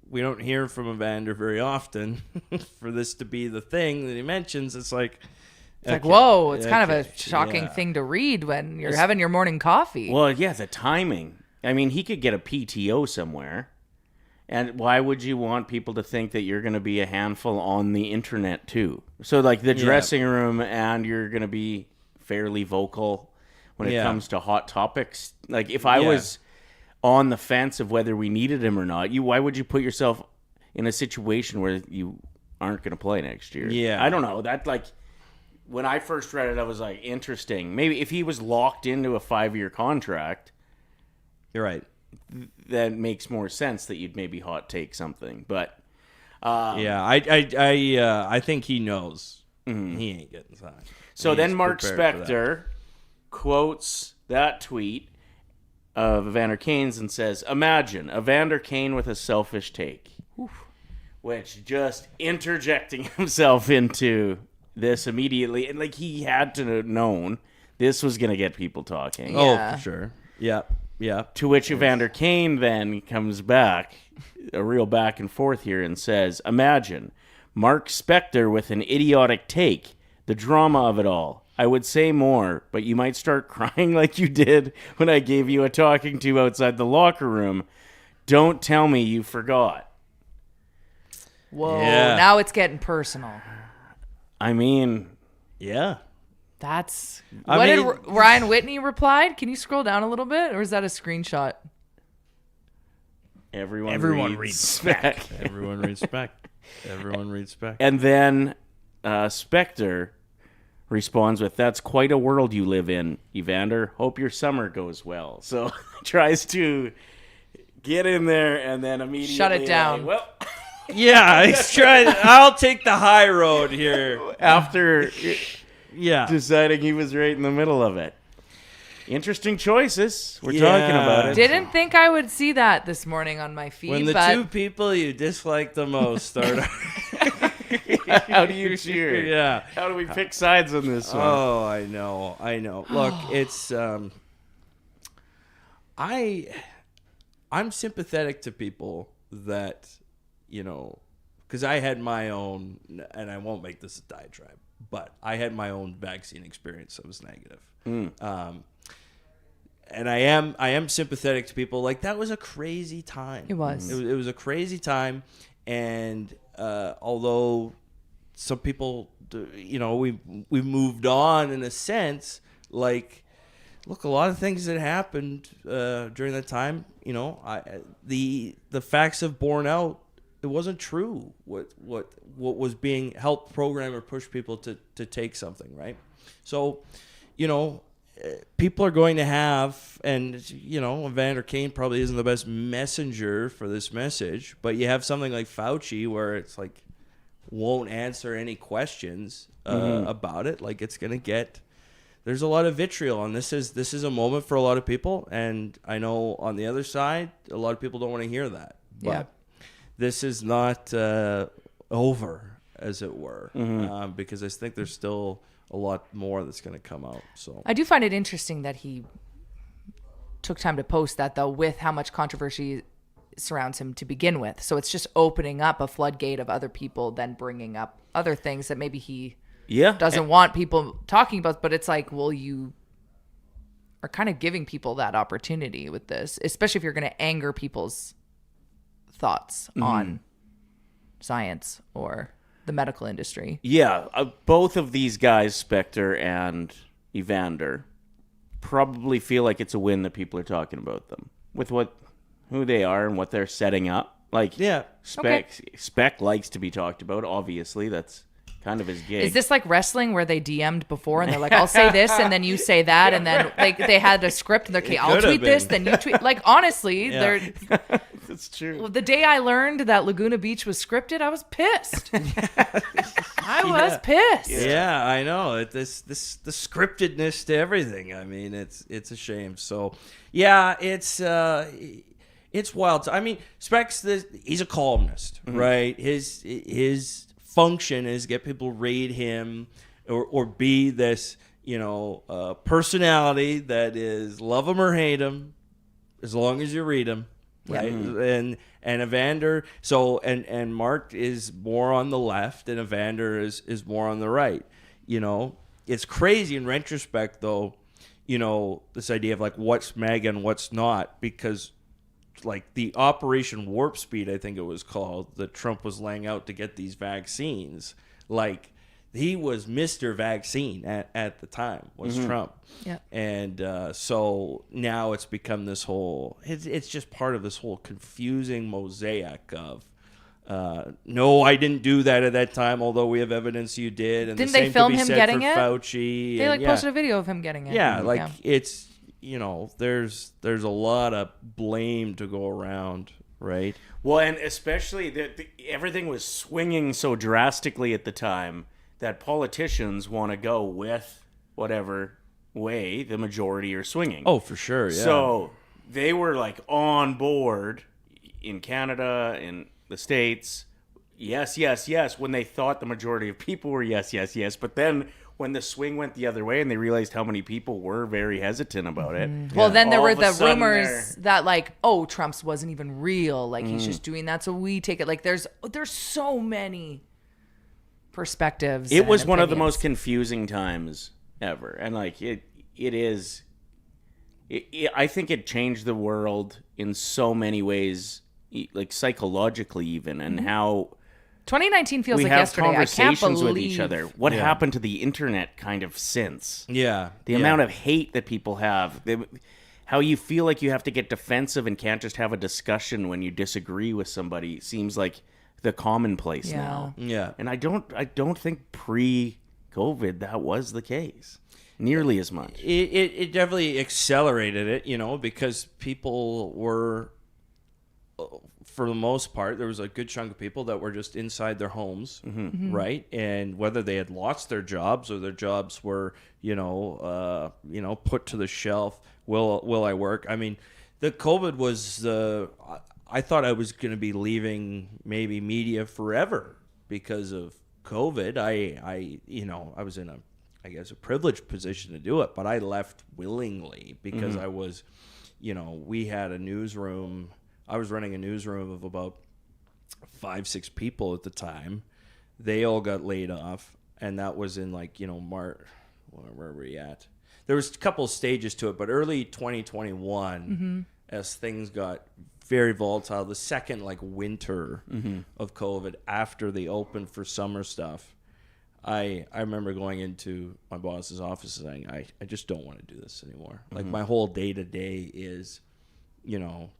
[SPEAKER 9] we don't hear from Evander very often for this to be the thing that he mentions. It's like
[SPEAKER 6] Whoa, it's kind of a shocking thing to read when you're having your morning coffee.
[SPEAKER 5] Well, yeah, the timing. I mean, he could get a PTO somewhere. And why would you want people to think that you're going to be a handful on the internet, too? So, like, the dressing room, and you're going to be fairly vocal when it comes to hot topics. Like, if I was on the fence of whether we needed him or not, why would you put yourself in a situation where you aren't going to play next year?
[SPEAKER 9] Yeah.
[SPEAKER 5] I don't know. That, like, when I first read it, I was like, interesting. Maybe if he was locked into a 5-year contract.
[SPEAKER 9] You're right.
[SPEAKER 5] That makes more sense that you'd maybe hot take something, but
[SPEAKER 9] I think he knows he ain't getting signed.
[SPEAKER 5] So
[SPEAKER 9] He's
[SPEAKER 5] then Mark
[SPEAKER 9] prepared for
[SPEAKER 5] Spector quotes that tweet of Evander Kane's and says, "Imagine Evander Kane with a selfish take," which just interjecting himself into this immediately, and like he had to have known this was going to get people talking.
[SPEAKER 9] that. Oh, for sure. Yeah.
[SPEAKER 5] To which Evander Kane then comes back, a real back and forth here, and says, imagine Mark Spector with an idiotic take, the drama of it all. I would say more, but you might start crying like you did when I gave you a talking to outside the locker room. Don't tell me you forgot.
[SPEAKER 6] Whoa,
[SPEAKER 9] Yeah.
[SPEAKER 6] now it's getting personal.
[SPEAKER 5] I mean,
[SPEAKER 9] Yeah.
[SPEAKER 6] That's
[SPEAKER 9] I
[SPEAKER 6] what
[SPEAKER 9] mean-
[SPEAKER 6] did Ryan Whitney replied? Can you scroll down a little bit, or is that a screenshot?
[SPEAKER 5] Everyone reads spec.
[SPEAKER 9] Everyone reads spec. Everyone reads spec.
[SPEAKER 5] And then Spector responds with, "That's quite a world you live in, Evander. Hope your summer goes well." So tries to get in there and then immediately
[SPEAKER 6] Shut it down.
[SPEAKER 5] well,
[SPEAKER 9] Yeah, he's trying. I'll take the high road here.
[SPEAKER 5] after
[SPEAKER 9] Yeah.
[SPEAKER 5] deciding he was right in the middle of it. Interesting choices. We're
[SPEAKER 9] Yeah.
[SPEAKER 5] talking about it.
[SPEAKER 6] Didn't think I would see that this morning on my feed,
[SPEAKER 9] When the
[SPEAKER 6] but
[SPEAKER 9] two people you dislike the most start.
[SPEAKER 5] How do you cheer?
[SPEAKER 9] Yeah.
[SPEAKER 5] How do we pick sides on this one?
[SPEAKER 9] Oh, I know. Look, it's I'm sympathetic to people that, because I had my own, and I won't make this a diatribe, but I had my own vaccine experience that was negative. And I am sympathetic to people. Like, that was a crazy time.
[SPEAKER 6] It was.
[SPEAKER 9] It was a crazy time, and although some people, we moved on in a sense. Like, look, a lot of things that happened during that time. The facts have borne out. It wasn't true. What was being helped program or push people to take something, right? So, people are going to have, and Evander Kane probably isn't the best messenger for this message, but you have something like Fauci where it's like won't answer any questions about it. Like, it's gonna get. There's a lot of vitriol, and this is a moment for a lot of people, and I know on the other side, a lot of people don't want to hear that. But
[SPEAKER 6] Yeah.
[SPEAKER 9] this is not over, as it were, because I think there's still a lot more that's going to come out. So
[SPEAKER 6] I do find it interesting that he took time to post that, though, with how much controversy surrounds him to begin with. So it's just opening up a floodgate of other people then bringing up other things that maybe he doesn't want people talking about. But it's like, well, you are kind of giving people that opportunity with this, especially if you're going to anger people's thoughts on science or the medical industry.
[SPEAKER 5] Yeah, both of these guys, Spector and Evander, probably feel like it's a win that people are talking about them with who they are and what they're setting up. Like,
[SPEAKER 9] yeah,
[SPEAKER 5] Spec likes to be talked about. Obviously, that's kind of his gig.
[SPEAKER 6] Is this like wrestling where they DM'd before and they're like, I'll say this and then you say that, and then like they had a script and they're okay, I'll tweet this, then you tweet. Like, honestly, they're.
[SPEAKER 5] That's true.
[SPEAKER 6] The day I learned that Laguna Beach was scripted, I was pissed. I was pissed.
[SPEAKER 9] Yeah, I know. The scriptedness to everything. I mean, it's a shame. So, yeah, it's wild. I mean, Specs, he's a columnist, right? His function is get people read him or be this, personality that is love him or hate him, as long as you read him. Right. And Evander, and Mark is more on the left and Evander is more on the right. It's crazy in retrospect though, this idea of like what's MAGA and what's not, because like the Operation Warp Speed, I think it was called, that Trump was laying out to get these vaccines. Like, he was Mr. Vaccine at the time, was Trump.
[SPEAKER 6] Yeah.
[SPEAKER 9] And so now it's become this whole, it's just part of this whole confusing mosaic of, no, I didn't do that at that time, although we have evidence you did. And
[SPEAKER 6] Didn't
[SPEAKER 9] the same
[SPEAKER 6] they film
[SPEAKER 9] could be
[SPEAKER 6] him
[SPEAKER 9] said
[SPEAKER 6] getting
[SPEAKER 9] for
[SPEAKER 6] it?
[SPEAKER 9] Fauci.
[SPEAKER 6] They like posted a video of him getting it.
[SPEAKER 9] Yeah, like it's, there's a lot of blame to go around, right?
[SPEAKER 5] Well, and especially everything was swinging so drastically at the time that politicians want to go with whatever way the majority are swinging.
[SPEAKER 9] Oh, for sure, yeah.
[SPEAKER 5] So they were like on board in Canada, in the States, yes, yes, yes, when they thought the majority of people were yes, yes, yes. But then when the swing went the other way and they realized how many people were very hesitant about it.
[SPEAKER 6] Well, then there
[SPEAKER 5] all
[SPEAKER 6] were
[SPEAKER 5] of a
[SPEAKER 6] the
[SPEAKER 5] sudden
[SPEAKER 6] rumors that like, oh, Trump's wasn't even real. Like, he's just doing that so we take it. Like, there's so many perspectives.
[SPEAKER 5] It was
[SPEAKER 6] and
[SPEAKER 5] one of the
[SPEAKER 6] opinions.
[SPEAKER 5] most confusing times ever. And like it is, I think it changed the world in so many ways, like psychologically even, and how
[SPEAKER 6] 2019 feels
[SPEAKER 5] we
[SPEAKER 6] like
[SPEAKER 5] have
[SPEAKER 6] yesterday. I can't
[SPEAKER 5] conversations
[SPEAKER 6] believe
[SPEAKER 5] with each other. What happened to the internet kind of since?
[SPEAKER 9] Yeah.
[SPEAKER 5] The amount of hate that people have. How you feel like you have to get defensive and can't just have a discussion when you disagree with somebody seems like the commonplace now.
[SPEAKER 9] Yeah.
[SPEAKER 5] And I don't think pre-COVID that was the case nearly as much.
[SPEAKER 9] It definitely accelerated it, you know, because people were, for the most part, there was a good chunk of people that were just inside their homes, right? And whether they had lost their jobs or their jobs were, put to the shelf, will I work? I mean, the COVID was I thought I was going to be leaving maybe media forever because of COVID. I was in a privileged position to do it, but I left willingly because I was, we had a newsroom. I was running a newsroom of about 5-6 people at the time. They all got laid off, and that was in March. Where were we at? There was a couple of stages to it, but early 2021, as things got very volatile, the second winter of COVID after they opened for summer stuff, I remember going into my boss's office saying, I just don't want to do this anymore. Like my whole day to day is,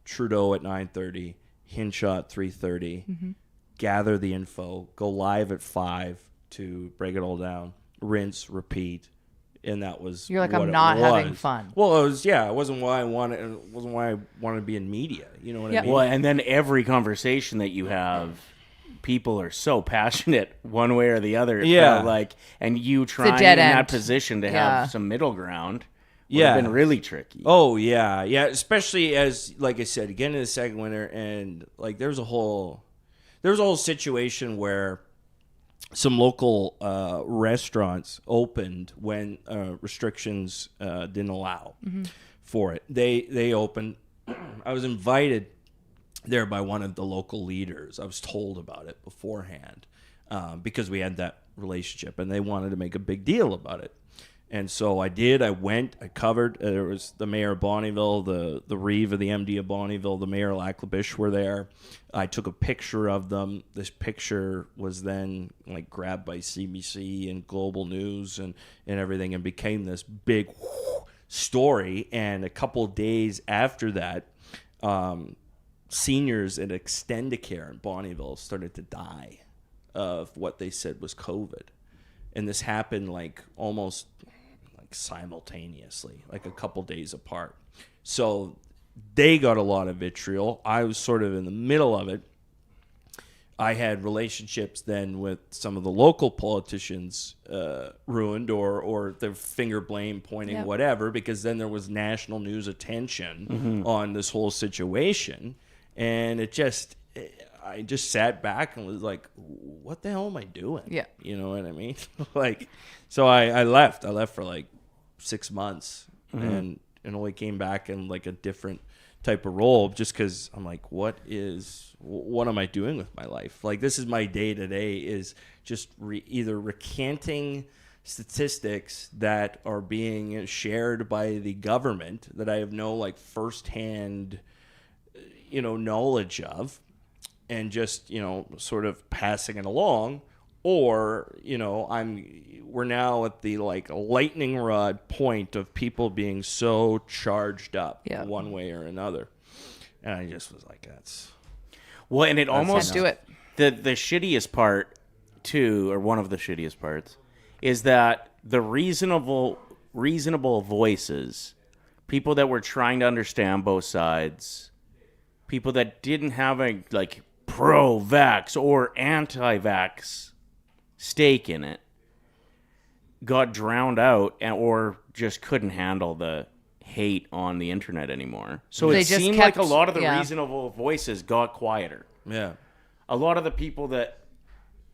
[SPEAKER 9] Trudeau at 9:30, Hinshaw at 3:30, gather the info, go live at 5 to break it all down, rinse, repeat. And that was
[SPEAKER 6] You're like,
[SPEAKER 9] what
[SPEAKER 6] I'm
[SPEAKER 9] it
[SPEAKER 6] not
[SPEAKER 9] was.
[SPEAKER 6] having fun.
[SPEAKER 9] Well, it wasn't why I wanted to be in media. You know what I mean?
[SPEAKER 5] Well, and then every conversation that you have, people are so passionate one way or the other.
[SPEAKER 9] Yeah.
[SPEAKER 5] And you trying in
[SPEAKER 6] dead
[SPEAKER 5] that
[SPEAKER 6] end.
[SPEAKER 5] position to
[SPEAKER 6] Yeah.
[SPEAKER 5] have some middle ground would have been really tricky.
[SPEAKER 9] Oh yeah, especially as, like I said, again in the second winter, and there was a whole situation where some local restaurants opened when restrictions didn't allow for it. They opened. I was invited there by one of the local leaders. I was told about it beforehand because we had that relationship, and they wanted to make a big deal about it. And so I did. I went. I covered. There was the mayor of Bonnyville, the Reeve of the MD of Bonnyville, the mayor of Lac-La-Biche were there. I took a picture of them. This picture was then grabbed by CBC and Global News and everything, and became this big story. And a couple of days after that, seniors at Extendicare in Bonnyville started to die of what they said was COVID. And this happened almost simultaneously, a couple days apart. So they got a lot of vitriol. I was sort of in the middle of it. I had relationships then with some of the local politicians ruined or the finger blame pointing, whatever, because then there was national news attention on this whole situation. And I just sat back and was like, what the hell am I doing?
[SPEAKER 6] Yeah.
[SPEAKER 9] You know what I mean? So I left. I left for 6 months and only came back in a different type of role just because I'm like, what am I doing with my life? This is my day to day is just either recanting statistics that are being shared by the government that I have no firsthand, knowledge of, and just, sort of passing it along, or, we're now at the lightning rod point of people being so charged up one way or another. And I just was like, that's...
[SPEAKER 5] Well, and it almost...
[SPEAKER 6] Can't do it.
[SPEAKER 5] The shittiest part, too, or one of the shittiest parts, is that the reasonable voices, people that were trying to understand both sides, people that didn't have a, pro-vax or anti-vax stake in it, got drowned out or just couldn't handle the hate on the internet anymore. So
[SPEAKER 6] They
[SPEAKER 5] it
[SPEAKER 6] just
[SPEAKER 5] seemed
[SPEAKER 6] kept-
[SPEAKER 5] like a lot of the
[SPEAKER 6] yeah.
[SPEAKER 5] reasonable voices got quieter.
[SPEAKER 9] Yeah.
[SPEAKER 5] A lot of the people that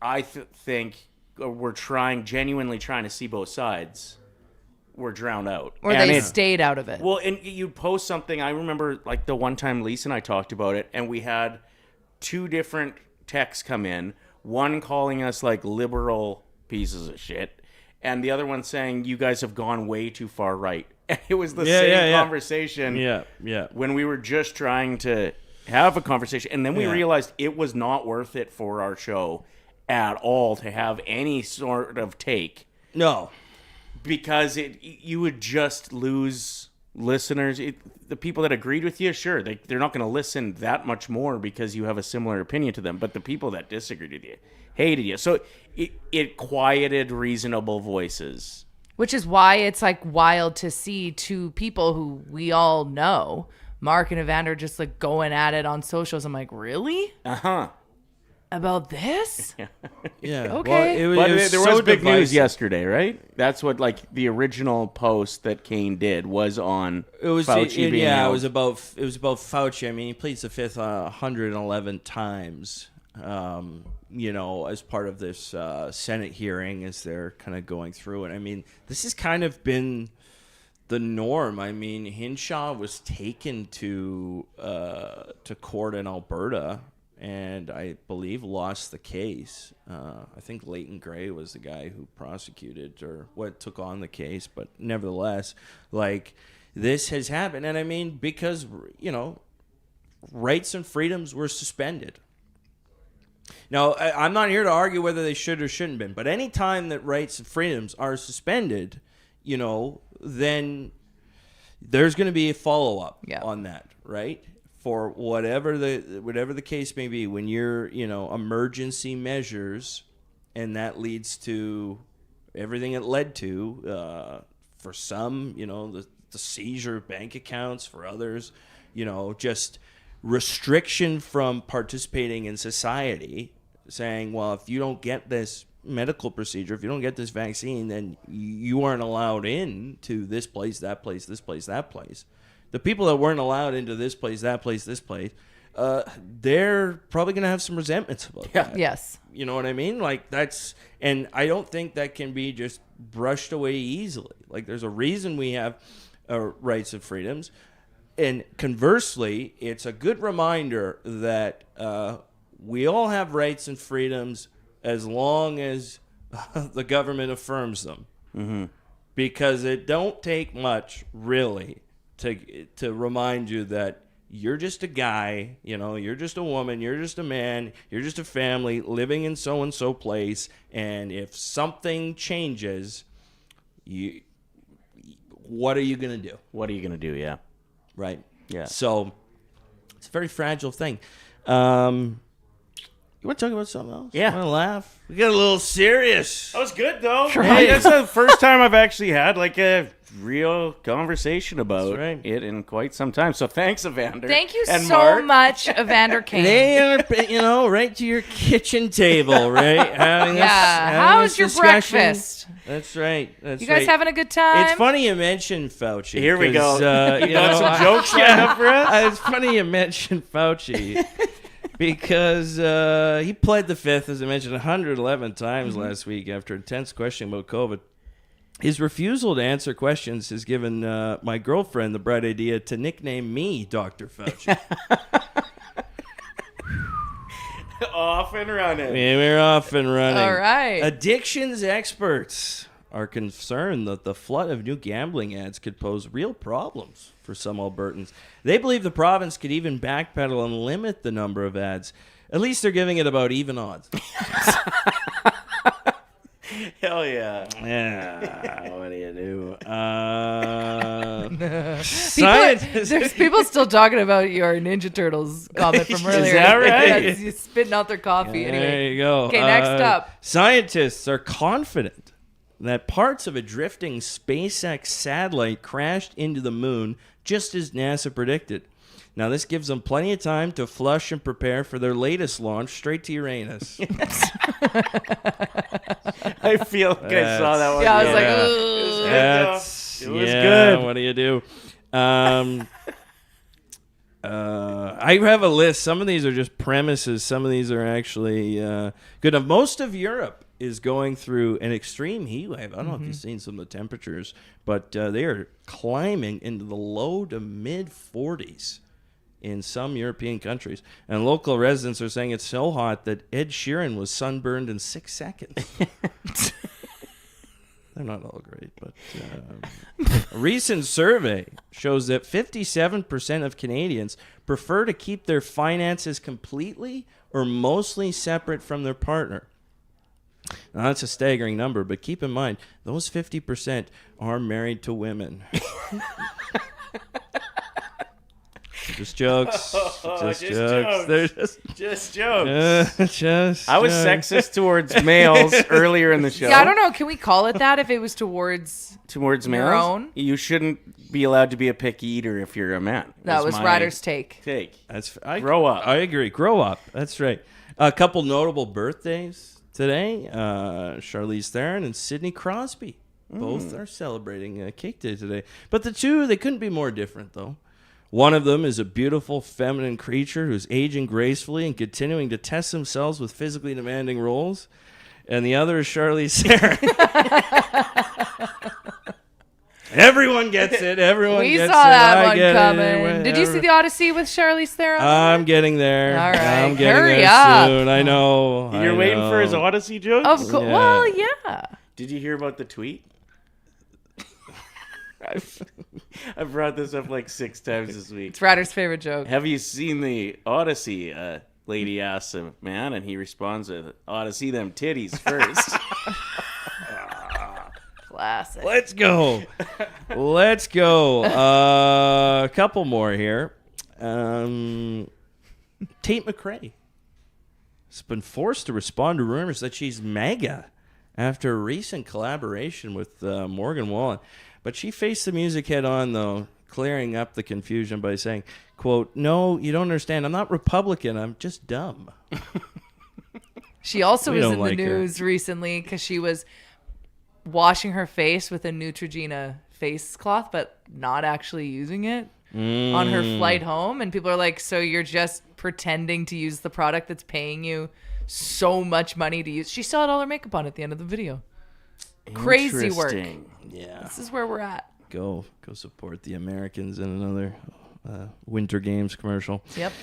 [SPEAKER 5] I think were genuinely trying to see both sides were drowned out.
[SPEAKER 6] Or
[SPEAKER 5] And
[SPEAKER 6] they stayed out of it.
[SPEAKER 5] Well, and you post something. I remember the one time Lisa and I talked about it, and we had 2 different texts come in. One calling us liberal pieces of shit, and the other one saying you guys have gone way too far right. And it was the same conversation.
[SPEAKER 9] Yeah.
[SPEAKER 5] When we were just trying to have a conversation, and then we realized it was not worth it for our show, at all to have any sort of take.
[SPEAKER 9] No.
[SPEAKER 5] Because you would just lose listeners. The people that agreed with you, sure, they're not going to listen that much more because you have a similar opinion to them. But the people that disagreed with you, hated you. So it quieted reasonable voices.
[SPEAKER 6] Which is why it's like wild to see two people who we all know, Mark and Evander, just like going at it on socials. I'm like, really?
[SPEAKER 5] Uh-huh.
[SPEAKER 6] About this?
[SPEAKER 7] Yeah.
[SPEAKER 6] Okay.
[SPEAKER 7] Well,
[SPEAKER 5] There was big news yesterday, right? That's what like the original post that Kane did was on Fauci being
[SPEAKER 9] it
[SPEAKER 5] out.
[SPEAKER 9] was about Fauci. I mean, he pleads the fifth 111 times. As part of this Senate hearing, as they're kind of going through it. I mean, this has kind of been the norm. I mean, Hinshaw was taken to court in Alberta, and I believe lost the case. I think Leighton Gray was the guy who prosecuted or took on the case, but nevertheless, like, this has happened. And I mean, because, rights and freedoms were suspended. Now, I'm not here to argue whether they should or shouldn't have been, but any time that rights and freedoms are suspended, then there's going to be a follow-up on that, right? For whatever the case may be, when you're, emergency measures, and that leads to everything it led to, for some, the seizure of bank accounts, for others, just restriction from participating in society, saying, well, if you don't get this medical procedure, if you don't get this vaccine, then you aren't allowed in to this place, that place, this place, that place. The people that weren't allowed into this place, that place, this place, they're probably going to have some resentments about that.
[SPEAKER 6] Yes.
[SPEAKER 9] You know what I mean? Like, and I don't think that can be just brushed away easily. Like, there's a reason we have rights and freedoms. And conversely, it's a good reminder that we all have rights and freedoms as long as the government affirms them.
[SPEAKER 5] Mm-hmm.
[SPEAKER 9] Because it don't take much, really, to remind you that you're just a guy, you're just a woman, you're just a man, you're just a family living in so-and-so place, and if something changes, what are you going to do?
[SPEAKER 5] What are you going to do, yeah.
[SPEAKER 9] Right.
[SPEAKER 5] Yeah.
[SPEAKER 9] So it's a very fragile thing. You want to talk about something else?
[SPEAKER 5] Yeah.
[SPEAKER 9] Want to laugh? We got a little serious.
[SPEAKER 5] That was good, though.
[SPEAKER 6] Sure.
[SPEAKER 5] Hey, that's the first time I've actually had like a real conversation about
[SPEAKER 9] That's right.
[SPEAKER 5] it in quite some time. So thanks, Evander.
[SPEAKER 6] Thank you
[SPEAKER 5] and
[SPEAKER 6] so
[SPEAKER 5] Mark.
[SPEAKER 6] much, Evander Kane.
[SPEAKER 9] They are, right to your kitchen table, right? Having
[SPEAKER 6] How's your
[SPEAKER 9] discussion.
[SPEAKER 6] breakfast?
[SPEAKER 9] That's right. That's
[SPEAKER 6] You guys
[SPEAKER 9] right.
[SPEAKER 6] having a good time?
[SPEAKER 9] It's funny you mentioned Fauci.
[SPEAKER 5] Here we go.
[SPEAKER 9] 'cause,
[SPEAKER 5] You got some jokes lined up for us?
[SPEAKER 9] It's funny you mentioned Fauci because he pled the fifth, as I mentioned, 111 times last week after a tense question about COVID. His refusal to answer questions has given my girlfriend the bright idea to nickname me Dr. Fauci.
[SPEAKER 5] Off and running.
[SPEAKER 9] Yeah, we're off and running.
[SPEAKER 6] All right.
[SPEAKER 9] Addictions experts are concerned that the flood of new gambling ads could pose real problems for some Albertans. They believe the province could even backpedal and limit the number of ads. At least they're giving it about even odds.
[SPEAKER 5] Hell yeah.
[SPEAKER 9] Yeah, what do you do?
[SPEAKER 6] There's people still talking about your Ninja Turtles comment from earlier.
[SPEAKER 9] Is that right?
[SPEAKER 6] You're spitting out their coffee.
[SPEAKER 9] There
[SPEAKER 6] Anyway.
[SPEAKER 9] you go.
[SPEAKER 6] Okay, next up.
[SPEAKER 9] Scientists are confident that parts of a drifting SpaceX satellite crashed into the moon just as NASA predicted. Now, this gives them plenty of time to flush and prepare for their latest launch straight to Uranus.
[SPEAKER 5] I feel like I saw that one.
[SPEAKER 6] Yeah, I was like,
[SPEAKER 5] It was
[SPEAKER 9] yeah,
[SPEAKER 5] good.
[SPEAKER 9] What do you do? I have a list. Some of these are just premises. Some of these are actually good. Now, most of Europe is going through an extreme heat wave. I don't know if you've seen some of the temperatures, but they are climbing into the low to mid 40s in some European countries. And local residents are saying it's so hot that Ed Sheeran was sunburned in 6 seconds. They're not all great, but a recent survey shows that 57% of Canadians prefer to keep their finances completely or mostly separate from their partner. Now, that's a staggering number, but keep in mind, those 50% are married to women. Just jokes. Just jokes. They're
[SPEAKER 5] Just jokes.
[SPEAKER 9] just
[SPEAKER 5] I was
[SPEAKER 9] jokes.
[SPEAKER 5] sexist towards males earlier in the show.
[SPEAKER 6] Yeah, I don't know. Can we call it that if it was towards
[SPEAKER 5] Towards
[SPEAKER 6] your
[SPEAKER 5] males,
[SPEAKER 6] own?
[SPEAKER 5] you shouldn't be allowed to be a picky eater if you're a man.
[SPEAKER 6] That was
[SPEAKER 5] my
[SPEAKER 6] Ryder's take.
[SPEAKER 5] Grow up.
[SPEAKER 9] I agree. Grow up. That's right. A couple notable birthdays today. Charlize Theron and Sidney Crosby. Both are celebrating Cake Day today. But the two, they couldn't be more different, though. One of them is a beautiful feminine creature who's aging gracefully and continuing to test themselves with physically demanding roles. And the other is Charlize Theron. Everyone gets it. Everyone
[SPEAKER 6] We
[SPEAKER 9] gets
[SPEAKER 6] saw
[SPEAKER 9] it.
[SPEAKER 6] that
[SPEAKER 9] I
[SPEAKER 6] one
[SPEAKER 9] get
[SPEAKER 6] coming.
[SPEAKER 9] it.
[SPEAKER 6] Did you see the Odyssey with Charlize Theron?
[SPEAKER 9] I'm getting there.
[SPEAKER 6] All right.
[SPEAKER 9] I'm getting
[SPEAKER 6] Hurry
[SPEAKER 9] there
[SPEAKER 6] up.
[SPEAKER 9] soon. I know.
[SPEAKER 5] You're
[SPEAKER 9] I
[SPEAKER 5] waiting for his
[SPEAKER 9] know.
[SPEAKER 5] Odyssey joke?
[SPEAKER 6] Of course.
[SPEAKER 9] Yeah.
[SPEAKER 6] Well, yeah.
[SPEAKER 5] Did you hear about the tweet? I've brought this up like 6 times this week.
[SPEAKER 6] It's Ryder's favorite joke.
[SPEAKER 5] Have you seen the Odyssey? Lady asks a man, and he responds with, "Ought to see them titties first."
[SPEAKER 6] Classic.
[SPEAKER 9] Let's go. Let's go. A couple more here. Tate McRae has been forced to respond to rumors that she's MAGA after a recent collaboration with Morgan Wallen. But she faced the music head on, though, clearing up the confusion by saying, quote, "No, you don't understand. I'm not Republican. I'm just dumb."
[SPEAKER 6] She also
[SPEAKER 9] We
[SPEAKER 6] was
[SPEAKER 9] don't
[SPEAKER 6] in the
[SPEAKER 9] like her.
[SPEAKER 6] news recently because she was washing her face with a Neutrogena face cloth, but not actually using it on her flight home. And people are like, so you're just pretending to use the product that's paying you so much money to use? She still had all her makeup on at the end of the video. Crazy work.
[SPEAKER 5] Interesting.
[SPEAKER 9] Yeah.
[SPEAKER 6] This is where we're at.
[SPEAKER 9] Go support the Americans in another Winter Games commercial.
[SPEAKER 6] Yep.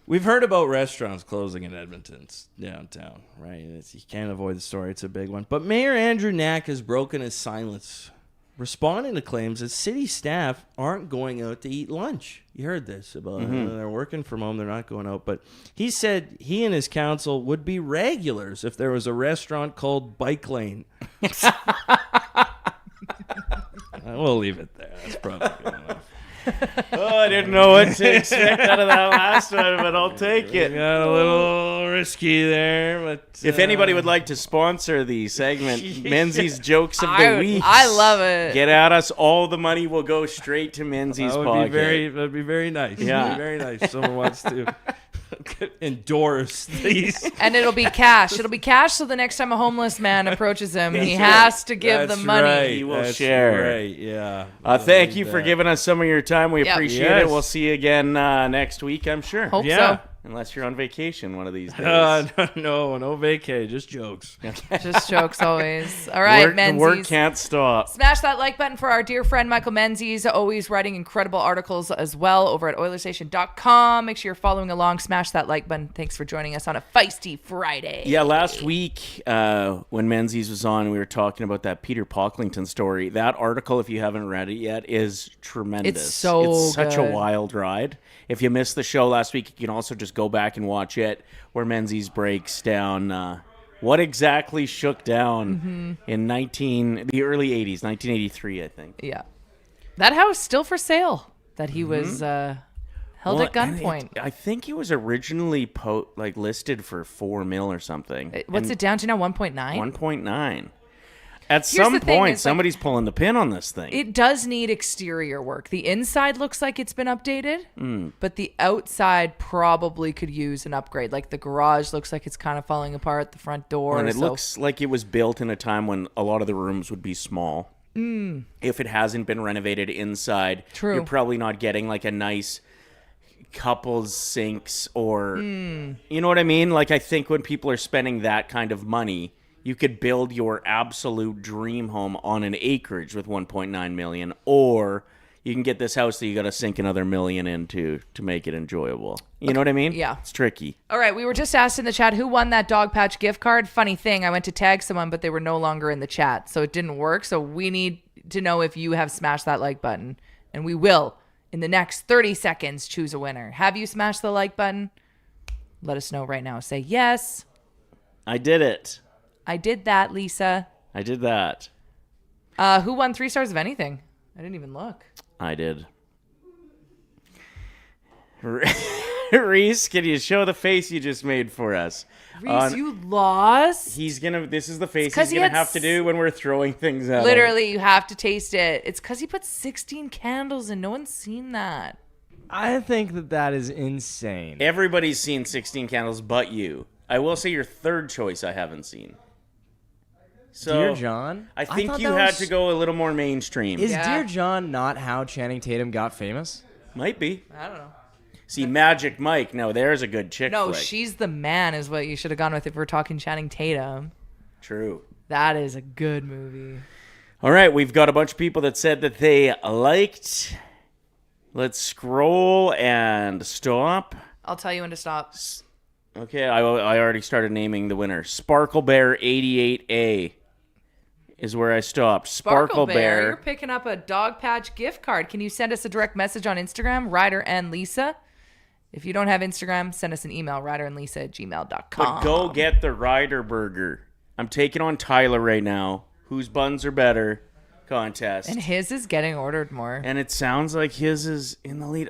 [SPEAKER 9] We've heard about restaurants closing in Edmonton's downtown, right? You can't avoid the story. It's a big one. But Mayor Andrew Knack has broken his silence, responding to claims that city staff aren't going out to eat lunch. You heard this about they're working from home, they're not going out. But he said he and his council would be regulars if there was a restaurant called Bike Lane. We'll leave it there. That's probably good enough.
[SPEAKER 5] Oh, I didn't know what to expect out of that last one, but I'll take it.
[SPEAKER 9] Got a little risky there, but
[SPEAKER 5] If anybody would like to sponsor the segment, Menzies Jokes of the Week,
[SPEAKER 6] I love it.
[SPEAKER 5] get at us. All the money will go straight to Menzies'
[SPEAKER 9] that would
[SPEAKER 5] pocket.
[SPEAKER 9] that'd be very nice.
[SPEAKER 5] Yeah.
[SPEAKER 9] That'd be very nice. Someone wants to endorse these.
[SPEAKER 6] And it'll be cash. It'll be cash, so the next time a homeless man approaches him, he has to give
[SPEAKER 9] That's
[SPEAKER 6] the money.
[SPEAKER 9] right.
[SPEAKER 5] He will
[SPEAKER 9] That's
[SPEAKER 5] share.
[SPEAKER 9] Right. Yeah.
[SPEAKER 5] Thank you for giving us some of your time. We
[SPEAKER 6] Yep.
[SPEAKER 5] appreciate
[SPEAKER 9] Yes.
[SPEAKER 5] it. We'll see you again next week, I'm sure.
[SPEAKER 6] Hope
[SPEAKER 9] Yeah.
[SPEAKER 6] so.
[SPEAKER 5] Unless you're on vacation one of these days.
[SPEAKER 9] No vacay, just jokes.
[SPEAKER 6] Just jokes always. All right,
[SPEAKER 5] The
[SPEAKER 6] Menzies.
[SPEAKER 5] work can't stop.
[SPEAKER 6] Smash that like button for our dear friend Michael Menzies, always writing incredible articles as well over at OilersNation.com. Make sure you're following along. Smash that like button. Thanks for joining us on a Feisty Friday.
[SPEAKER 5] Yeah, last week when Menzies was on, we were talking about that Peter Pocklington story. That article, if you haven't read it yet, is tremendous.
[SPEAKER 6] It's such
[SPEAKER 5] a
[SPEAKER 6] good.
[SPEAKER 5] wild ride. If you missed the show last week, you can also just go back and watch it, where Menzies breaks down what exactly shook down in the early 80s, 1983, I think.
[SPEAKER 6] Yeah. That house still for sale that he was held at
[SPEAKER 5] and
[SPEAKER 6] gunpoint.
[SPEAKER 5] I think it was originally listed for $4 million or something.
[SPEAKER 6] What's it down to now? 1.9?
[SPEAKER 5] 1.9. At
[SPEAKER 6] Here's
[SPEAKER 5] some
[SPEAKER 6] the thing,
[SPEAKER 5] point,
[SPEAKER 6] it's like-
[SPEAKER 5] somebody's pulling the pin on this thing.
[SPEAKER 6] It does need exterior work. The inside looks like it's been updated, but the outside probably could use an upgrade. Like the garage looks like it's kind of falling apart, the front door.
[SPEAKER 5] And it
[SPEAKER 6] so-
[SPEAKER 5] looks like it was built in a time when a lot of the rooms would be small. If it hasn't been renovated inside,
[SPEAKER 6] True.
[SPEAKER 5] you're probably not getting like a nice couples sinks or, you know what I mean? Like I think when people are spending that kind of money, you could build your absolute dream home on an acreage with $1.9 million, or you can get this house that you got to sink another $1 million into to make it enjoyable. You know what I mean?
[SPEAKER 6] Yeah.
[SPEAKER 5] It's tricky.
[SPEAKER 6] All right, we were just asked in the chat who won that Dog Patch gift card. Funny thing, I went to tag someone, but they were no longer in the chat, so it didn't work. So we need to know if you have smashed that like button, and we will, in the next 30 seconds, choose a winner. Have you smashed the like button? Let us know right now. Say yes.
[SPEAKER 5] I did it.
[SPEAKER 6] I did that, Lisa.
[SPEAKER 5] I did that.
[SPEAKER 6] Who won 3 stars of anything? I didn't even look.
[SPEAKER 5] I did. Reese, can you show the face you just made for us?
[SPEAKER 6] Reese, you lost.
[SPEAKER 5] This is the face
[SPEAKER 6] 'cause
[SPEAKER 5] he's
[SPEAKER 6] he
[SPEAKER 5] gonna
[SPEAKER 6] had
[SPEAKER 5] have to do when we're throwing things at him.
[SPEAKER 6] Literally, you have to taste it. It's because he put 16 candles and no one's seen that.
[SPEAKER 7] I think that is insane.
[SPEAKER 5] Everybody's seen 16 Candles but you. I will say your third choice I haven't seen. So,
[SPEAKER 7] Dear John?
[SPEAKER 5] I think
[SPEAKER 7] thought
[SPEAKER 5] you
[SPEAKER 7] that
[SPEAKER 5] had
[SPEAKER 7] was-
[SPEAKER 5] to go a little more mainstream.
[SPEAKER 7] Is
[SPEAKER 6] Yeah.
[SPEAKER 7] Dear John not how Channing Tatum got famous?
[SPEAKER 5] Might be.
[SPEAKER 6] I don't know.
[SPEAKER 5] See, Magic Mike, now there's a good chick
[SPEAKER 6] No,
[SPEAKER 5] flick.
[SPEAKER 6] She's the Man is what you should have gone with if we're talking Channing Tatum.
[SPEAKER 5] True.
[SPEAKER 6] That is a good movie.
[SPEAKER 5] All right, we've got a bunch of people that said that they liked. Let's scroll and stop.
[SPEAKER 6] I'll tell you when to stop.
[SPEAKER 5] Okay, I already started naming the winner. Sparkle Bear 88A is where I stopped. Sparkle
[SPEAKER 6] You're
[SPEAKER 5] Bear.
[SPEAKER 6] picking up a Dog Patch gift card. Can you send us a direct message on Instagram, Ryder and Lisa? If you don't have Instagram, send us an email, ryderandlisa@gmail.com.
[SPEAKER 5] But go get the Ryder Burger. I'm taking on Tyler right now. Whose buns are better? Contest.
[SPEAKER 6] And his is getting ordered more.
[SPEAKER 5] And it sounds like his is in the lead.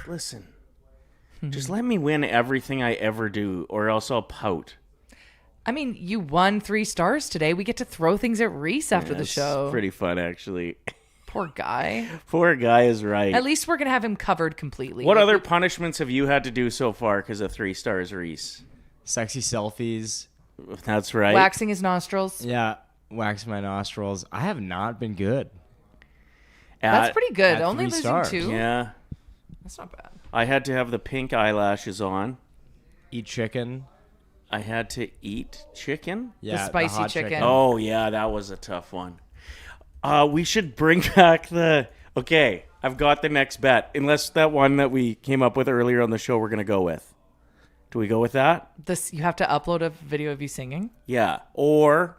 [SPEAKER 5] Listen, just let me win everything I ever do, or else I'll pout.
[SPEAKER 6] I mean, you won 3 stars today. We get to throw things at Reese after the
[SPEAKER 5] It's
[SPEAKER 6] show.
[SPEAKER 5] pretty fun, actually.
[SPEAKER 6] Poor guy.
[SPEAKER 5] Poor guy is right.
[SPEAKER 6] At least we're going to have him covered completely.
[SPEAKER 5] What other punishments have you had to do so far because of 3 stars, Reese?
[SPEAKER 7] Sexy selfies.
[SPEAKER 5] That's right.
[SPEAKER 6] Waxing his nostrils.
[SPEAKER 7] Yeah, wax my nostrils. I have not been good.
[SPEAKER 6] That's pretty good.
[SPEAKER 7] at
[SPEAKER 6] Only
[SPEAKER 7] 3
[SPEAKER 6] losing
[SPEAKER 7] stars.
[SPEAKER 6] 2.
[SPEAKER 5] Yeah.
[SPEAKER 6] That's not bad.
[SPEAKER 5] I had to have the pink eyelashes on.
[SPEAKER 7] Eat chicken.
[SPEAKER 5] I had to eat chicken.
[SPEAKER 7] Yeah,
[SPEAKER 6] spicy
[SPEAKER 7] hot
[SPEAKER 6] chicken.
[SPEAKER 5] Oh, yeah, that was a tough one. We should bring back the... Okay, I've got the next bet. Unless that one that we came up with earlier on the show we're going to go with. Do we go with that?
[SPEAKER 6] You have to upload a video of you singing?
[SPEAKER 5] Yeah. Or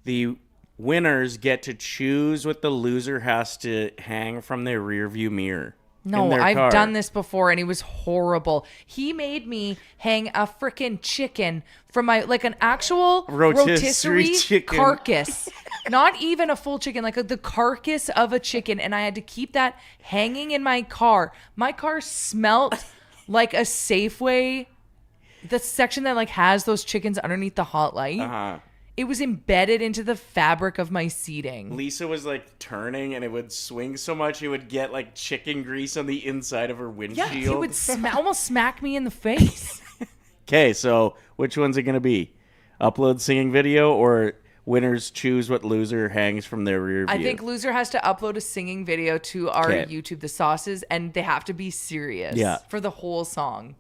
[SPEAKER 5] the winners get to choose what the loser has to hang from their rear view mirror.
[SPEAKER 6] No,
[SPEAKER 5] in their
[SPEAKER 6] I've
[SPEAKER 5] car.
[SPEAKER 6] done this before and it was horrible. He made me hang a freaking chicken from my, like an actual rotisserie
[SPEAKER 5] chicken.
[SPEAKER 6] carcass. Not even a full chicken, like the carcass of a chicken. And I had to keep that hanging in my car. My car smelt like a Safeway, the section that like has those chickens underneath the hot light.
[SPEAKER 5] Uh-huh.
[SPEAKER 6] It was embedded into the fabric of my seating.
[SPEAKER 5] Lisa was like turning and it would swing so much it would get like chicken grease on the inside of her windshield.
[SPEAKER 6] Yeah, he would almost smack me in the face.
[SPEAKER 5] Okay, so which one's it going to be? Upload singing video or winners choose what loser hangs from their rear view?
[SPEAKER 6] I think loser has to upload a singing video to our
[SPEAKER 5] Okay.
[SPEAKER 6] YouTube, The Sauces, and they have to be serious for the whole song.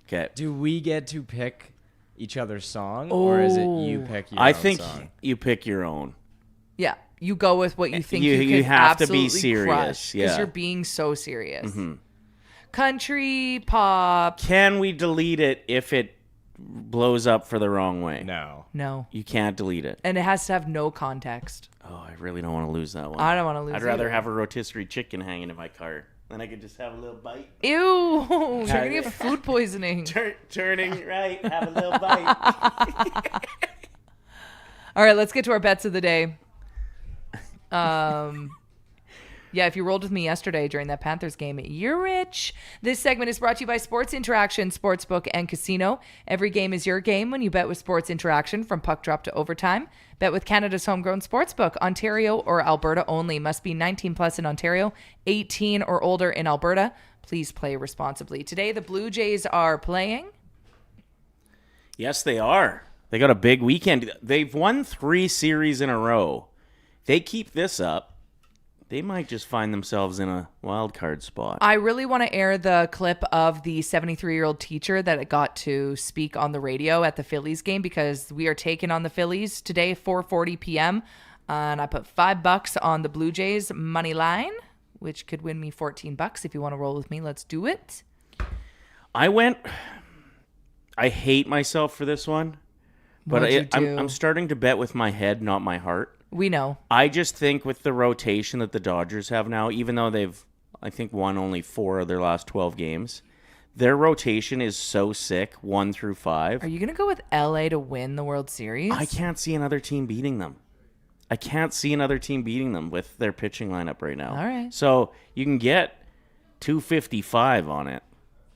[SPEAKER 5] Okay.
[SPEAKER 7] Do we get to pick each other's song, or is it you pick your
[SPEAKER 5] I
[SPEAKER 7] own
[SPEAKER 5] think
[SPEAKER 7] song?
[SPEAKER 5] you pick your own.
[SPEAKER 6] Yeah, you go with what you think
[SPEAKER 5] You-
[SPEAKER 6] you,
[SPEAKER 5] you
[SPEAKER 6] could
[SPEAKER 5] have to be
[SPEAKER 6] absolutely
[SPEAKER 5] serious,
[SPEAKER 6] crush, because
[SPEAKER 5] yeah.
[SPEAKER 6] you're being so serious.
[SPEAKER 5] Mm-hmm.
[SPEAKER 6] Country, pop,
[SPEAKER 5] Can we delete it if it blows up for the wrong way?
[SPEAKER 7] No.
[SPEAKER 6] no.
[SPEAKER 5] You can't delete it.
[SPEAKER 6] And it has to have no context.
[SPEAKER 5] Oh, I really don't want to lose that one.
[SPEAKER 6] I don't want to lose
[SPEAKER 5] I'd rather
[SPEAKER 6] either.
[SPEAKER 5] have a rotisserie chicken hanging in my car. Then I could just have a little bite.
[SPEAKER 6] Ew, you're going to get food poisoning.
[SPEAKER 5] Turning right, have a little bite.
[SPEAKER 6] All right, let's get to our bets of the day. Yeah, if you rolled with me yesterday during that Panthers game, you're rich. This segment is brought to you by Sports Interaction, Sportsbook, and Casino. Every game is your game when you bet with Sports Interaction from puck drop to overtime. Bet with Canada's homegrown sportsbook. Ontario or Alberta only. Must be 19 plus in Ontario, 18 or older in Alberta. Please play responsibly. Today, the Blue Jays are playing.
[SPEAKER 5] Yes, they are. They got a big weekend. They've won 3 series in a row. They keep this up, they might just find themselves in a wild card spot.
[SPEAKER 6] I really want to air the clip of the 73-year-old teacher that got to speak on the radio at the Phillies game, because we are taking on the Phillies today, 4:40 p.m. And I put $5 on the Blue Jays money line, which could win me $14. If you want to roll with me, let's do it.
[SPEAKER 5] I hate myself for this one, but
[SPEAKER 6] What'd you do?
[SPEAKER 5] I'm starting to bet with my head, not my heart.
[SPEAKER 6] We know.
[SPEAKER 5] I just think with the rotation that the Dodgers have now, even though they've, I think, won only 4 of their last 12 games, Their rotation is so sick, 1 through 5.
[SPEAKER 6] Are you going to go with LA to win the World Series?
[SPEAKER 5] I can't see another team beating them. I can't see another team beating them with their pitching lineup right now.
[SPEAKER 6] All right.
[SPEAKER 5] So you can get $255 on it.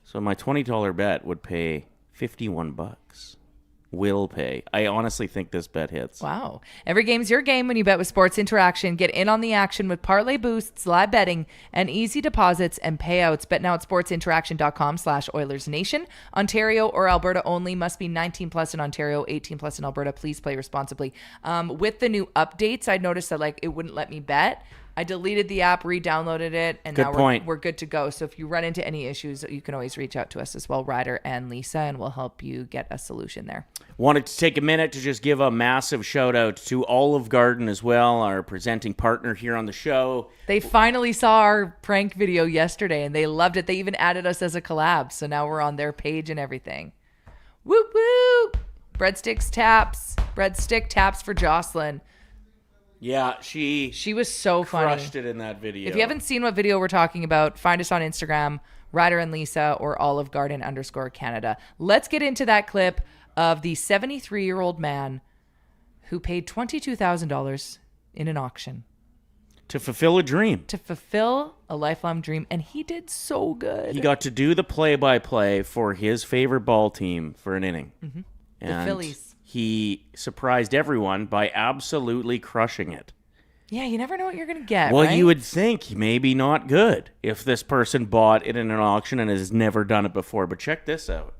[SPEAKER 5] So my $20 bet would pay $51. Will pay. I honestly think this bet hits.
[SPEAKER 6] Wow. Every game's your game when you bet with Sports Interaction. Get in on the action with parlay boosts, live betting, and easy deposits and payouts. Bet now at sportsinteraction.com/OilersNation. Ontario or Alberta only. Must be 19 plus in Ontario, 18 plus in Alberta. Please play responsibly. With the new updates, I noticed that it wouldn't let me bet. I deleted the app, re-downloaded it, and now we're good to go. So if you run into any issues, you can always reach out to us as well, Ryder and Lisa, and we'll help you get a solution there.
[SPEAKER 5] Wanted to take a minute to just give a massive shout out to Olive Garden as well, our presenting partner here on the show.
[SPEAKER 6] They finally saw our prank video yesterday, and they loved it. They even added us as a collab, so now we're on their page and everything. Whoop, whoop! Breadstick taps for Jocelyn.
[SPEAKER 5] Yeah, she
[SPEAKER 6] was so funny.
[SPEAKER 5] Crushed it in that video.
[SPEAKER 6] If you haven't seen what video we're talking about, find us on Instagram, Ryder and Lisa or Olive Garden _Canada. Let's get into that clip of the 73-year-old man who paid $22,000 in an auction.
[SPEAKER 5] To fulfill a dream.
[SPEAKER 6] To fulfill a lifelong dream, and he did so good.
[SPEAKER 5] He got to do the play-by-play for his favorite ball team for an inning.
[SPEAKER 6] Mm-hmm.
[SPEAKER 5] And
[SPEAKER 6] the Phillies.
[SPEAKER 5] He surprised everyone by absolutely crushing it.
[SPEAKER 6] Yeah, you never know what you're going to get,
[SPEAKER 5] Well,
[SPEAKER 6] right?
[SPEAKER 5] you would think maybe not good if this person bought it in an auction and has never done it before. But check this out.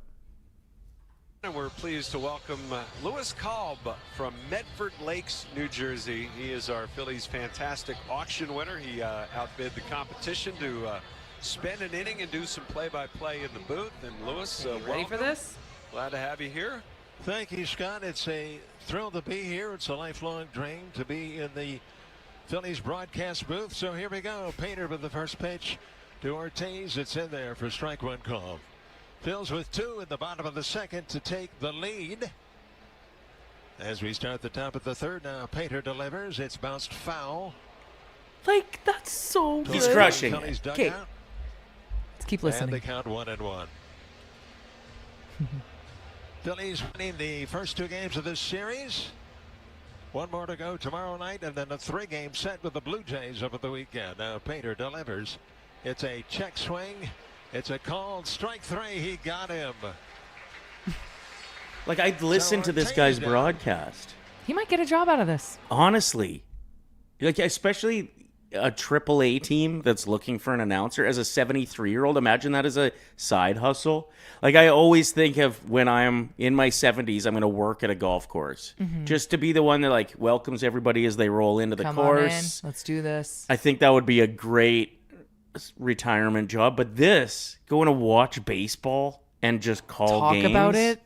[SPEAKER 10] And we're pleased to welcome Louis Kolb from Medford Lakes, New Jersey. He is our Phillies fantastic auction winner. He outbid the competition to spend an inning and do some play-by-play in the booth. And Louis,
[SPEAKER 6] ready for this?
[SPEAKER 10] Glad to have you here.
[SPEAKER 11] Thank you, Scott. It's a thrill to be here. It's a lifelong dream to be in the Phillies broadcast booth. So here we go. Painter with the first pitch to Ortiz. It's in there for strike one call. Phils with 2 in the bottom of the second to take the lead. As we start the top of the third now, Painter delivers. It's bounced foul.
[SPEAKER 6] That's so good.
[SPEAKER 5] He's crushing
[SPEAKER 11] it.
[SPEAKER 6] Okay. Let's keep listening.
[SPEAKER 11] And they count 1-1. Phillies winning the first 2 games of this series. 1 more to go tomorrow night, and then a 3-game set with the Blue Jays over the weekend. Now Painter delivers. It's a check swing. It's a called strike 3. He got him.
[SPEAKER 5] I'd listen to this guy's broadcast.
[SPEAKER 6] He might get a job out of this.
[SPEAKER 5] Honestly. Especially a AAA team that's looking for an announcer as a 73-year-old. Imagine that as a side hustle. I always think of when I'm in my 70s, I'm going to work at a golf course.
[SPEAKER 6] Mm-hmm.
[SPEAKER 5] Just to be the one that welcomes everybody as they roll into the
[SPEAKER 6] Come
[SPEAKER 5] course.
[SPEAKER 6] on in. Let's do this.
[SPEAKER 5] I think that would be a great retirement job. But this, going to watch baseball and just call games.
[SPEAKER 6] Talk about it.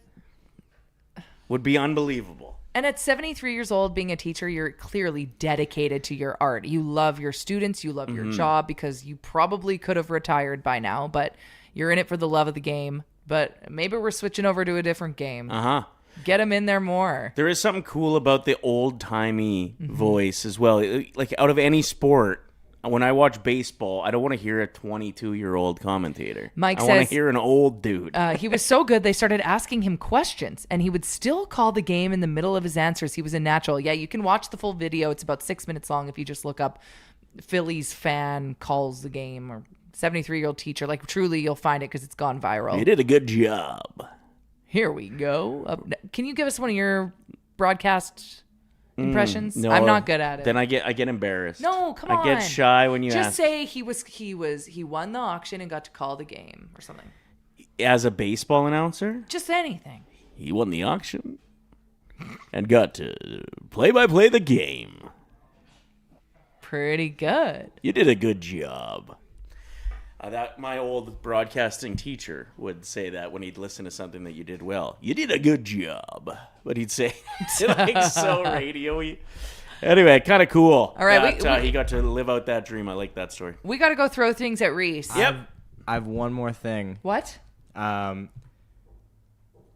[SPEAKER 5] Would be unbelievable.
[SPEAKER 6] And at 73 years old, being a teacher, you're clearly dedicated to your art. You love your students. You love your job because you probably could have retired by now, but you're in it for the love of the game. But maybe we're switching over to a different game.
[SPEAKER 5] Uh-huh.
[SPEAKER 6] Get them in there more.
[SPEAKER 5] There is something cool about the old-timey voice as well. Out of any sport, when I watch baseball, I don't want to hear a 22-year-old commentator.
[SPEAKER 6] Mike
[SPEAKER 5] I
[SPEAKER 6] says,
[SPEAKER 5] want to hear an old dude.
[SPEAKER 6] He was so good, they started asking him questions, and he would still call the game in the middle of his answers. He was a natural. Yeah, you can watch the full video. It's about 6 minutes long if you just look up Phillies fan calls the game or 73-year-old teacher. Truly, you'll find it because it's gone viral.
[SPEAKER 5] You did a good job.
[SPEAKER 6] Here we go. Can you give us one of your broadcast impressions?
[SPEAKER 5] No,
[SPEAKER 6] I'm not good at it.
[SPEAKER 5] Then I get embarrassed.
[SPEAKER 6] No, come on.
[SPEAKER 5] I get shy when you
[SPEAKER 6] just
[SPEAKER 5] ask.
[SPEAKER 6] say he won the auction and got to call the game or something.
[SPEAKER 5] As a baseball announcer,
[SPEAKER 6] Just anything.
[SPEAKER 5] he won the auction and got to play-by-play the game.
[SPEAKER 6] Pretty good.
[SPEAKER 5] You did a good job. That my old broadcasting teacher would say that when he'd listen to something that you did well. You did a good job. But he'd say so radio-y. Anyway, kind of cool.
[SPEAKER 6] All right,
[SPEAKER 5] that, he got to live out that dream. I like that story.
[SPEAKER 6] We got to go throw things at Reese.
[SPEAKER 5] Yep.
[SPEAKER 7] I have one more thing.
[SPEAKER 6] What?
[SPEAKER 7] I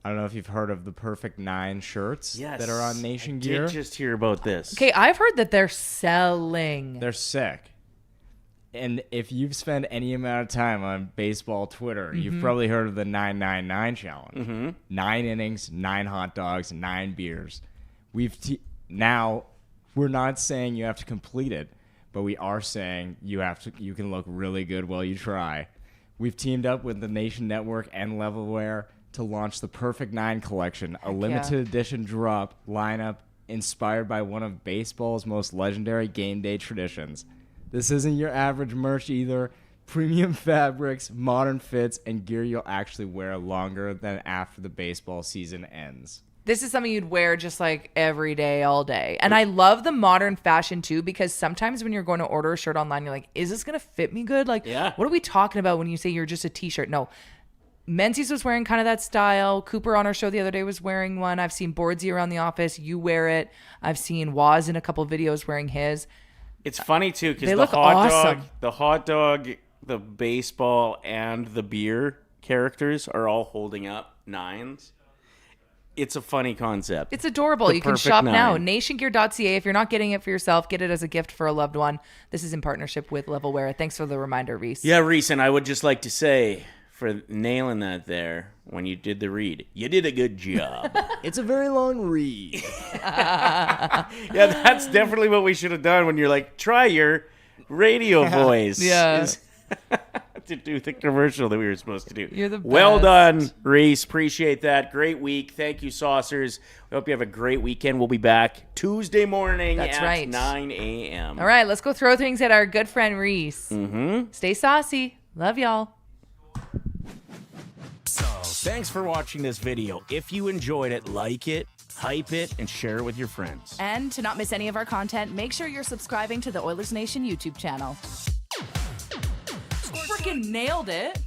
[SPEAKER 7] don't know if you've heard of the Perfect 9 shirts that are on Nation Gear.
[SPEAKER 5] I did just hear about this.
[SPEAKER 6] Okay, I've heard that they're selling.
[SPEAKER 7] They're sick. And if you've spent any amount of time on baseball Twitter, you've probably heard of the 999 challenge. 9 innings, 9 hot dogs, 9 beers. Now, we're not saying you have to complete it, but we are saying you can look really good while you try. We've teamed up with the Nation Network and Levelware to launch the Perfect 9 collection, a limited edition drop lineup inspired by one of baseball's most legendary game day traditions. This isn't your average merch either. Premium fabrics, modern fits, and gear you'll actually wear longer than after the baseball season ends.
[SPEAKER 6] This is something you'd wear just like every day, all day. And I love the modern fashion too, because sometimes when you're going to order a shirt online, you're like, is this going to fit me good? Like, what are we talking about when you say you're just a t-shirt? No. Menzies was wearing kind of that style. Cooper on our show the other day was wearing one. I've seen Boardsy around the office. You wear it. I've seen Waz in a couple videos wearing his.
[SPEAKER 5] It's funny too because the hot dog, the baseball, and the beer characters are all holding up 9s. It's a funny concept.
[SPEAKER 6] It's adorable. You can shop now. Nationgear.ca. If you're not getting it for yourself, get it as a gift for a loved one. This is in partnership with Levelware. Thanks for the reminder, Reese.
[SPEAKER 5] Yeah, Reese, and I would just like to say, for nailing that there when you did the read, you did a good job.
[SPEAKER 7] It's a very long read.
[SPEAKER 5] Yeah, that's definitely what we should have done when you're like, try your radio voice.
[SPEAKER 6] Yeah.
[SPEAKER 5] To do the commercial that we were supposed to do.
[SPEAKER 6] You're the best.
[SPEAKER 5] Well done, Reese. Appreciate that. Great week. Thank you, Saucers. I hope you have a great weekend. We'll be back Tuesday morning at 9 a.m.
[SPEAKER 6] All right, let's go throw things at our good friend Reese. Stay saucy. Love y'all.
[SPEAKER 5] So, thanks for watching this video. If you enjoyed it, like it, hype it, and share it with your friends.
[SPEAKER 12] And to not miss any of our content, make sure you're subscribing to the Oilers Nation YouTube channel.
[SPEAKER 6] Freaking nailed it.